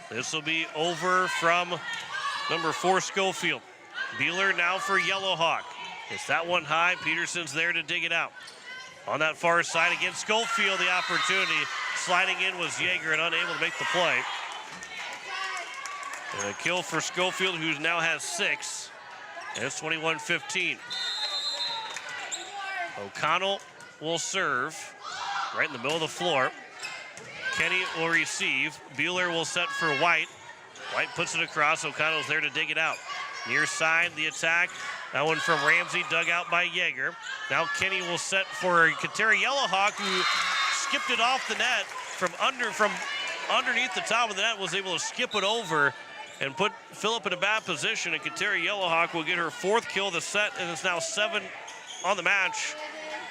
This will be over from number 4, Schofield. Bueller now for Yellowhawk. It's that one high. Peterson's there to dig it out. On that far side against Schofield, the opportunity. Sliding in was Yeager and unable to make the play. And a kill for Schofield, who now has 6. And it's 21-15. O'Connell will serve right in the middle of the floor. Kenny will receive. Bueller will set for White. White puts it across. O'Connell's there to dig it out. Near side, the attack. That one from Ramsey, dug out by Yeager. Now Kenny will set for Kateri Yellowhawk, who skipped it off the net from underneath the top of the net, was able to skip it over and put Phillip in a bad position. And Kateri Yellowhawk will get her 4th kill of the set, and it's now 7 on the match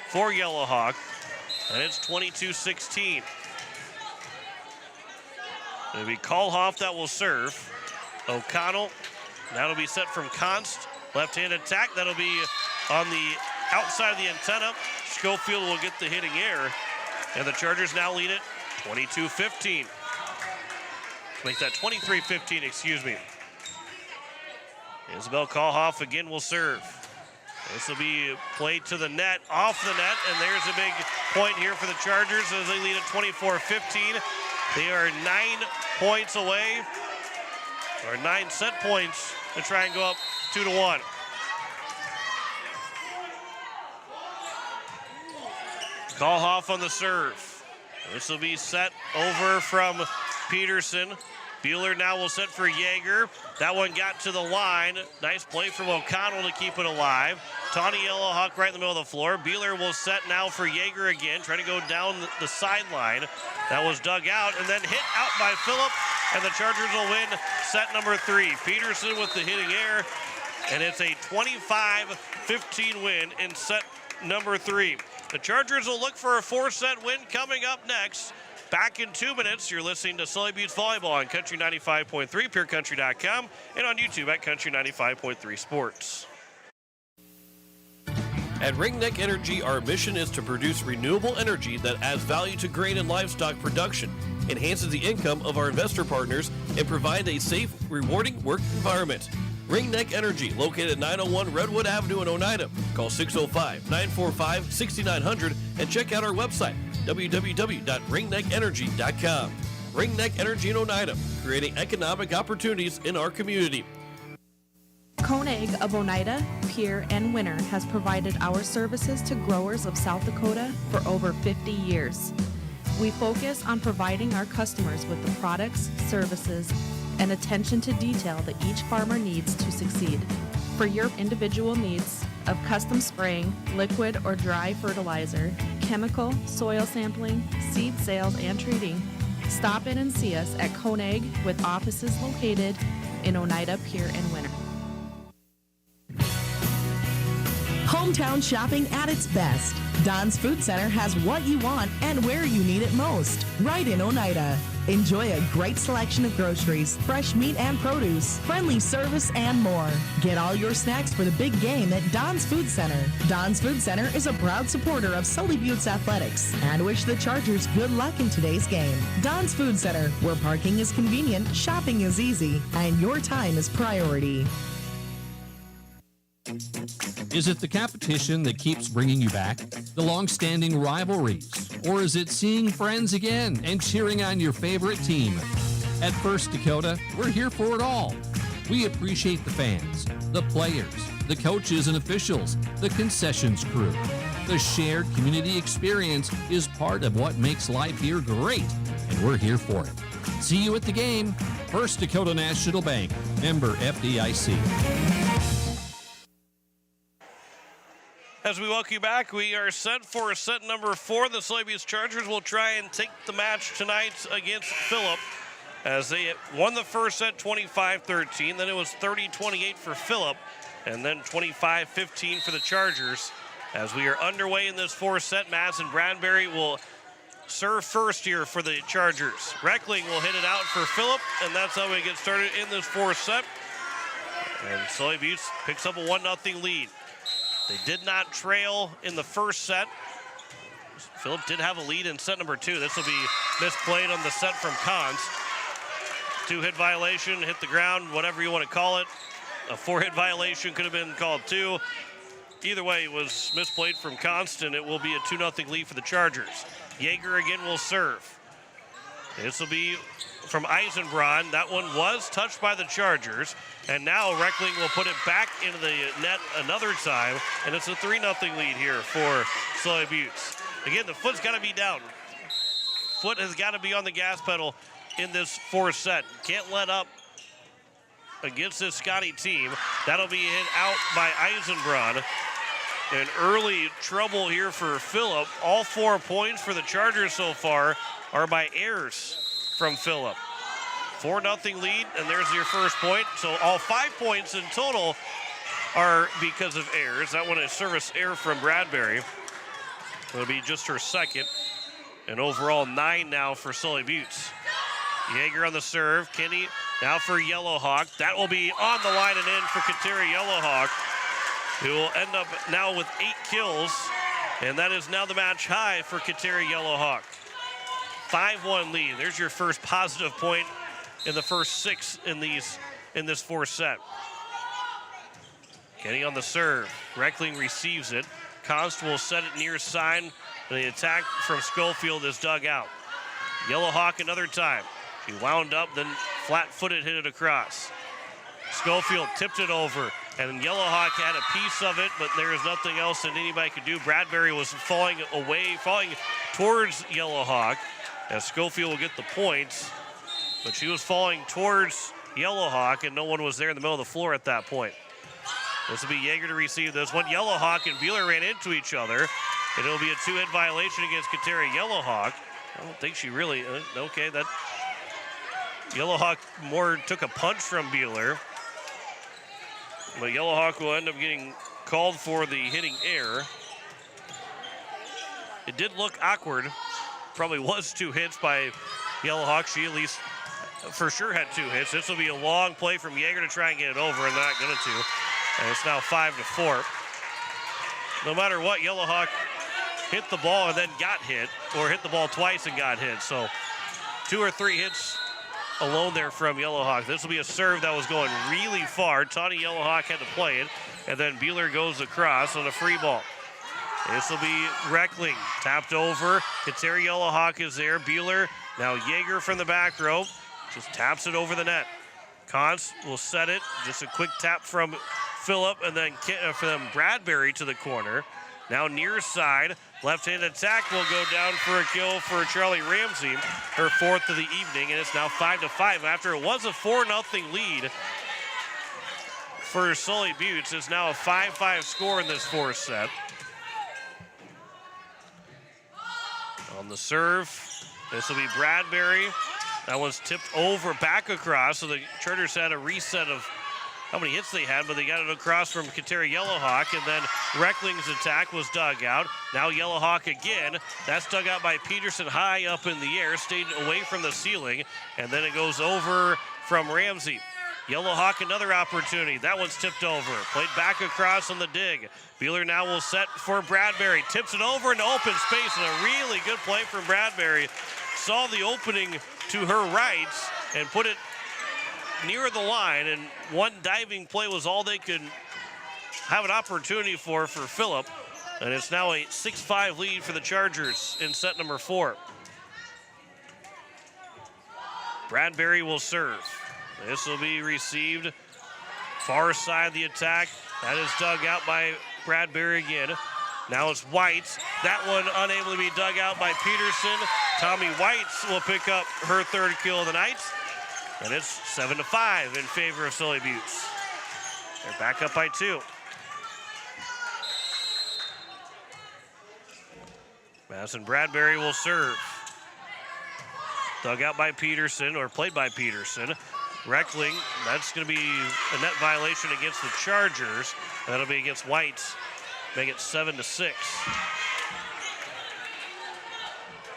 for Yellowhawk. And it's 22-16. It'll be Kalhoff that will serve. O'Connell, that'll be set from Const. Left-hand attack, that'll be on the outside of the antenna. Schofield will get the hitting error, and the Chargers now lead it 22-15. Make that 23-15, excuse me. Isabel Kalhoff again will serve. This will be played to the net, off the net, and there's a big point here for the Chargers as they lead at 24-15. They are 9 points away, or 9 set points to try and go up 2-1. Kalhoff on the serve. This will be set over from Peterson. Bueller now will set for Yeager. That one got to the line. Nice play from O'Connell to keep it alive. Tawny Yellowhawk right in the middle of the floor. Bueller will set now for Yeager again, trying to go down the sideline. That was dug out and then hit out by Phillip, and the Chargers will win set number 3. Peterson with the hitting error, and it's a 25-15 win in set number 3. The Chargers will look for a 4-set win coming up next. Back in 2 minutes, you're listening to Sully Buttes Volleyball on Country 95.3, PureCountry.com, and on YouTube at Country 95.3 Sports. At Ringneck Energy, our mission is to produce renewable energy that adds value to grain and livestock production, enhances the income of our investor partners, and provide a safe, rewarding work environment. Ringneck Energy, located at 901 Redwood Avenue in Oneida. Call 605-945-6900 and check out our website, www.ringneckenergy.com. Ringneck Energy in Oneida, creating economic opportunities in our community. Koenig of Oneida, Pierre, and Winter has provided our services to growers of South Dakota for over 50 years. We focus on providing our customers with the products, services, and attention to detail that each farmer needs to succeed. For your individual needs of custom spraying, liquid or dry fertilizer, chemical, soil sampling, seed sales, and treating, stop in and see us at Koenig with offices located in Oneida, Pierre, and Winter. Hometown shopping at its best. Don's Food Center has what you want and where you need it most, right in Oneida. Enjoy a great selection of groceries, fresh meat and produce, friendly service, and more. Get all your snacks for the big game at Don's Food Center. Don's Food Center is a proud supporter of Sully Buttes Athletics and wish the Chargers good luck in today's game. Don's Food Center, where parking is convenient, shopping is easy, and your time is priority. Is it the competition that keeps bringing you back? The long-standing rivalries? Or is it seeing friends again and cheering on your favorite team? At First Dakota, we're here for it all. We appreciate the fans, the players, the coaches and officials, the concessions crew. The shared community experience is part of what makes life here great, and we're here for it. See you at the game. First Dakota National Bank, member FDIC. As we welcome you back, we are set for set number 4. The Sully Buttes Chargers will try and take the match tonight against Phillip, as they won the first set 25-13. Then it was 30-28 for Phillip, and then 25-15 for the Chargers. As we are underway in this fourth set, Madison Bradbury will serve first here for the Chargers. Reckling will hit it out for Phillip, and that's how we get started in this fourth set. And Sully Buttes picks up a 1-0 lead. They did not trail in the first set. Phillip did have a lead in set number 2. This will be misplayed on the set from Const. 2-hit violation, hit the ground, whatever you want to call it. A 4-hit violation could have been called 2. Either way, it was misplayed from Const, and it will be a 2-0 lead for the Chargers. Yeager again will serve. This will be from Eisenbraun. That one was touched by the Chargers. And now Reckling will put it back into the net another time. And it's a 3-0 lead here for Sully Buttes. Again, the foot's got to be down. Foot has got to be on the gas pedal in this fourth set. Can't let up against this Scotty team. That'll be hit out by Eisenbraun. And early trouble here for Phillip. All 4 points for the Chargers so far are by errors from Phillip. 4-0 lead, and there's your first point. So all 5 points in total are because of errors. That one is service error from Bradbury. It'll be just her second. And overall 9 now for Sully Buttes. Yeager on the serve. Kenny now for Yellowhawk. That will be on the line and in for Kateri Yellowhawk, who will end up now with 8 kills. And that is now the match high for Kateri Yellowhawk. 5-1 lead. There's your first positive point in the first 6 in this fourth set. Kenny on the serve. Reckling receives it. Const will set it near side. The attack from Schofield is dug out. Yellowhawk another time. She wound up, then flat-footed hit it across. Schofield tipped it over, and Yellowhawk had a piece of it, but there is nothing else that anybody could do. Bradbury was falling towards Yellowhawk, as Schofield will get the points, but she was falling towards Yellowhawk, and no one was there in the middle of the floor at that point. This will be Yeager to receive this one. Yellowhawk and Beeler ran into each other, and it'll be a 2-hit violation against Kateri Yellowhawk. I don't think she really, okay, that Yellowhawk more took a punch from Beeler, but Yellowhawk will end up getting called for the hitting error. It did look awkward. Probably was 2 hits by Yellowhawk. She at least for sure had 2 hits. This will be a long play from Yeager to try and get it over, and not going to. And it's now 5-4. No matter what, Yellowhawk hit the ball and then got hit, or hit the ball twice and got hit. So 2 or 3 hits alone there from Yellowhawk. This will be a serve that was going really far. Tawny Yellowhawk had to play it, and then Beeler goes across on a free ball. This will be Reckling, tapped over. Kateri Yellowhawk is there. Beeler, now Yeager from the back row, just taps it over the net. Const will set it, just a quick tap from Phillip, and then from Bradbury to the corner. Now near side, left-hand attack will go down for a kill for Charlie Ramsey, her 4th of the evening, and it's now 5-5. After it was a 4-0 lead for Sully Buttes, it's now a 5-5 score in this fourth set. On the serve, this will be Bradbury. That one's tipped over, back across, so the Chargers had a reset of how many hits they had, but they got it across from Kateri Yellowhawk, and then Reckling's attack was dug out. Now Yellowhawk again. That's dug out by Peterson high up in the air, stayed away from the ceiling, and then it goes over from Ramsey. Yellowhawk another opportunity. That one's tipped over. Played back across on the dig. Beeler now will set for Bradbury. Tips it over into open space, and a really good play from Bradbury. Saw the opening to her right and put it near the line, and one diving play was all they could have an opportunity for Phillip. And it's now a 6-5 lead for the Chargers in set number 4. Bradbury will serve. This will be received far side of the attack. That is dug out by Bradbury again. Now it's White. That one unable to be dug out by Peterson. Tommy White will pick up her 3rd kill of the night. And it's 7-5 in favor of Sully Buttes. They're back up by 2. Madison Bradbury will serve. Dug out by Peterson, or played by Peterson. Reckling, that's going to be a net violation against the Chargers. And that'll be against White. Make it 7-6.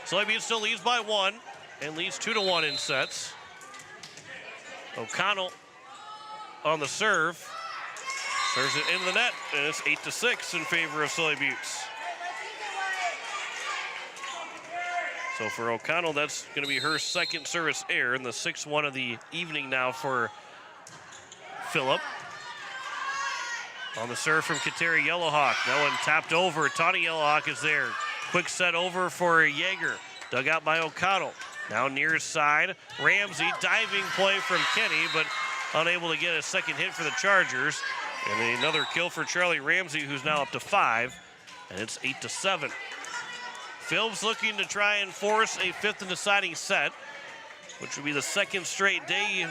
Sully Buttes still leads by 1 and leads 2-1 in sets. O'Connell on the serve. Serves it into the net, and it's 8-6 in favor of Sully Buttes. So for O'Connell, that's going to be her second service error, and the 6-1 of the evening now for Phillip. On the serve from Kateri Yellowhawk. That one tapped over. Tawny Yellowhawk is there. Quick set over for Yeager. Dug out by O'Connell. Now near side. Ramsey, diving play from Kenny, but unable to get a second hit for the Chargers. And another kill for Charlie Ramsey, who's now up to 5. And it's 8-7. Phillips looking to try and force a 5th and deciding set, which would be the second straight game,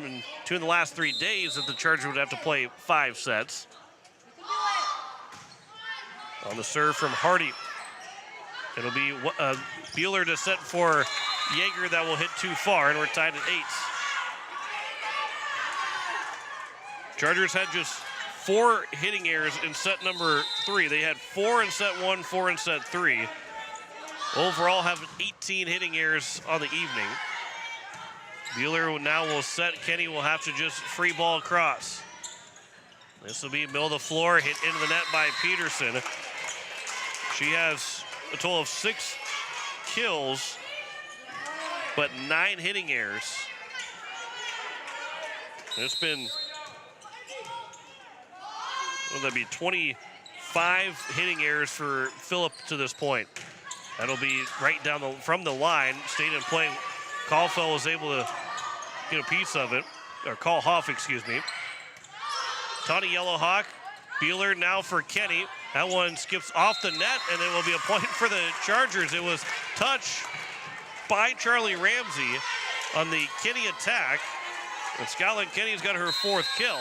and 2 in the last 3 days that the Chargers would have to play 5 sets. On the serve from Hardy. It'll be Bueller to set for Yeager. That will hit too far, and we're tied at 8. Chargers had just 4 hitting errors in set number 3. They had 4 in set 1, 4 in set 3. Overall have 18 hitting errors on the evening. Bueller now will set. Kenny will have to just free ball across. This will be middle of the floor, hit into the net by Peterson. She has a total of 6 kills, but 9 hitting errors. It's been, will that be 25 hitting errors for Phillip to this point. That'll be right down from the line. Stayed in play. Caulfield was able to get a piece of it, or Hoff, excuse me. Tawny Yellowhawk. Bueller now for Kenny. That one skips off the net, and it will be a point for the Chargers. It was touch by Charlie Ramsey on the Kenny attack. And Skyline Kenny's got her 4th kill.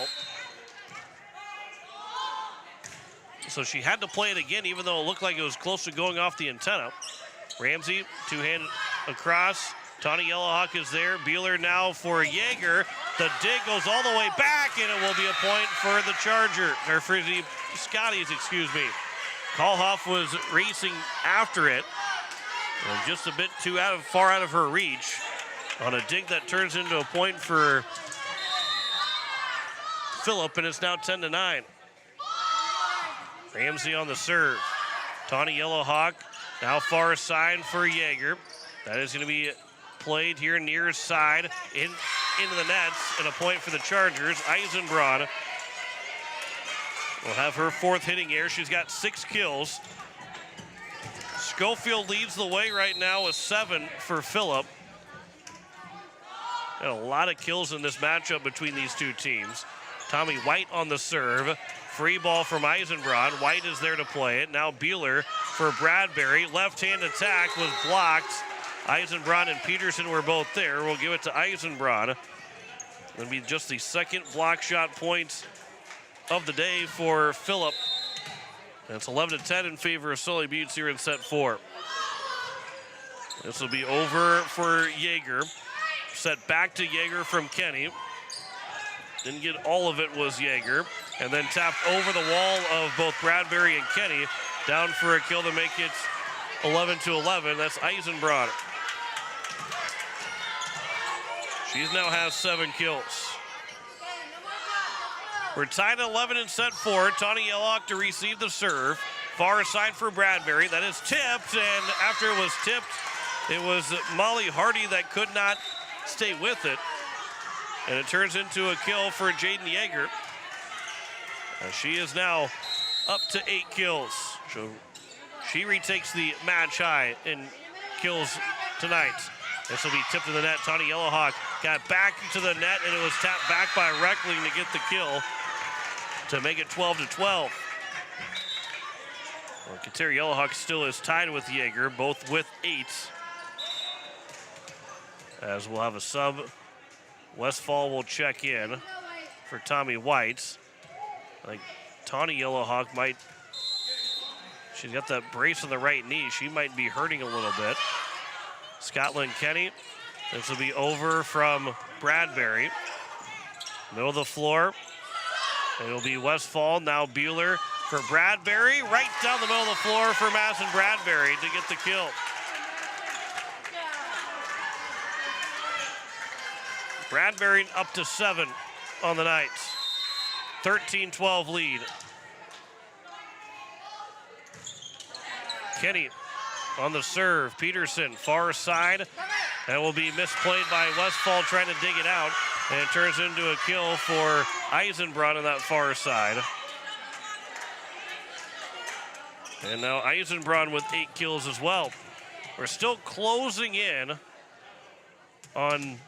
So she had to play it again, even though it looked like it was close to going off the antenna. Ramsey, 2-hand across. Tawny Yellowhawk is there. Bueller now for Yeager. The dig goes all the way back, and it will be a point for the Charger, or for the Scotties, excuse me. Kalhoff was racing after it, and just a bit too far out of her reach on a dig that turns into a point for Phillip, and it's now 10-9. Ramsey on the serve. Tawny Yellowhawk now far side for Yeager. That is going to be played here near side into the nets, and a point for the Chargers. Eisenbraun will have her 4th hitting error. She's got 6 kills. Schofield leads the way right now with 7 for Phillip. And a lot of kills in this matchup between these two teams. Tommy White on the serve. Free ball from Eisenbraun. White is there to play it. Now Bueller for Bradbury. Left-hand attack was blocked. Eisenbraun and Peterson were both there. We'll give it to Eisenbraun. It'll be just the 2nd block shot point of the day for Phillip. And it's 11-10 in favor of Sully Buttes here in set 4. This will be over for Yeager. Set back to Yeager from Kenny. Didn't get all of it, was Yeager. And then tapped over the wall of both Bradbury and Kenny. Down for a kill to make it 11-11. That's Eisenbraun. She now has 7 kills. We're tied at 11 in set 4. Tawny Yellowhawk to receive the serve. Far side for Bradbury. That is tipped, and after it was tipped, it was Molly Hardy that could not stay with it. And it turns into a kill for Jaden Yeager. She is now up to 8 kills. So she retakes the match high in kills tonight. This will be tipped to the net. Tawny Yellowhawk got back into the net, and it was tapped back by Reckling to get the kill to make it 12-12. Well, Kateri Yellowhawk still is tied with Yeager, both with 8. As we'll have a sub. Westfall will check in for Tommy White. I think Tawny Yellowhawk might, she's got that brace on the right knee. She might be hurting a little bit. Scotland Kenny. This will be over from Bradbury. Middle of the floor. It'll be Westfall, now Bueller for Bradbury. Right down the middle of the floor for Madison Bradbury to get the kill. Bradbury up to 7 on the night. 13-12 lead. Kenny on the serve. Peterson, far side. That will be misplayed by Westfall trying to dig it out. And it turns into a kill for Eisenbrunn on that far side. And now Eisenbrunn with 8 kills as well. We're still closing in on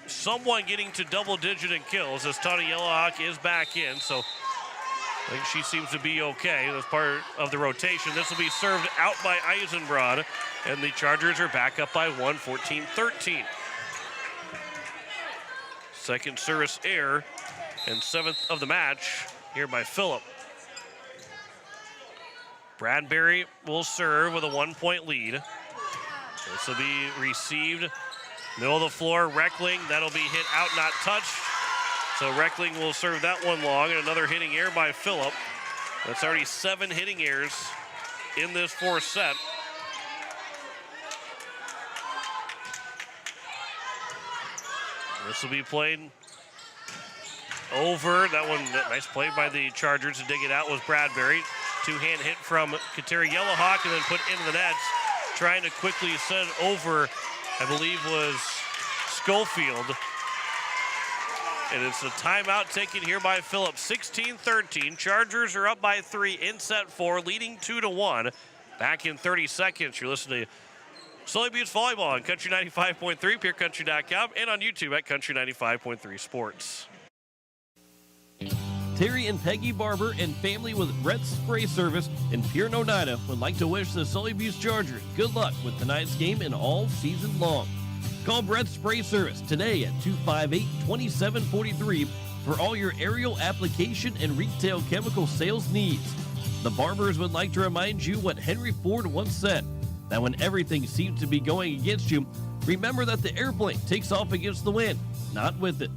someone getting to double-digit in kills as Tawny Yellowhawk is back in. So I think she seems to be okay. That's part of the rotation. This will be served out by Eisenbrunn. And the Chargers are back up by 1, 14-13. Second service error and 7th of the match here by Phillip. Bradbury will serve with a 1-point lead. This will be received. Middle of the floor, Reckling. That'll be hit out, not touched. So Reckling will serve that one long, and another hitting error by Phillip. That's already 7 hitting errors in this fourth set. This will be played over. That one, nice play by the Chargers to dig it out, was Bradbury. Two-hand hit from Kateri Yellowhawk and then put into the nets. Trying to quickly send over, I believe, was Schofield. And it's a timeout taken here by Phillip. 16-13. Chargers are up by 3 in set 4, leading 2-1. Back in 30 seconds. You're listening to Sully Buttes Volleyball on Country 95.3, PureCountry.com, and on YouTube at Country 95.3 Sports. Terry and Peggy Barber and family with Red Spray Service in Pierre, Oneida would like to wish the Sully Buttes Chargers good luck with tonight's game and all season long. Call Red Spray Service today at 258-2743 for all your aerial application and retail chemical sales needs. The Barbers would like to remind you what Henry Ford once said, that when everything seems to be going against you, remember that the airplane takes off against the wind, not with it.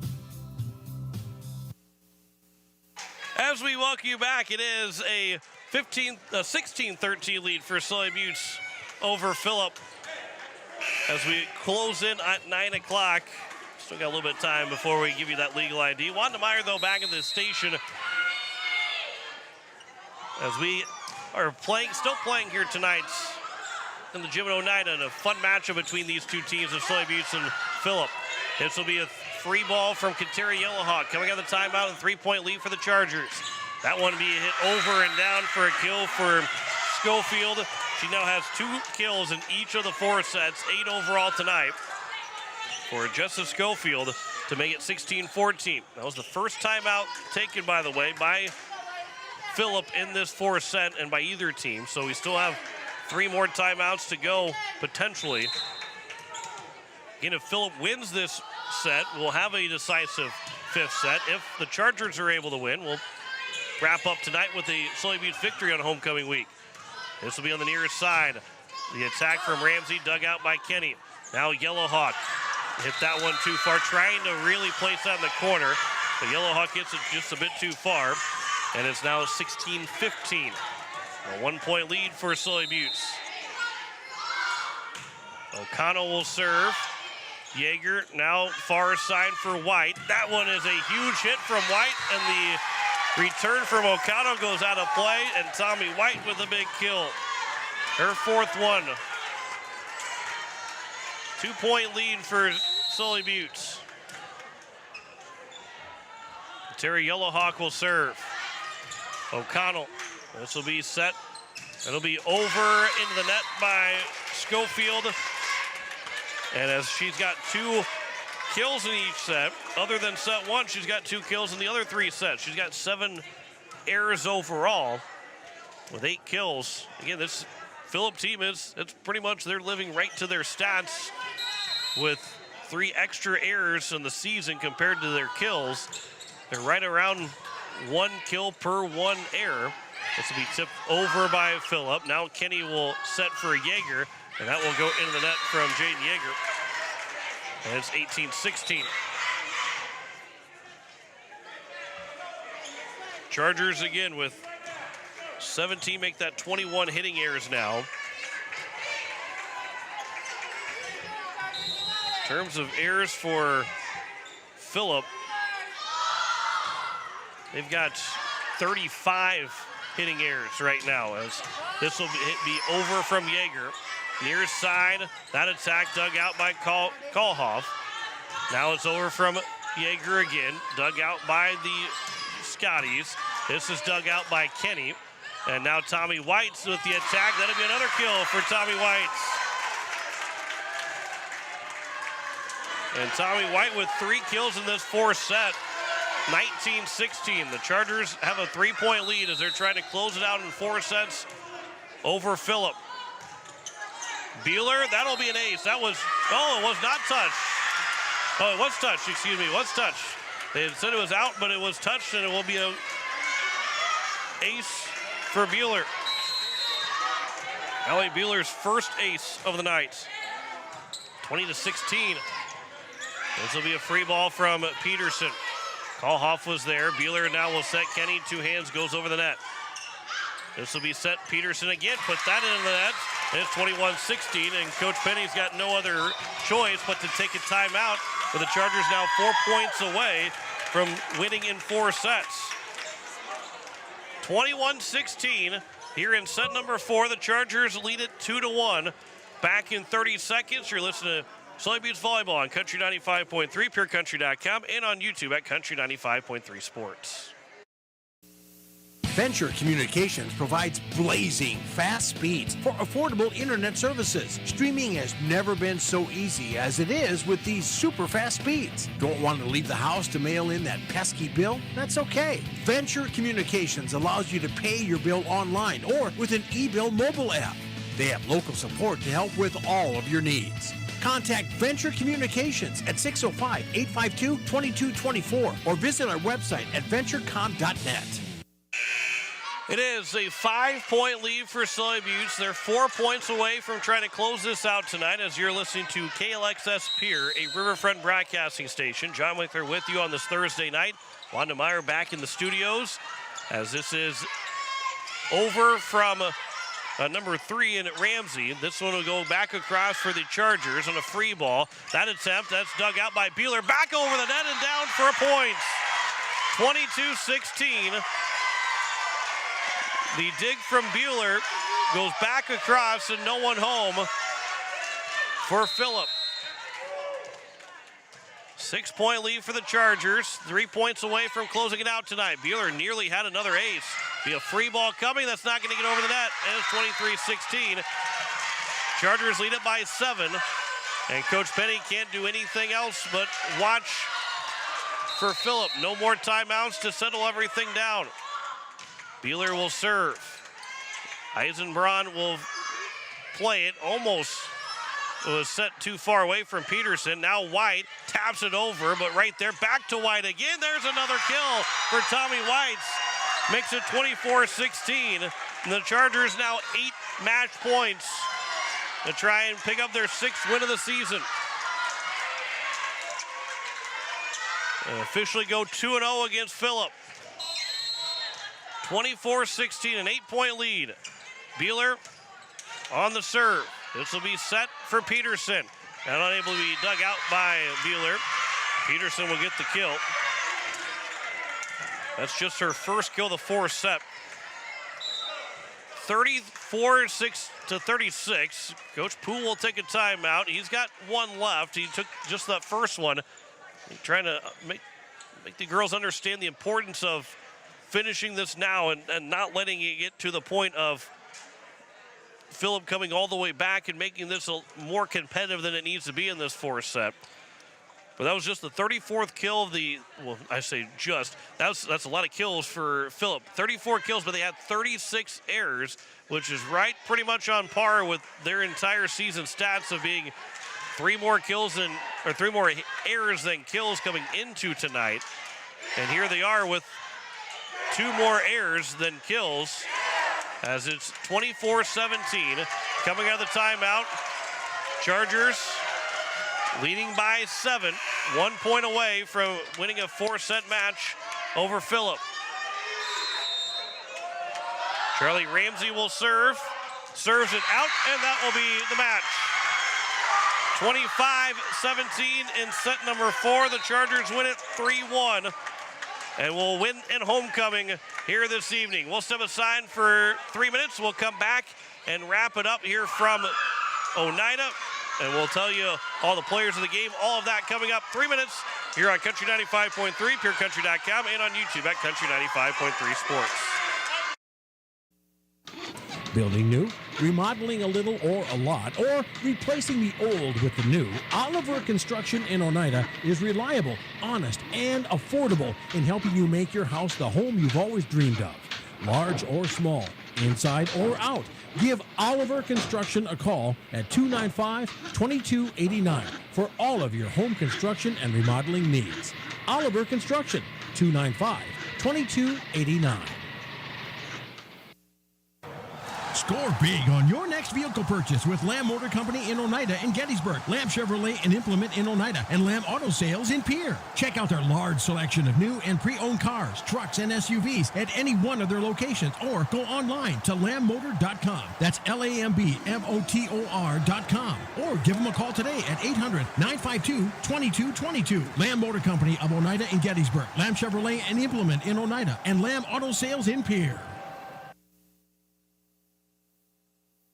As we welcome you back, it is a 16-13 lead for Sully Buttes over Phillip. As we close in at 9 o'clock, still got a little bit of time before we give you that legal ID. Wanda Meyer, though, back in the station as we are still playing here tonight in the gym in Oneida, and a fun matchup between these two teams of Sully Buttes and Phillip. This will be a free ball from Kateri Yellowhawk coming out of the timeout, and 3-point lead for the Chargers. That one be hit over and down for a kill for Schofield. She now has 2 kills in each of the 4 sets, 8 overall tonight for Justice Schofield to make it 16-14. That was the first timeout taken, by the way, by Phillip in this 4th set and by either team. So we still have 3 more timeouts to go, potentially. Again, if Phillip wins this set, we'll have a decisive 5th set. If the Chargers are able to win, we'll wrap up tonight with a Sully Buttes victory on homecoming week. This will be on the near side. The attack from Ramsey, dug out by Kenny. Now Yellowhawk hit that one too far, trying to really place that in the corner. But Yellowhawk hits it just a bit too far, and it's now 16-15. A 1-point lead for Sully Buttes. O'Connell will serve. Yeager now far side for White. That one is a huge hit from White, and the return from O'Connell goes out of play, and Tommy White with a big kill. Her 4th one. 2-point lead for Sully Buttes. Terry Yellowhawk will serve. O'Connell. This will be set. It'll be over into the net by Schofield. And as she's got 2 kills in each set, other than set 1, she's got 2 kills in the other 3 sets. She's got 7 errors overall with 8 kills. Again, this Phillip team it's pretty much they're living right to their stats with 3 extra errors in the season compared to their kills. They're right around 1 kill per 1 error. This will be tipped over by Phillip. Now Kenny will set for Yeager, and that will go into the net from Jaden Yeager. And it's 18-16. Chargers again with 17, make that 21 hitting errors now. In terms of errors for Phillip, they've got 35 hitting errors right now, as this will be over from Yeager. Near side, that attack dug out by Kalhoff. Now it's over from Yeager again, dug out by the Scotties. This is dug out by Kenny. And now Tommy White's with the attack. That'll be another kill for Tommy White's. And Tommy White with 3 kills in this 4th set. 19-16. The Chargers have a 3-point lead as they're trying to close it out in 4 sets over Phillip. Beeler, that'll be an ace. That was, oh, it was not touched. Oh, it was touched, excuse me, it was touched. They said it was out, but it was touched, and it will be a ace for Beeler. Ellie Beeler's first ace of the night. 20-16. This will be a free ball from Peterson. Kalhoff was there. Beeler now will set Kenny. 2 hands, goes over the net. This will be set Peterson again. Put that into the net. And it's 21-16, and Coach Penny's got no other choice but to take a timeout, with the Chargers now 4 points away from winning in 4 sets. 21-16 here in set number 4. The Chargers lead it 2-1. Back in 30 seconds. You're listening to Sully Buttes Volleyball on Country 95.3, PureCountry.com, and on YouTube at Country 95.3 Sports. Venture Communications provides blazing fast speeds for affordable internet services. Streaming has never been so easy as it is with these super fast speeds. Don't want to leave the house to mail in that pesky bill? That's okay. Venture Communications allows you to pay your bill online or with an e-bill mobile app. They have local support to help with all of your needs. Contact Venture Communications at 605-852-2224 or visit our website at venturecom.net. It is a 5-point lead for Sully Buttes. They're 4 points away from trying to close this out tonight as you're listening to KLXS Pier, a Riverfront broadcasting station. John Winkler with you on this Thursday night. Wanda Meyer back in the studios as this is over from number 3 in Ramsey. This one will go back across for the Chargers on a free ball. That attempt, that's dug out by Beeler. Back over the net and down for a point. 22-16. The dig from Beeler goes back across and no one home for Phillip. 6-point lead for the Chargers. 3 points away from closing it out tonight. Beeler nearly had another ace. Be a free ball coming. That's not going to get over the net. And it's 23-16. Chargers lead it by 7. And Coach Penny can't do anything else but watch for Phillip. No more timeouts to settle everything down. Beeler will serve. Eisenbraun will play it. Almost was set too far away from Peterson. Now White taps it over, but right there, back to White again. There's another kill for Tommy White. Makes it 24-16. And the Chargers now 8 match points to try and pick up their 6th win of the season. And officially go 2-0 against Phillip. 24-16, an 8-point lead. Beeler on the serve. This will be set for Peterson. And unable to be dug out by Beeler. Peterson will get the kill. That's just her first kill of the 4th set. 34-6-36. Coach Poole will take a timeout. He's got 1 left. He took just that first one. Trying to make the girls understand the importance of finishing this now and not letting it get to the point of Phillip coming all the way back and making this more competitive than it needs to be in this 4th set. But that was just the 34th kill of the, well, I say just, that's a lot of kills for Phillip. 34 kills, but they had 36 errors, which is right pretty much on par with their entire season stats of being three more errors than kills coming into tonight. And here they are with 2 more errors than kills, as it's 24-17. Coming out of the timeout, Chargers leading by 7, 1 point away from winning a 4-set match over Phillip. Charlie Ramsey will serve, serves it out, and that will be the match. 25-17 in set number 4. The Chargers win it 3-1 and will win in homecoming here this evening. We'll step aside for 3 minutes. We'll come back and wrap it up here from Oneida, and we'll tell you all the players of the game, all of that coming up 3 minutes here on Country 95.3, purecountry.com, and on YouTube at Country 95.3 Sports. Building new, remodeling a little or a lot, or replacing the old with the new, Oliver Construction in Oneida is reliable, honest, and affordable in helping you make your house the home you've always dreamed of. Large or small, inside or out, give Oliver Construction a call at 295-2289 for all of your home construction and remodeling needs. Oliver Construction, 295-2289. Score big on your next vehicle purchase with Lamb Motor Company in Oneida and Gettysburg, Lamb Chevrolet and Implement in Oneida, and Lamb Auto Sales in Pierre. Check out their large selection of new and pre-owned cars, trucks, and SUVs at any one of their locations, or go online to lambmotor.com. That's LAMBMOTOR.com. Or give them a call today at 800-952-2222. Lamb Motor Company of Oneida and Gettysburg, Lamb Chevrolet and Implement in Oneida, and Lamb Auto Sales in Pierre.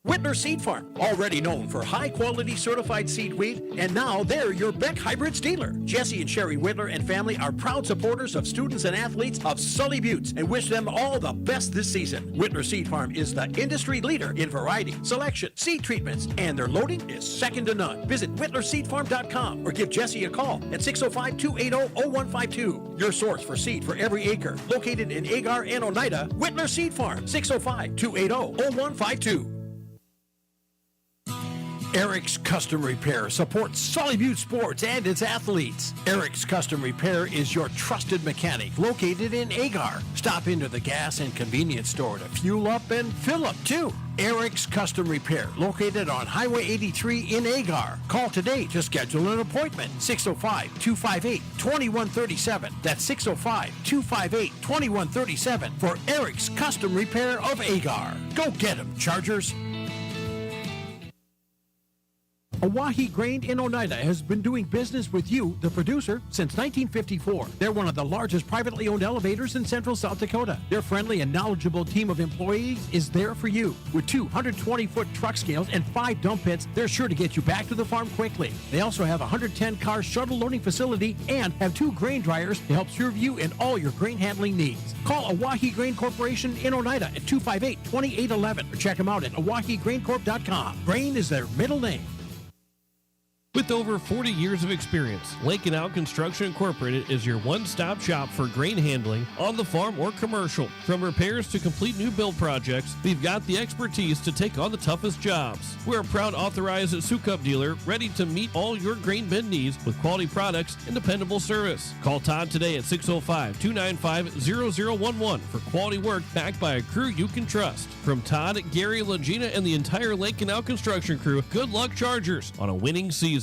Whitner Seed Farm, already known for high-quality certified seed wheat, and now they're your Beck Hybrids dealer. Jesse and Sherry Whitner and family are proud supporters of students and athletes of Sully Buttes and wish them all the best this season. Whitner Seed Farm is the industry leader in variety, selection, seed treatments, and their loading is second to none. Visit WhitnerSeedFarm.com or give Jesse a call at 605-280-0152. Your source for seed for every acre. Located in Agar and Oneida, Whitner Seed Farm, 605-280-0152. Eric's Custom Repair supports Sully Butte Sports and its athletes. Eric's Custom Repair is your trusted mechanic located in Agar. Stop into the gas and convenience store to fuel up and fill up too. Eric's Custom Repair, located on Highway 83 in Agar. Call today to schedule an appointment. 605-258-2137. That's 605-258-2137 for Eric's Custom Repair of Agar. Go get them, Chargers. Oahe Grain in Oneida has been doing business with you, the producer, since 1954. They're one of the largest privately owned elevators in central South Dakota. Their friendly and knowledgeable team of employees is there for you. With 220-foot truck scales and 5 dump pits, they're sure to get you back to the farm quickly. They also have a 110-car shuttle loading facility and have 2 grain dryers to help serve you in all your grain handling needs. Call Oahe Grain Corporation in Oneida at 258-2811 or check them out at oahegraincorp.com. Grain is their middle name. With over 40 years of experience, Lake and Out Construction Incorporated is your one-stop shop for grain handling on the farm or commercial. From repairs to complete new build projects, we've got the expertise to take on the toughest jobs. We're a proud authorized Sukup dealer ready to meet all your grain bin needs with quality products and dependable service. Call Todd today at 605-295-0011 for quality work backed by a crew you can trust. From Todd, Gary, Legina, and the entire Lake and Out Construction crew, good luck Chargers on a winning season.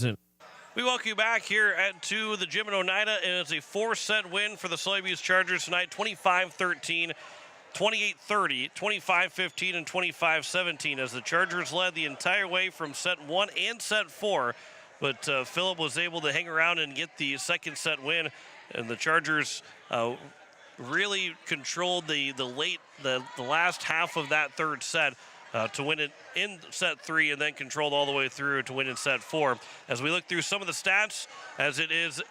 We welcome you back here to the gym in Oneida, and it's a 4-set win for the Sully Buttes Chargers tonight, 25-13, 28-30, 25-15, and 25-17, as the Chargers led the entire way from set 1 and set 4, but Phillip was able to hang around and get the second set win, and the Chargers really controlled the last half of that third set to win it in set 3 and then controlled all the way through to win in set 4. As we look through some of the stats, as it is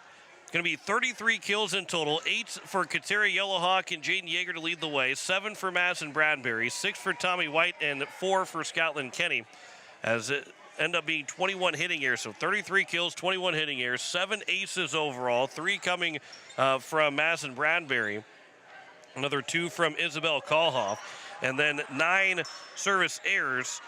going to be 33 kills in total, 8 for Kateri Yellowhawk and Jaden Yeager to lead the way, 7 for Madison Bradbury, 6 for Tommy White, and 4 for Scotland Kenny, as it end up being 21 hitting errors. So 33 kills, 21 hitting errors, 7 aces overall, 3 coming from Madison Bradbury, another 2 from Isabel Kalhoff, and then 9 service errors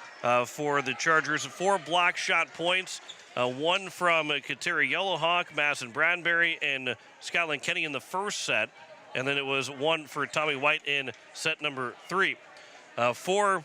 for the Chargers, 4 block shot points One from Kateri Yellowhawk, Madison Bradbury, and Scotland Kenny in the first set. And then it was one for Tommy White in set number 3. For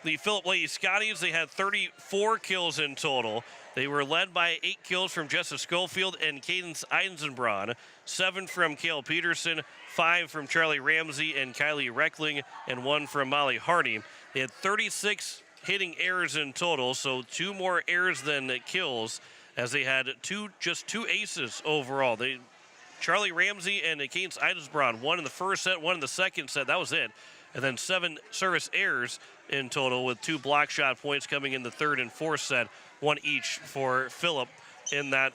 the Philip Lady Scotties, they had 34 kills in total. They were led by 8 kills from Jessica Schofield and Cadence Eisenbraun, 7 from Kale Peterson, 5 from Charlie Ramsey and Kylie Reckling, and 1 from Molly Hardy. They had 36 hitting errors in total, so 2 more errors than kills, as they had just two aces overall. Charlie Ramsey and Cadence Eisenbraun, 1 in the first set, 1 in the second set. That was it. And then 7 service errors in total, with 2 block shot points coming in the third and fourth set, 1 each for Phillip in that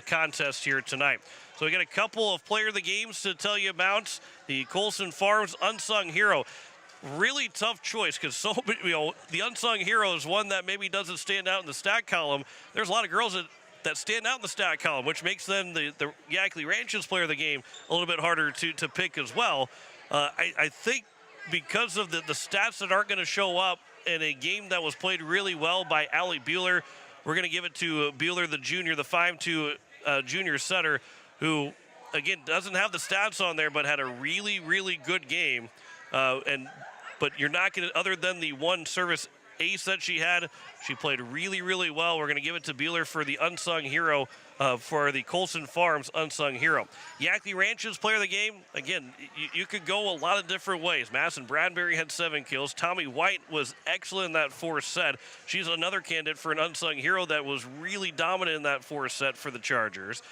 contest here tonight. So we got a couple of player of the games to tell you about. The Colson Farms Unsung Hero. Really tough choice, because the unsung hero is one that maybe doesn't stand out in the stat column. There's a lot of girls that stand out in the stat column, which makes them the Yackley Ranches player of the game a little bit harder to pick as well. I think because of the stats that aren't going to show up in a game that was played really well by Allie Bueller, we're going to give it to Bueller, the junior, the 5'2" junior setter, who, again, doesn't have the stats on there, but had a really, really good game. But you're not going to, other than the 1 service ace that she had, she played really, really well. We're going to give it to Bueller for the unsung hero, for the Colson Farms unsung hero. Yackley Ranches player of the game, again, you could go a lot of different ways. Madison Bradbury had 7 kills. Tommy White was excellent in that 4th set. She's another candidate for an unsung hero that was really dominant in that 4th set for the Chargers.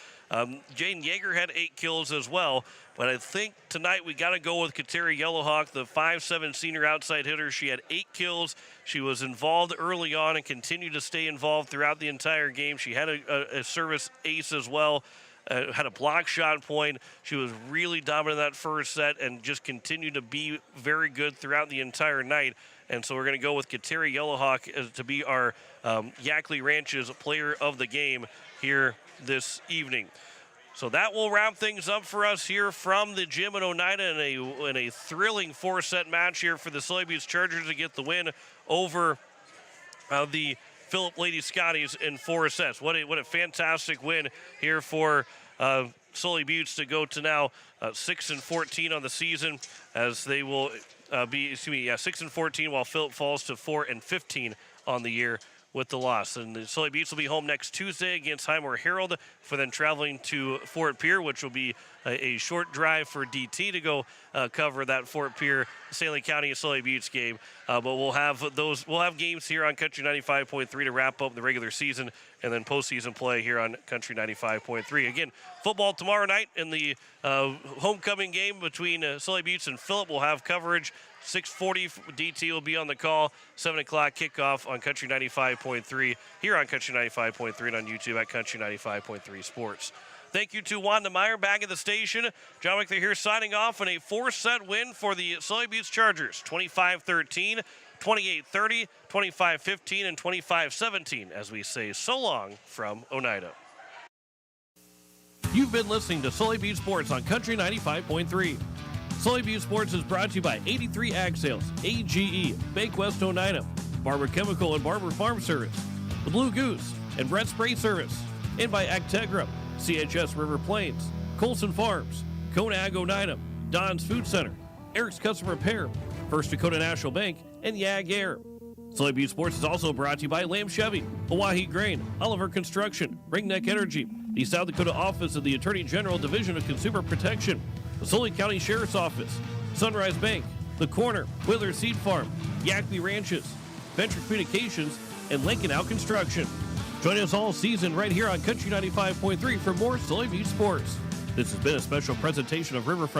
Jane Yeager had 8 kills as well, but I think tonight we got to go with Kateri Yellowhawk, the 5'7" senior outside hitter. She had 8 kills. She was involved early on and continued to stay involved throughout the entire game. She had a service ace as well, had a block shot point. She was really dominant in that first set and just continued to be very good throughout the entire night. And so we're going to go with Kateri Yellowhawk to be our Yackley Ranches player of the game here this evening. So that will wrap things up for us here from the gym in Oneida in a thrilling 4-set match here for the Sully Buttes Chargers to get the win over the Philip Lady Scotties in 4 sets. What a fantastic win here for Sully Buttes to go to now 6-14 on the season, as they will be 6-14, while Philip falls to 4-15 on the year with the loss. And the Sully Buttes will be home next Tuesday against Highmore Herald, for then traveling to Fort Pierre, which will be a short drive for DT to go cover that Fort Pierre, Stanley County, Sully Buttes game. But we'll have games here on Country 95.3 to wrap up the regular season, and then postseason play here on Country 95.3. Again, football tomorrow night in the homecoming game between Sully Buttes and Phillip. We'll have coverage. 6:40 DT will be on the call. 7 o'clock kickoff on Country 95.3 here on Country 95.3 and on YouTube at Country 95.3 Sports. Thank you to Wanda Meyer back at the station. John Wickler here signing off on a 4-set win for the Sully Buttes Chargers. 25-13, 28-30, 25-15, and 25-17 as we say so long from Oneida. You've been listening to Sully Buttes Sports on Country 95.3. Sully Buttes Sports is brought to you by 83 Ag Sales, AGE, Bank West Oneida, Barber Chemical and Barber Farm Service, The Blue Goose, and Brett Spray Service, and by Actegra, CHS River Plains, Colson Farms, Kona Ag Oneida, Don's Food Center, Eric's Custom Repair, First Dakota National Bank, and Yag Air. Sully Buttes Sports is also brought to you by Lamb Chevy, Hawaii Grain, Oliver Construction, Ringneck Energy, the South Dakota Office of the Attorney General Division of Consumer Protection, the Sully County Sheriff's Office, Sunrise Bank, The Corner, Whittler Seed Farm, Yackley Ranches, Venture Communications, and Lincoln Out Construction. Join us all season right here on Country 95.3 for more Sully Buttes Sports. This has been a special presentation of Riverfront